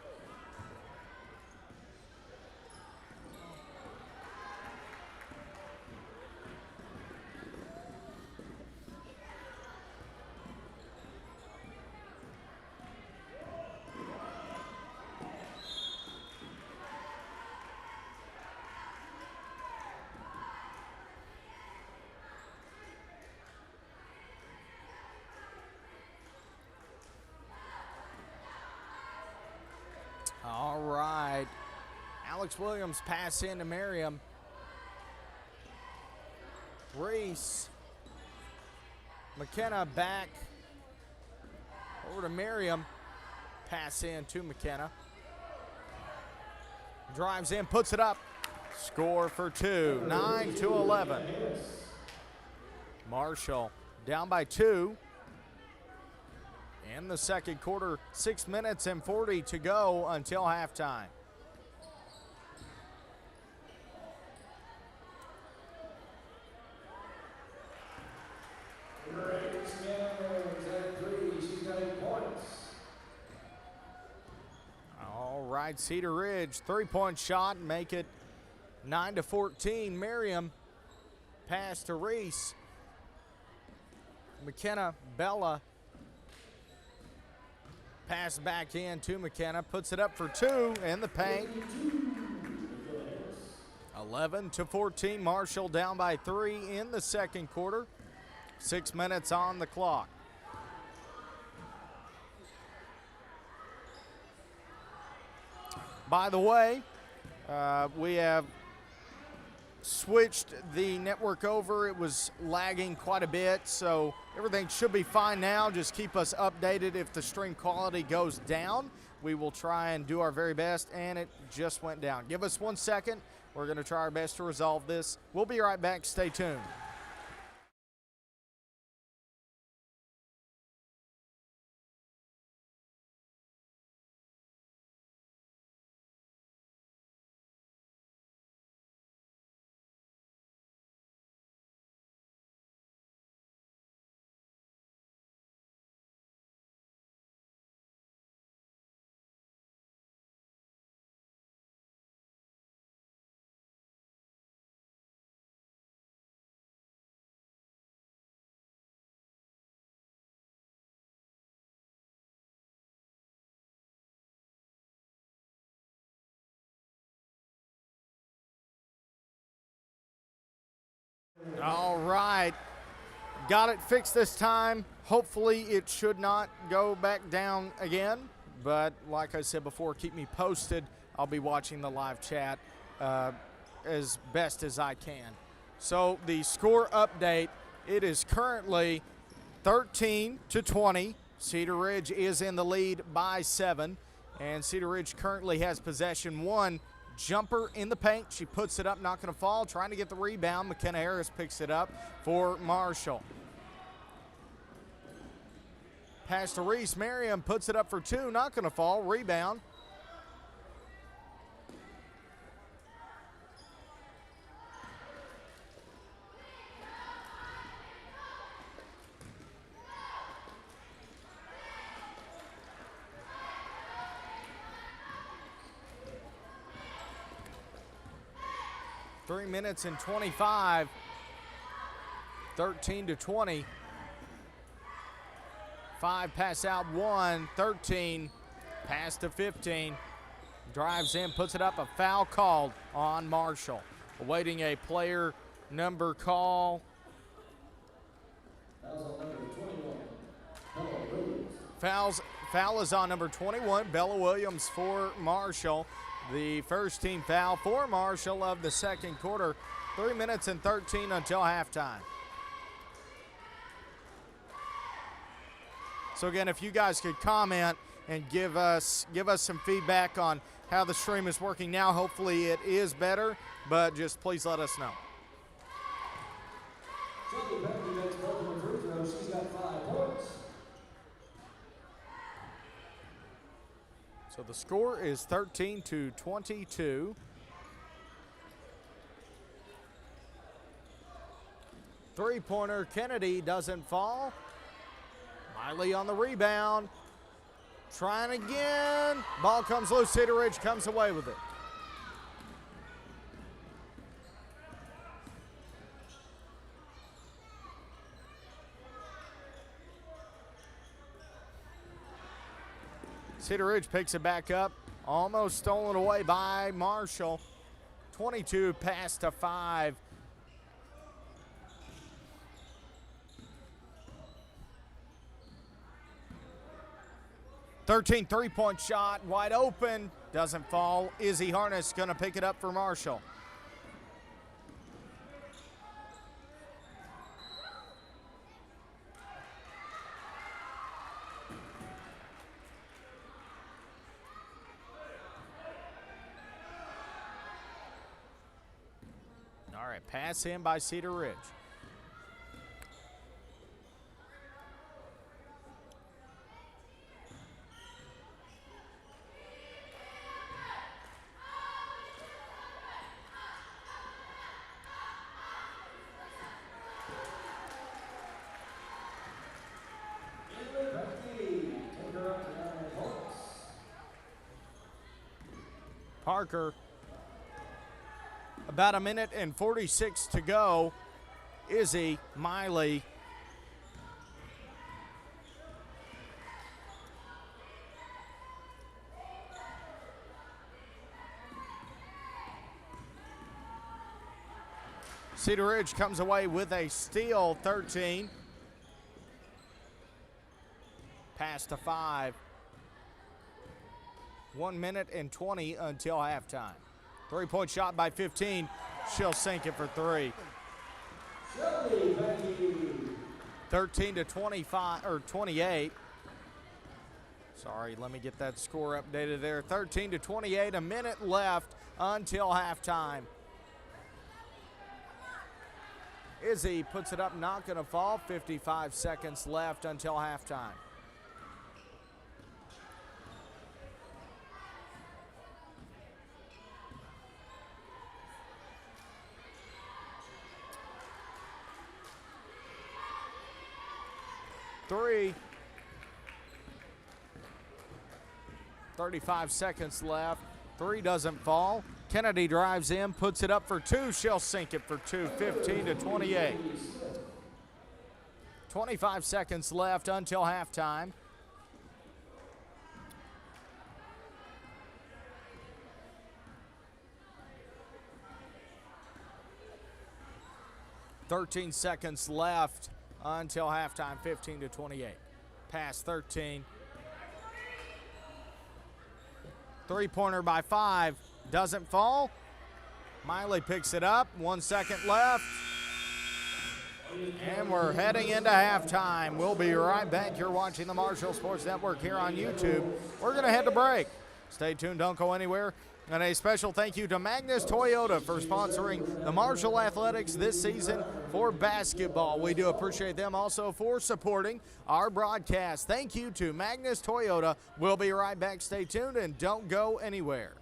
All right. Alex Williams pass into Merriam. Reese. McKenna back over to Merriam. Pass in to McKenna. Drives in, puts it up. Score for 2. 9 to 11. Marshall down by 2. In the second quarter, 6 minutes and 40 to go until halftime. All right, Cedar Ridge, 3-point shot, make it 9 to 14. Merriam, pass to Reese. McKenna, Bella. Pass back in to McKenna, puts it up for 2 in the paint. 11 to 14, Marshall down by 3 in the second quarter. 6 minutes on the clock. By the way, we have switched the network over. It was lagging quite a bit, so everything should be fine now. Just keep us updated if the stream quality goes down. We will try and do our very best, and it just went down. Give us 1 second. We're going to try our best to resolve this. We'll be right back. Stay tuned. All right, got it fixed this time. Hopefully it should not go back down again, but like I said before, keep me posted. I'll be watching the live chat as best as I can. So the score update, it is currently 13 to 20. Cedar Ridge is in the lead by 7, and Cedar Ridge currently has possession. One jumper in the paint. She puts it up, not going to fall. Trying to get the rebound. McKenna Harris picks it up for Marshall. Pass to Reese. Merriam puts it up for 2, not going to fall. Rebound. Three minutes and 25, 13 to 20. 5 pass out, 1, 13, pass to 15. Drives in, puts it up, a foul called on Marshall. Awaiting a player number call. Foul is on number 21, Bella Williams for Marshall. The first team foul for Marshall of the second quarter. 3 minutes and 13 until halftime. So again, if you guys could comment and give us some feedback on how the stream is working now. Hopefully it is better, but just please let us know.
Shelby Becky makes both of her free throws. She's got 5 points.
So the score is 13-22. Three-pointer, Kennedy doesn't fall. Miley on the rebound. Trying again. Ball comes loose. Cedar Ridge comes away with it. Cedar Ridge picks it back up. Almost stolen away by Marshall. 22 pass to 5. Three-point shot, wide open, doesn't fall. Izzy Harness gonna pick it up for Marshall. All right, pass in by Cedar Ridge. Parker, about a minute and 46 to go. Izzy, Miley. Cedar Ridge comes away with a steal, 13. Pass to 5. 1 minute and 20 until halftime. Three-point shot by 15. She'll sink it for 3. 13-25 or 28. Sorry, let me get that score updated there. 13-28, a minute left until halftime. Izzy puts it up, not gonna fall. 55 seconds left until halftime. Three. 35 seconds left. 3 doesn't fall. Kennedy drives in, puts it up for 2. She'll sink it for 2, 15-28. 25 seconds left until halftime. $13 seconds left until halftime, 15-28. Pass 13. Three-pointer by 5. Doesn't fall. Miley picks it up. 1 second left. And we're heading into halftime. We'll be right back. You're watching the Marshall Sports Network here on YouTube. We're going to head to break. Stay tuned. Don't go anywhere. And a special thank you to Magnus Toyota for sponsoring the Marshall Athletics this season for basketball. We do appreciate them also for supporting our broadcast. Thank you to Magnus Toyota. We'll be right back. Stay tuned and don't go anywhere.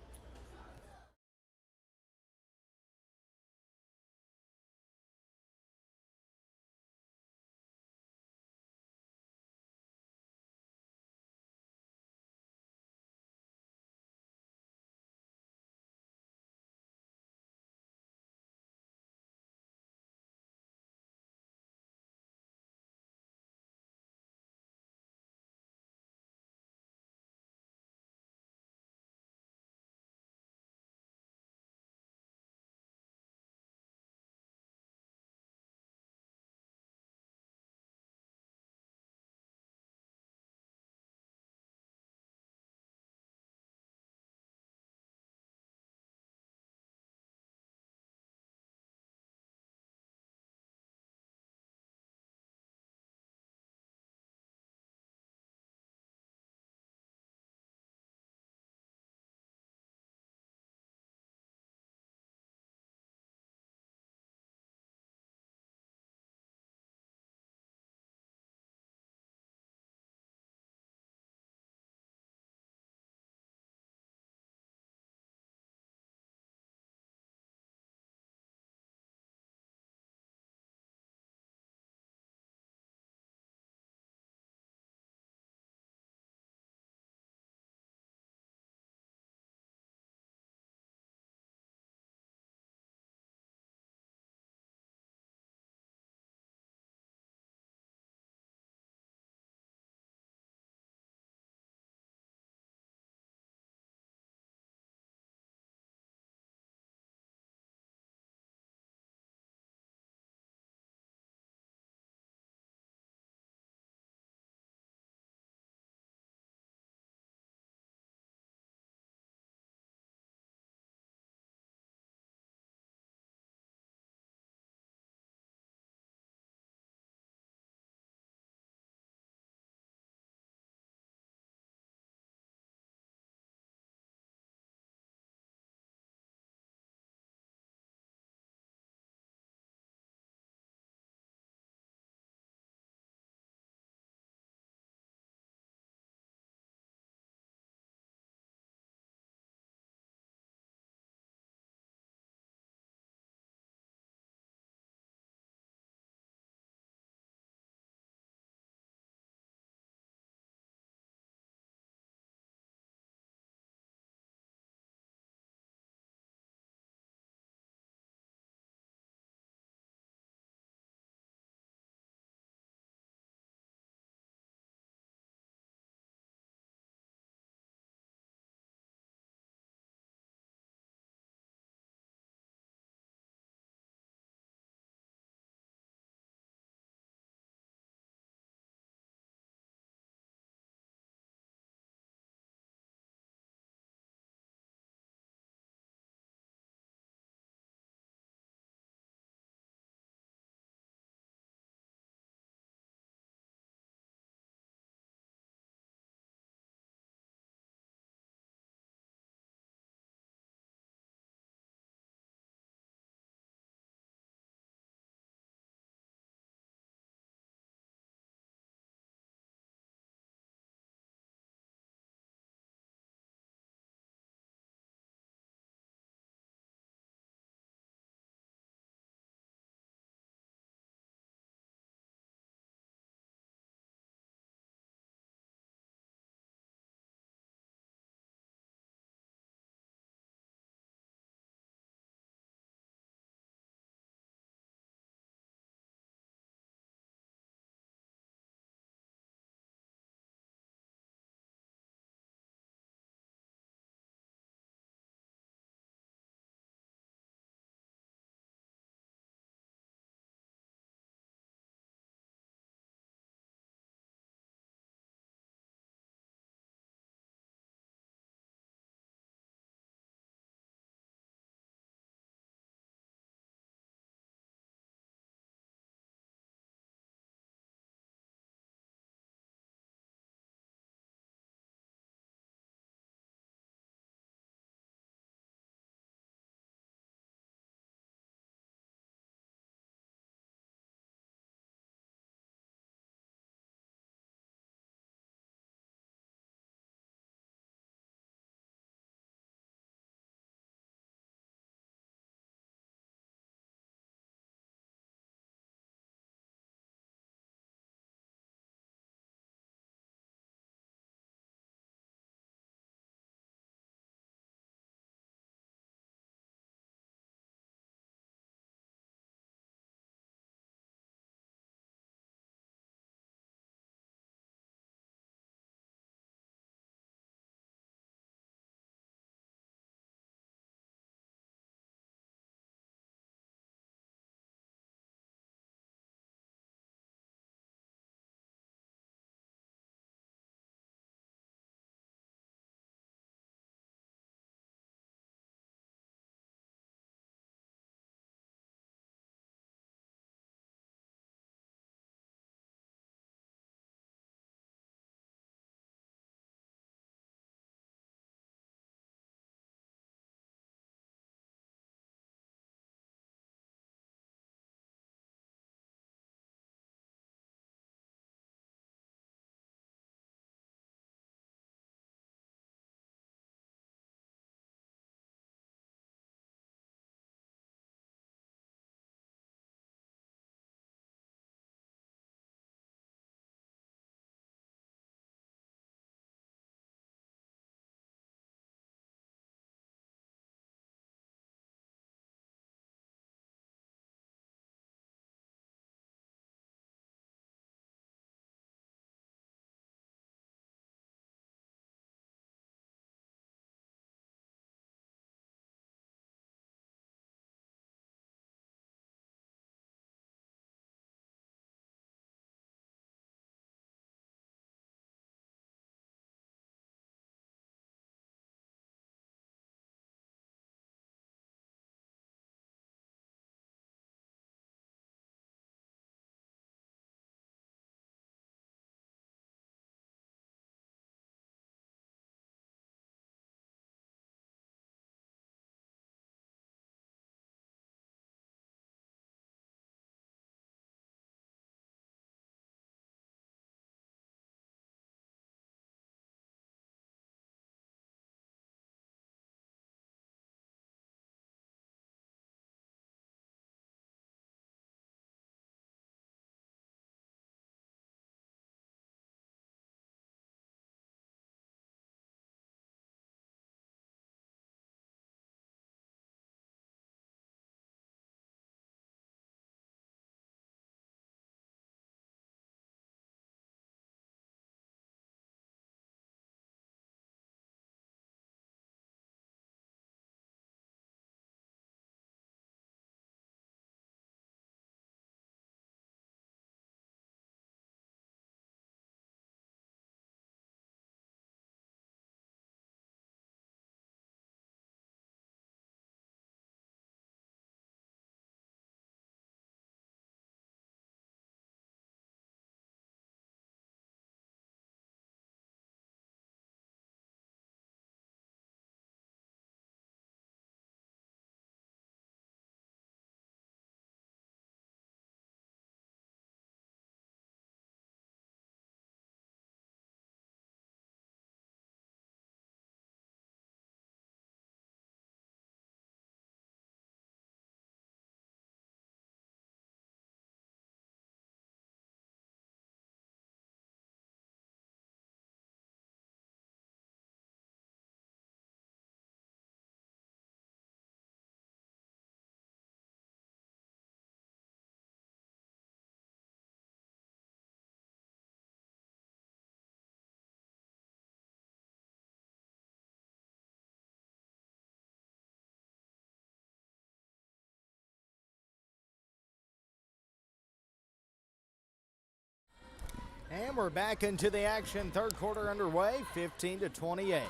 And we're back into the action. Third quarter underway, 15-28.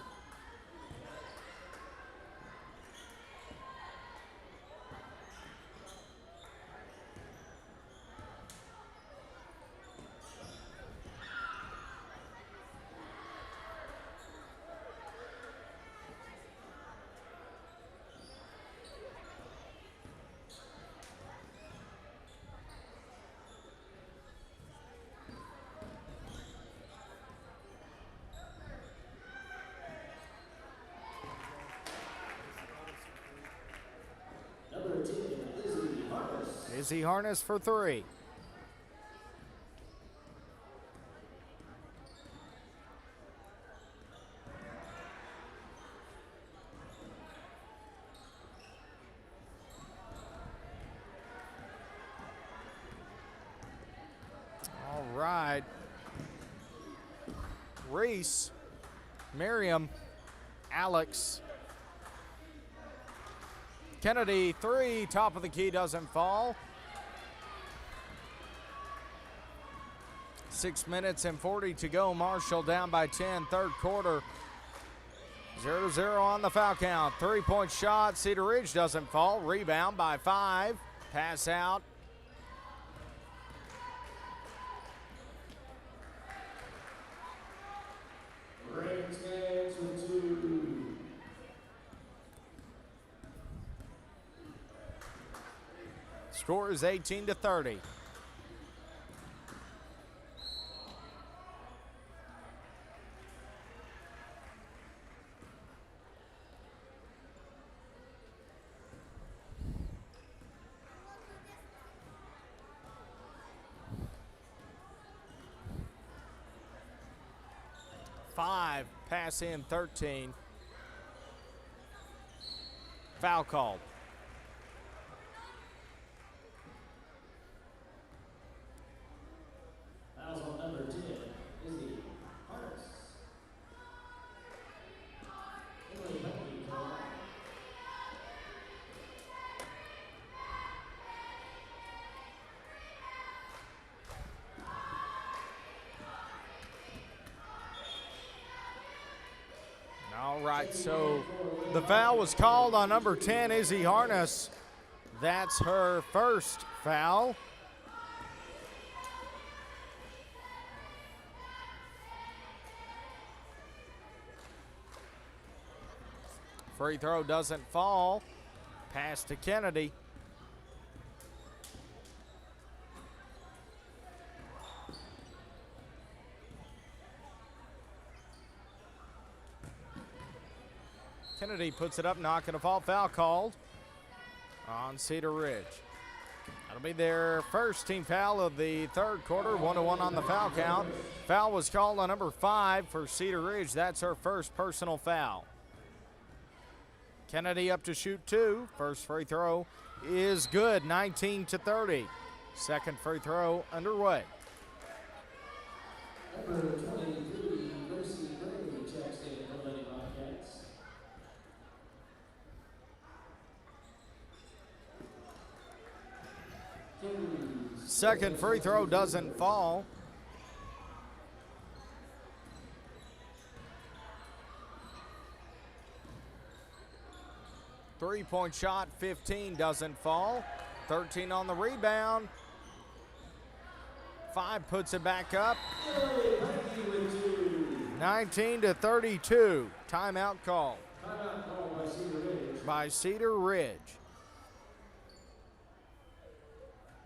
Number 10, Izzy Harness.
Izzy Harness for three. All right. Reese, Miriam, Alex, Kennedy, three, top of the key, doesn't fall. 6 minutes and 40 to go. Marshall down by 10, third quarter. 0-0 on the foul count. 3-point shot, Cedar Ridge doesn't fall. Rebound by 5. Pass out.
Ring stands with 2.
Score is 18-30. Five, pass in 13. Foul called.
Fouls on number 10, Izzy Harness. Emily Huntley to the line.
All right, so the foul was called on number 10, Izzy Harness. That's her first foul. Free throw doesn't fall. Pass to Kennedy. Kennedy puts it up, not going to fall. Foul called on Cedar Ridge. That'll be their first team foul of the third quarter. 1-1 on the foul count. Foul was called on number 5 for Cedar Ridge. That's her first personal foul. Kennedy up to shoot 2. First free throw is good, 19-30. Second free throw underway.
Number 23, Gracie Gray checks in for the Lady Bobcats.
Second free throw doesn't fall. Three-point shot, 15, doesn't fall. 13 on the rebound. 5 puts it back up. 19-32. Timeout call
Timeout called by Cedar Ridge.
by Cedar Ridge.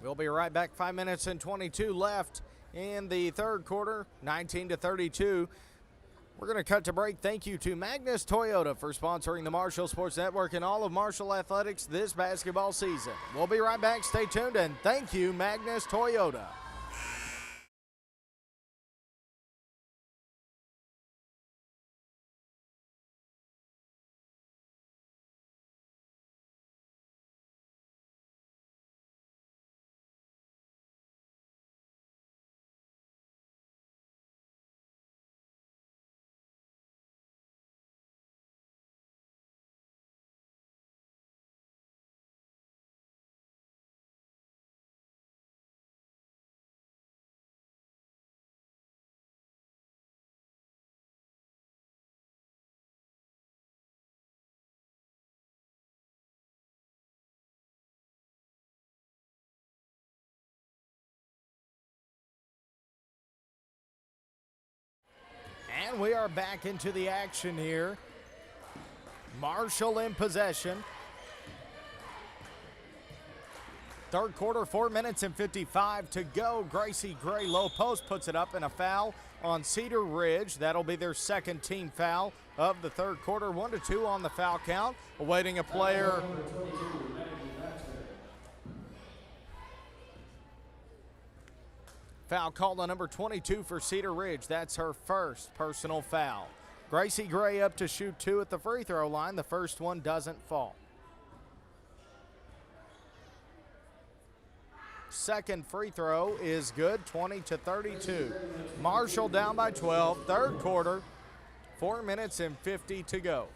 We'll be right back. 5 minutes and 22 left in the third quarter. 19-32. We're going to cut to break. Thank you to Magnus Toyota for sponsoring the Marshall Sports Network and all of Marshall Athletics this basketball season. We'll be right back. Stay tuned, and thank you, Magnus Toyota. we are back into the action here. Marshall in possession. Third quarter, 4 minutes and 55 to go. Gracie Gray, low post, puts it up, and a foul on Cedar Ridge. That'll be their second team foul of the third quarter. 1-2 on the foul count. Awaiting a player. Foul called on number 22 for Cedar Ridge. That's her first personal foul. Gracie Gray up to shoot 2 at the free throw line. The first one doesn't fall. Second free throw is good, 20-32. Marshall down by 12, third quarter, 4 minutes and 50 to go.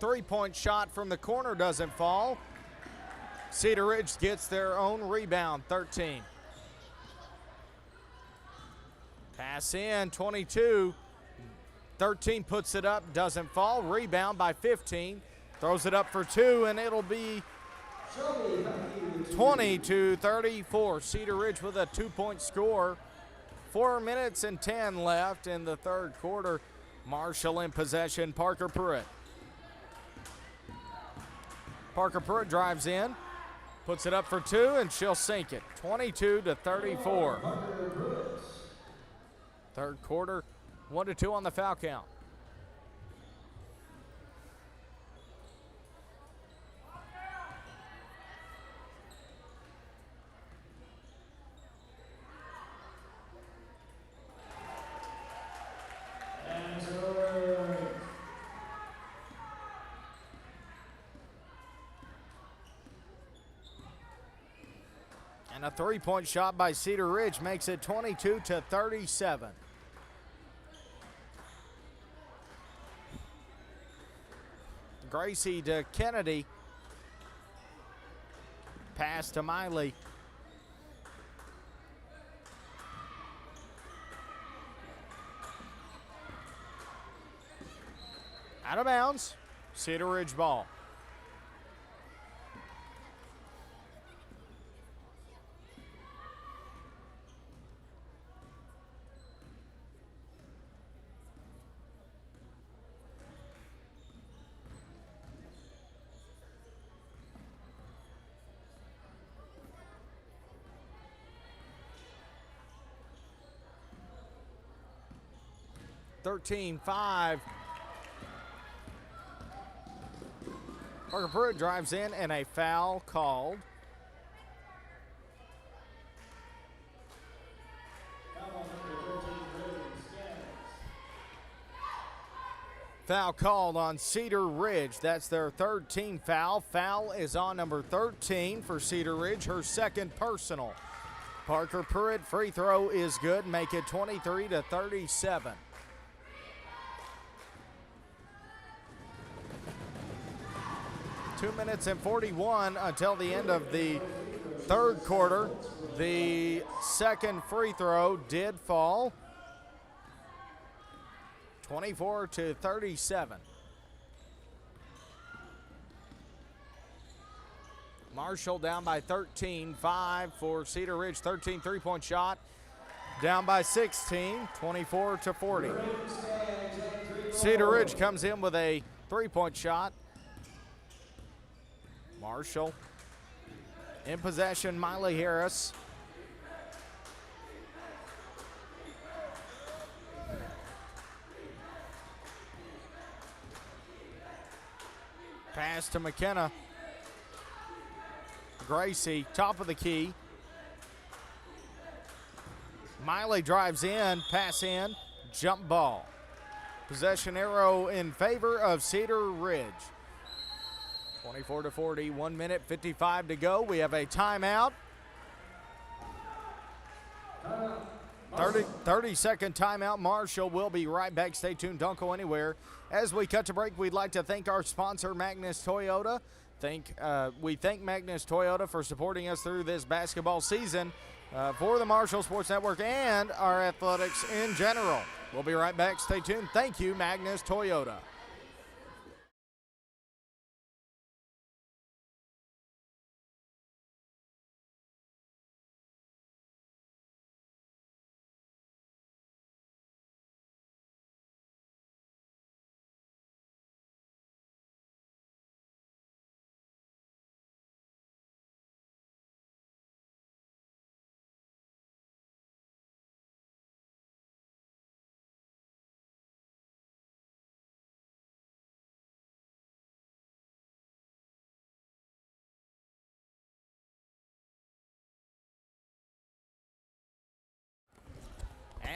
Three-point shot from the corner doesn't fall. Cedar Ridge gets their own rebound, 13. Pass in, 22. 13 puts it up, doesn't fall. Rebound by 15. Throws it up for 2, and it'll be 20-34. Cedar Ridge with a 2-point score. 4 minutes and 10 left in the third quarter. Marshall in possession. Parker Pruitt. Parker Pruitt drives in, puts it up for 2, and she'll sink it. 22-34. Third quarter, 1-2 on the foul count. And a three-point shot by Cedar Ridge makes it 22-37. Gracie to Kennedy. Pass to Miley. Out of bounds. Cedar Ridge ball. (13-5). Parker Pruitt drives in and a foul called. Foul called on Cedar Ridge. That's their third team foul. Foul is on number 13 for Cedar Ridge, her second personal. Parker Pruitt free throw is good, make it 23-37. Two minutes and 41 until the end of the third quarter. The second free throw did fall. 24-37. Marshall down by 13, 5 for Cedar Ridge. 13 three-point shot. Down by 16, 24-40. Cedar Ridge comes in with a three-point shot. Marshall in possession, Miley Harris. Pass to McKenna. Gracie, top of the key. Miley drives in, pass in, jump ball. Possession arrow in favor of Cedar Ridge. 24-40, 1 minute, 55 to go. We have a timeout. 30-second timeout. Marshall will be right back. Stay tuned. Don't go anywhere. As we cut to break, we'd like to thank our sponsor, Magnus Toyota. We thank Magnus Toyota for supporting us through this basketball season for the Marshall Sports Network and our athletics in general. We'll be right back. Stay tuned. Thank you, Magnus Toyota.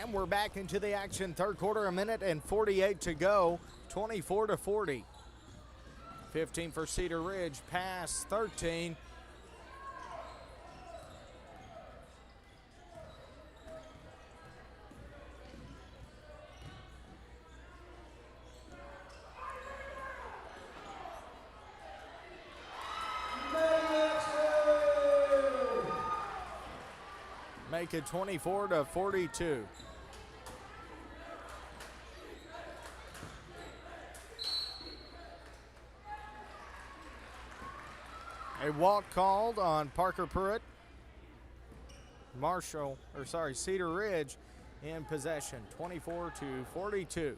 And we're back into the action. Third quarter, a minute and 48 to go. 24-40. 15 for Cedar Ridge. Pass 13. Make it 24-42. A walk called on Parker Pruitt. Cedar Ridge in possession, 24-42.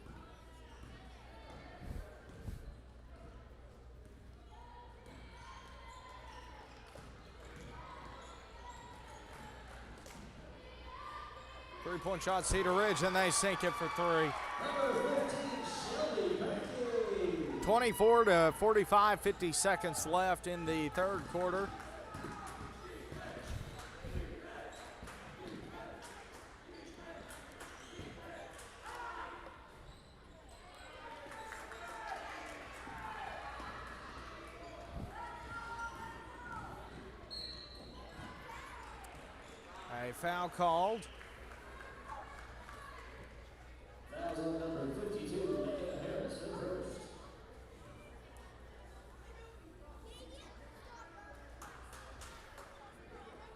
Three-point shot, Cedar Ridge, and they sink it for three. 24-45, 50 seconds left in the third quarter. A foul called.
Fouls on number 52, McKenna Harris, in first.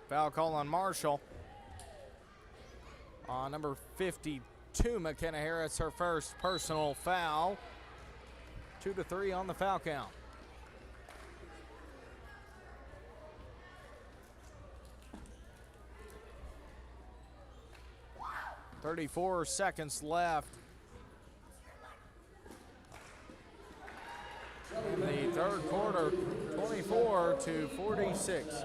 Foul call on Marshall. On number 52, McKenna Harris, her first personal foul. 2-3 on the foul count. .34 seconds left in the third quarter, 24-46.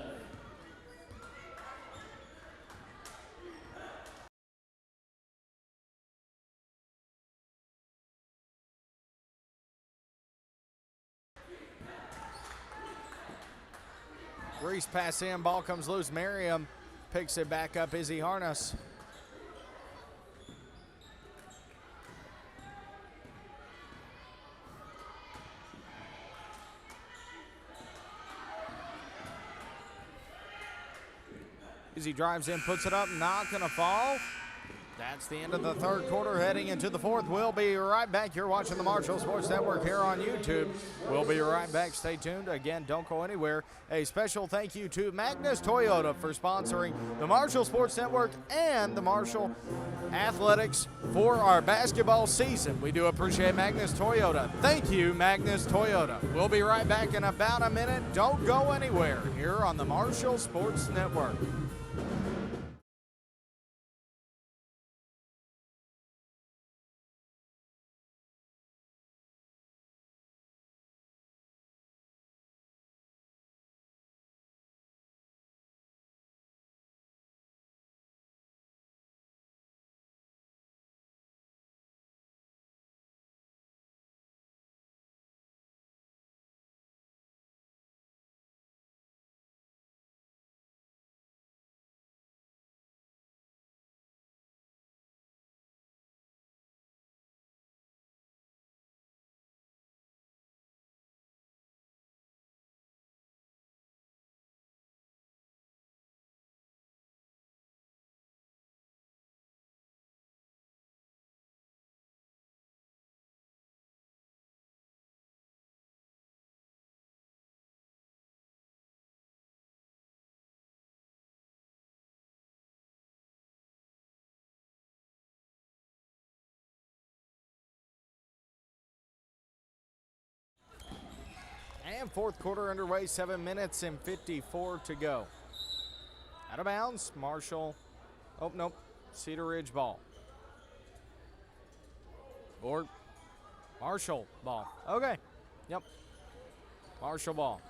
Reese pass in, ball comes loose. Merriam picks it back up. Izzy Harness. Izzy drives in, puts it up, not gonna fall. That's the end of the third quarter, heading into the fourth. We'll be right back. You're watching the Marshall Sports Network here on YouTube. We'll be right back. Stay tuned. Again, don't go anywhere. A special thank you to Magnus Toyota for sponsoring the Marshall Sports Network and the Marshall Athletics for our basketball season. We do appreciate Magnus Toyota. Thank you, Magnus Toyota. We'll be right back in about a minute. Don't go anywhere here on the Marshall Sports Network. And fourth quarter underway, 7 minutes and 54 to go. Out of bounds, Marshall. Oh, nope. Cedar Ridge ball. Or Marshall ball. Okay. Yep. Marshall ball.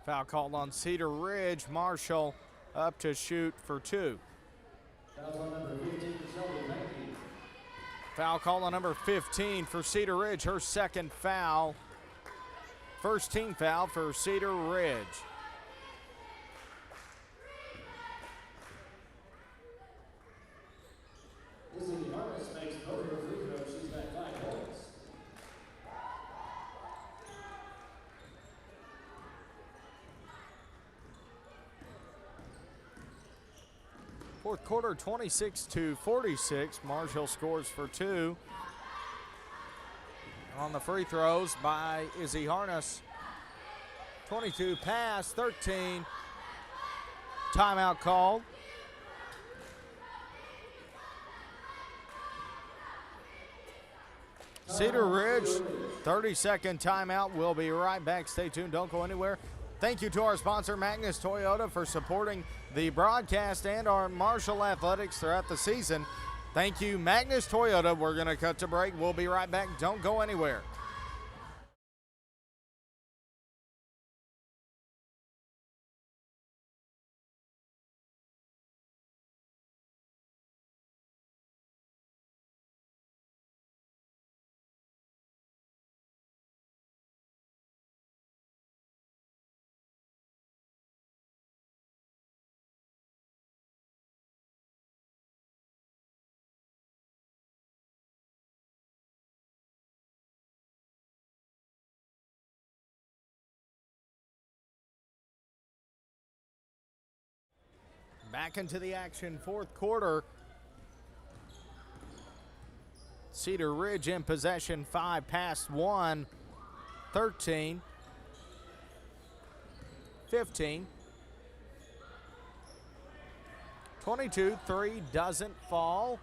Foul called on Cedar Ridge. Marshall up to shoot for two. Foul call on number 15 for Cedar Ridge, her second foul. First team foul for Cedar Ridge.
Makes both her free throws. She's got 5 points.
Fourth quarter, 26-46. Marshall scores for two. On the free throws by Izzy Harness. 22 pass, 13. Timeout called. Cedar Ridge, 30-second timeout. We'll be right back. Stay tuned. Don't go anywhere. Thank you to our sponsor, Magnus Toyota, for supporting the broadcast and our Marshall athletics throughout the season. Thank you, Magnus Toyota. We're going to cut to break. We'll be right back. Don't go anywhere. Back into the action, fourth quarter. Cedar Ridge in possession, 5 past 1, 13, 15, 22, 3 doesn't fall.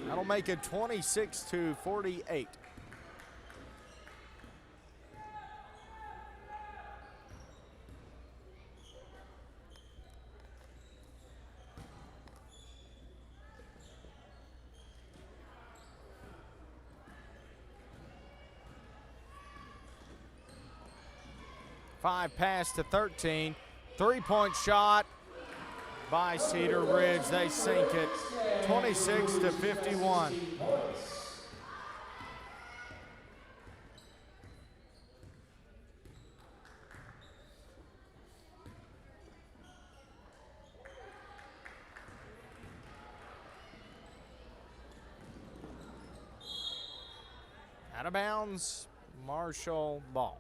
That'll make it 26-48. Five pass to 13. 3-point shot by Cedar Ridge. They sink it 26-51. Out of bounds, Marshall ball.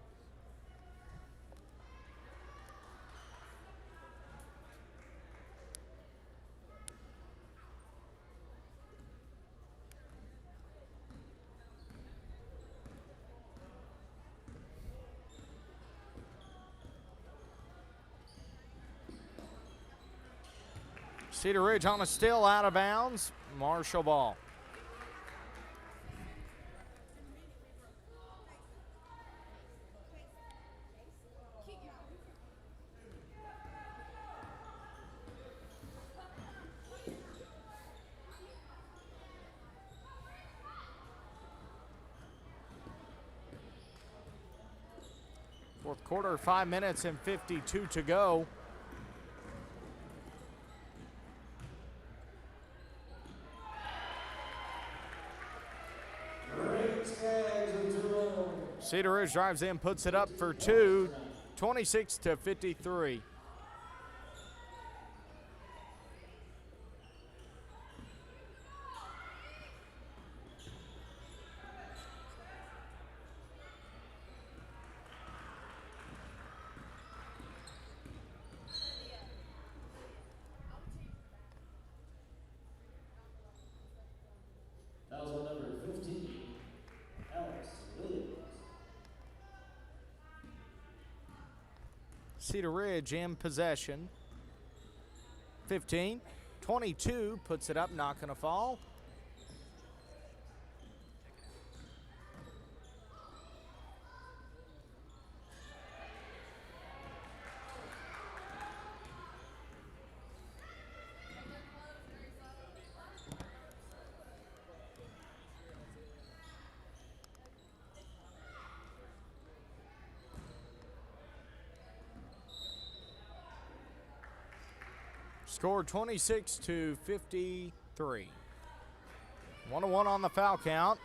Cedar Ridge on a still, out of bounds. Marshall ball. Fourth quarter, 5 minutes and 52 to go. Cedar Ridge drives in, puts it up for two, 26-53.
Foul number 15, Alex Williams.
Cedar Ridge in possession. 15. 22 puts it up, not going to fall. Score 26-53. 1-1 on the foul count.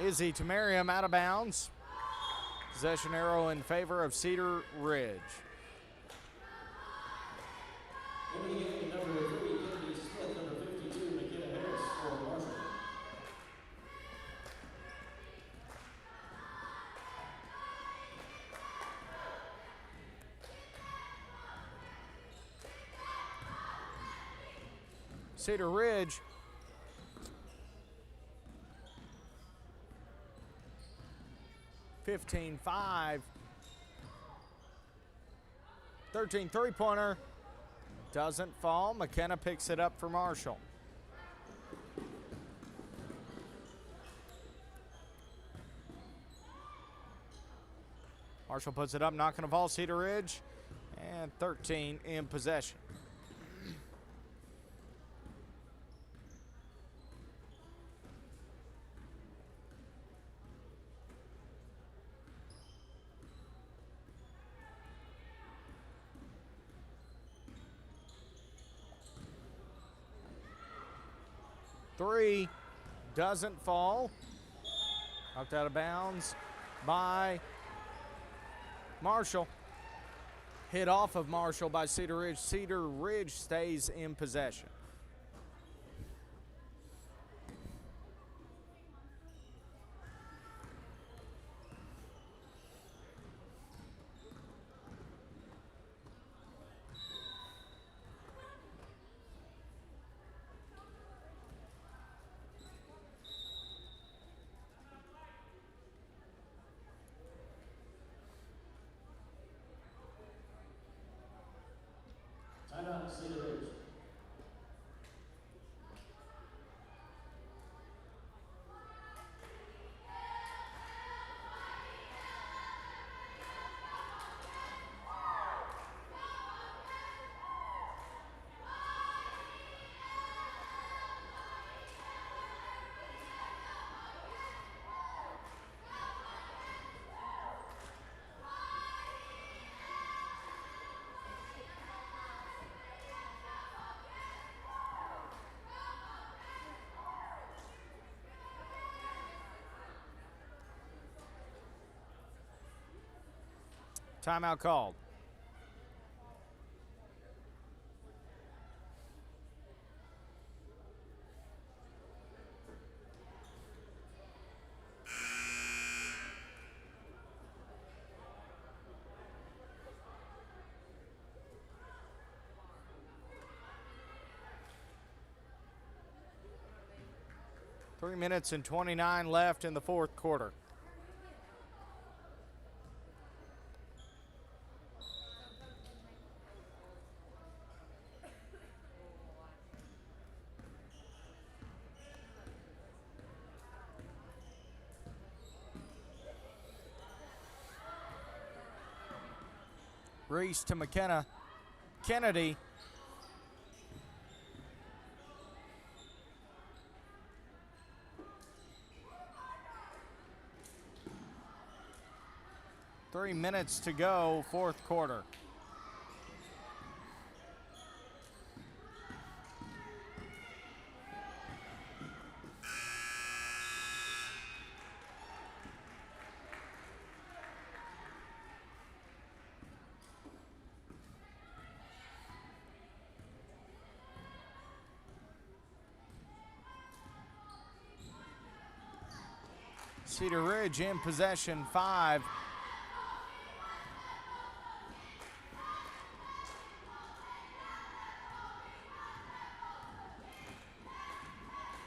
Izzy Tamarium out of bounds. Possession arrow in favor of Cedar Ridge.
Number 3, Kennedy Smith. Number 52, McKenna Harris for Marshall.
Cedar Ridge (15-5). 13 three-pointer. Doesn't fall. McKenna picks it up for Marshall. Marshall puts it up, not going to fall. Cedar Ridge, and 13 in possession. Three doesn't fall. Knocked out of bounds by Marshall. Hit off of Marshall by Cedar Ridge. Cedar Ridge stays in possession.
Timeout, Cedar Ridge.
Timeout called. Three minutes and 29 left in the fourth quarter. Reese to McKenna. Kennedy. Three minutes to go, fourth quarter. Cedar Ridge in possession, 5.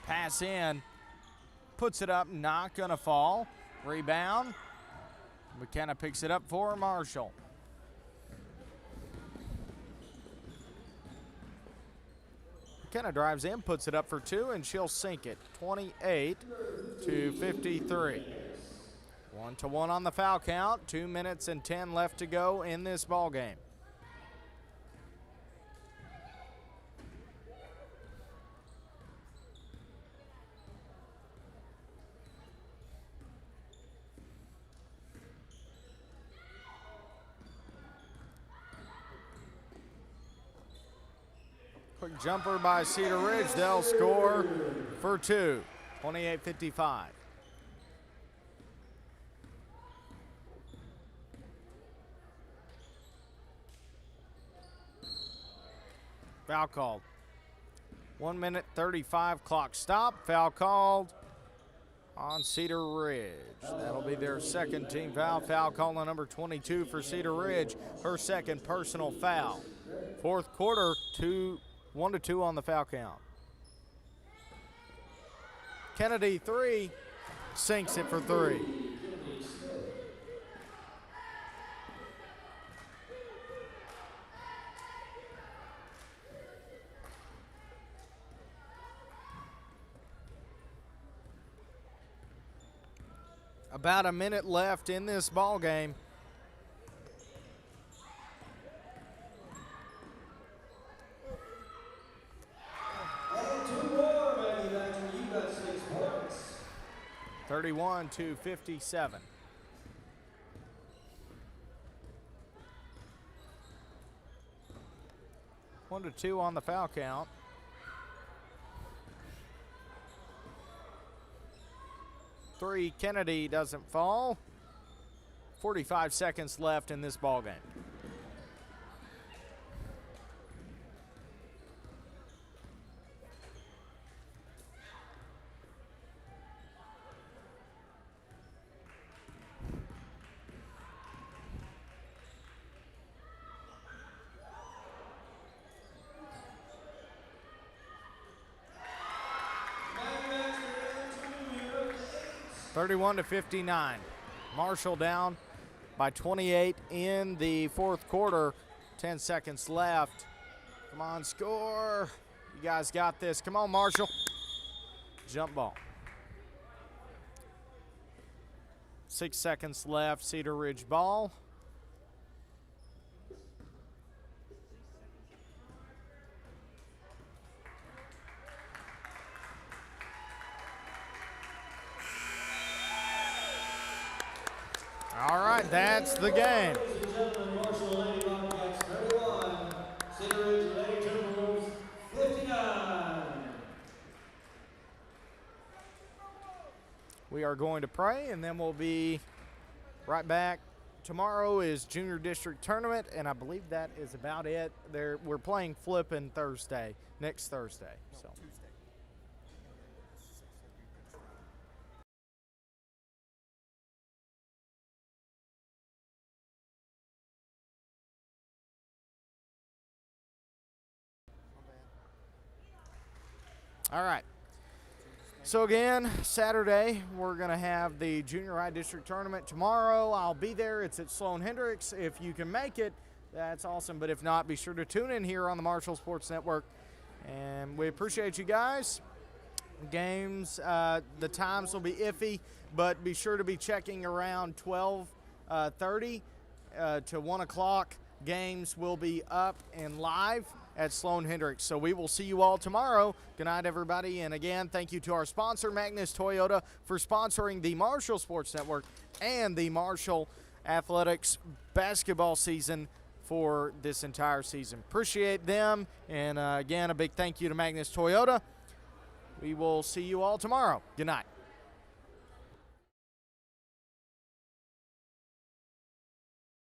Pass in. Puts it up, not going to fall. Rebound. McKenna picks it up for Marshall. McKenna drives in, puts it up for two, and she'll sink it. 28-53. 1-1 on the foul count. 2 minutes and 10 left to go in this ball game. Quick jumper by Cedar Ridge. They'll score for two. 28-55. Foul called. 1 minute 35 clock stop. Foul called on Cedar Ridge. That'll be their second team foul. Foul call on number 22 for Cedar Ridge. Her second personal foul. Fourth quarter, 1-2 on the foul count. Kennedy, three, sinks it for three. About a minute left in this ball game.
And two more, Maggie Thatcher. You got 6 points.
31-57. One to two on the foul count. Three, Kennedy doesn't fall. 45 seconds left in this ball game.
Maggie Thatcher,
31-59. Marshall down by 28 in the fourth quarter. 10 seconds left. Come on, score. You guys got this. Come on, Marshall. Jump ball. 6 seconds left. Cedar Ridge ball. All right, that's the game.
Ladies and gentlemen, Marshall Lady Bobcats 31, Cedar Ridge Lady Timberwolves 59.
We are going to pray, and then we'll be right back. Tomorrow is Junior District Tournament, and I believe that is about it. We're playing Flippin' Thursday, next Thursday. So. All right. So again, Saturday, we're going to have the Junior High District Tournament. Tomorrow, I'll be there. It's at Sloan Hendricks. If you can make it, that's awesome. But if not, be sure to tune in here on the Marshall Sports Network. And we appreciate you guys. Games, the times will be iffy, but be sure to be checking around 12:30 to 1 o'clock. Games will be up and live at Sloan Hendricks. So we will see you all tomorrow. Good night, everybody. And again, thank you to our sponsor, Magnus Toyota, for sponsoring the Marshall Sports Network and the Marshall Athletics basketball season for this entire season. Appreciate them. And again, a big thank you to Magnus Toyota. We will see you all tomorrow. Good night.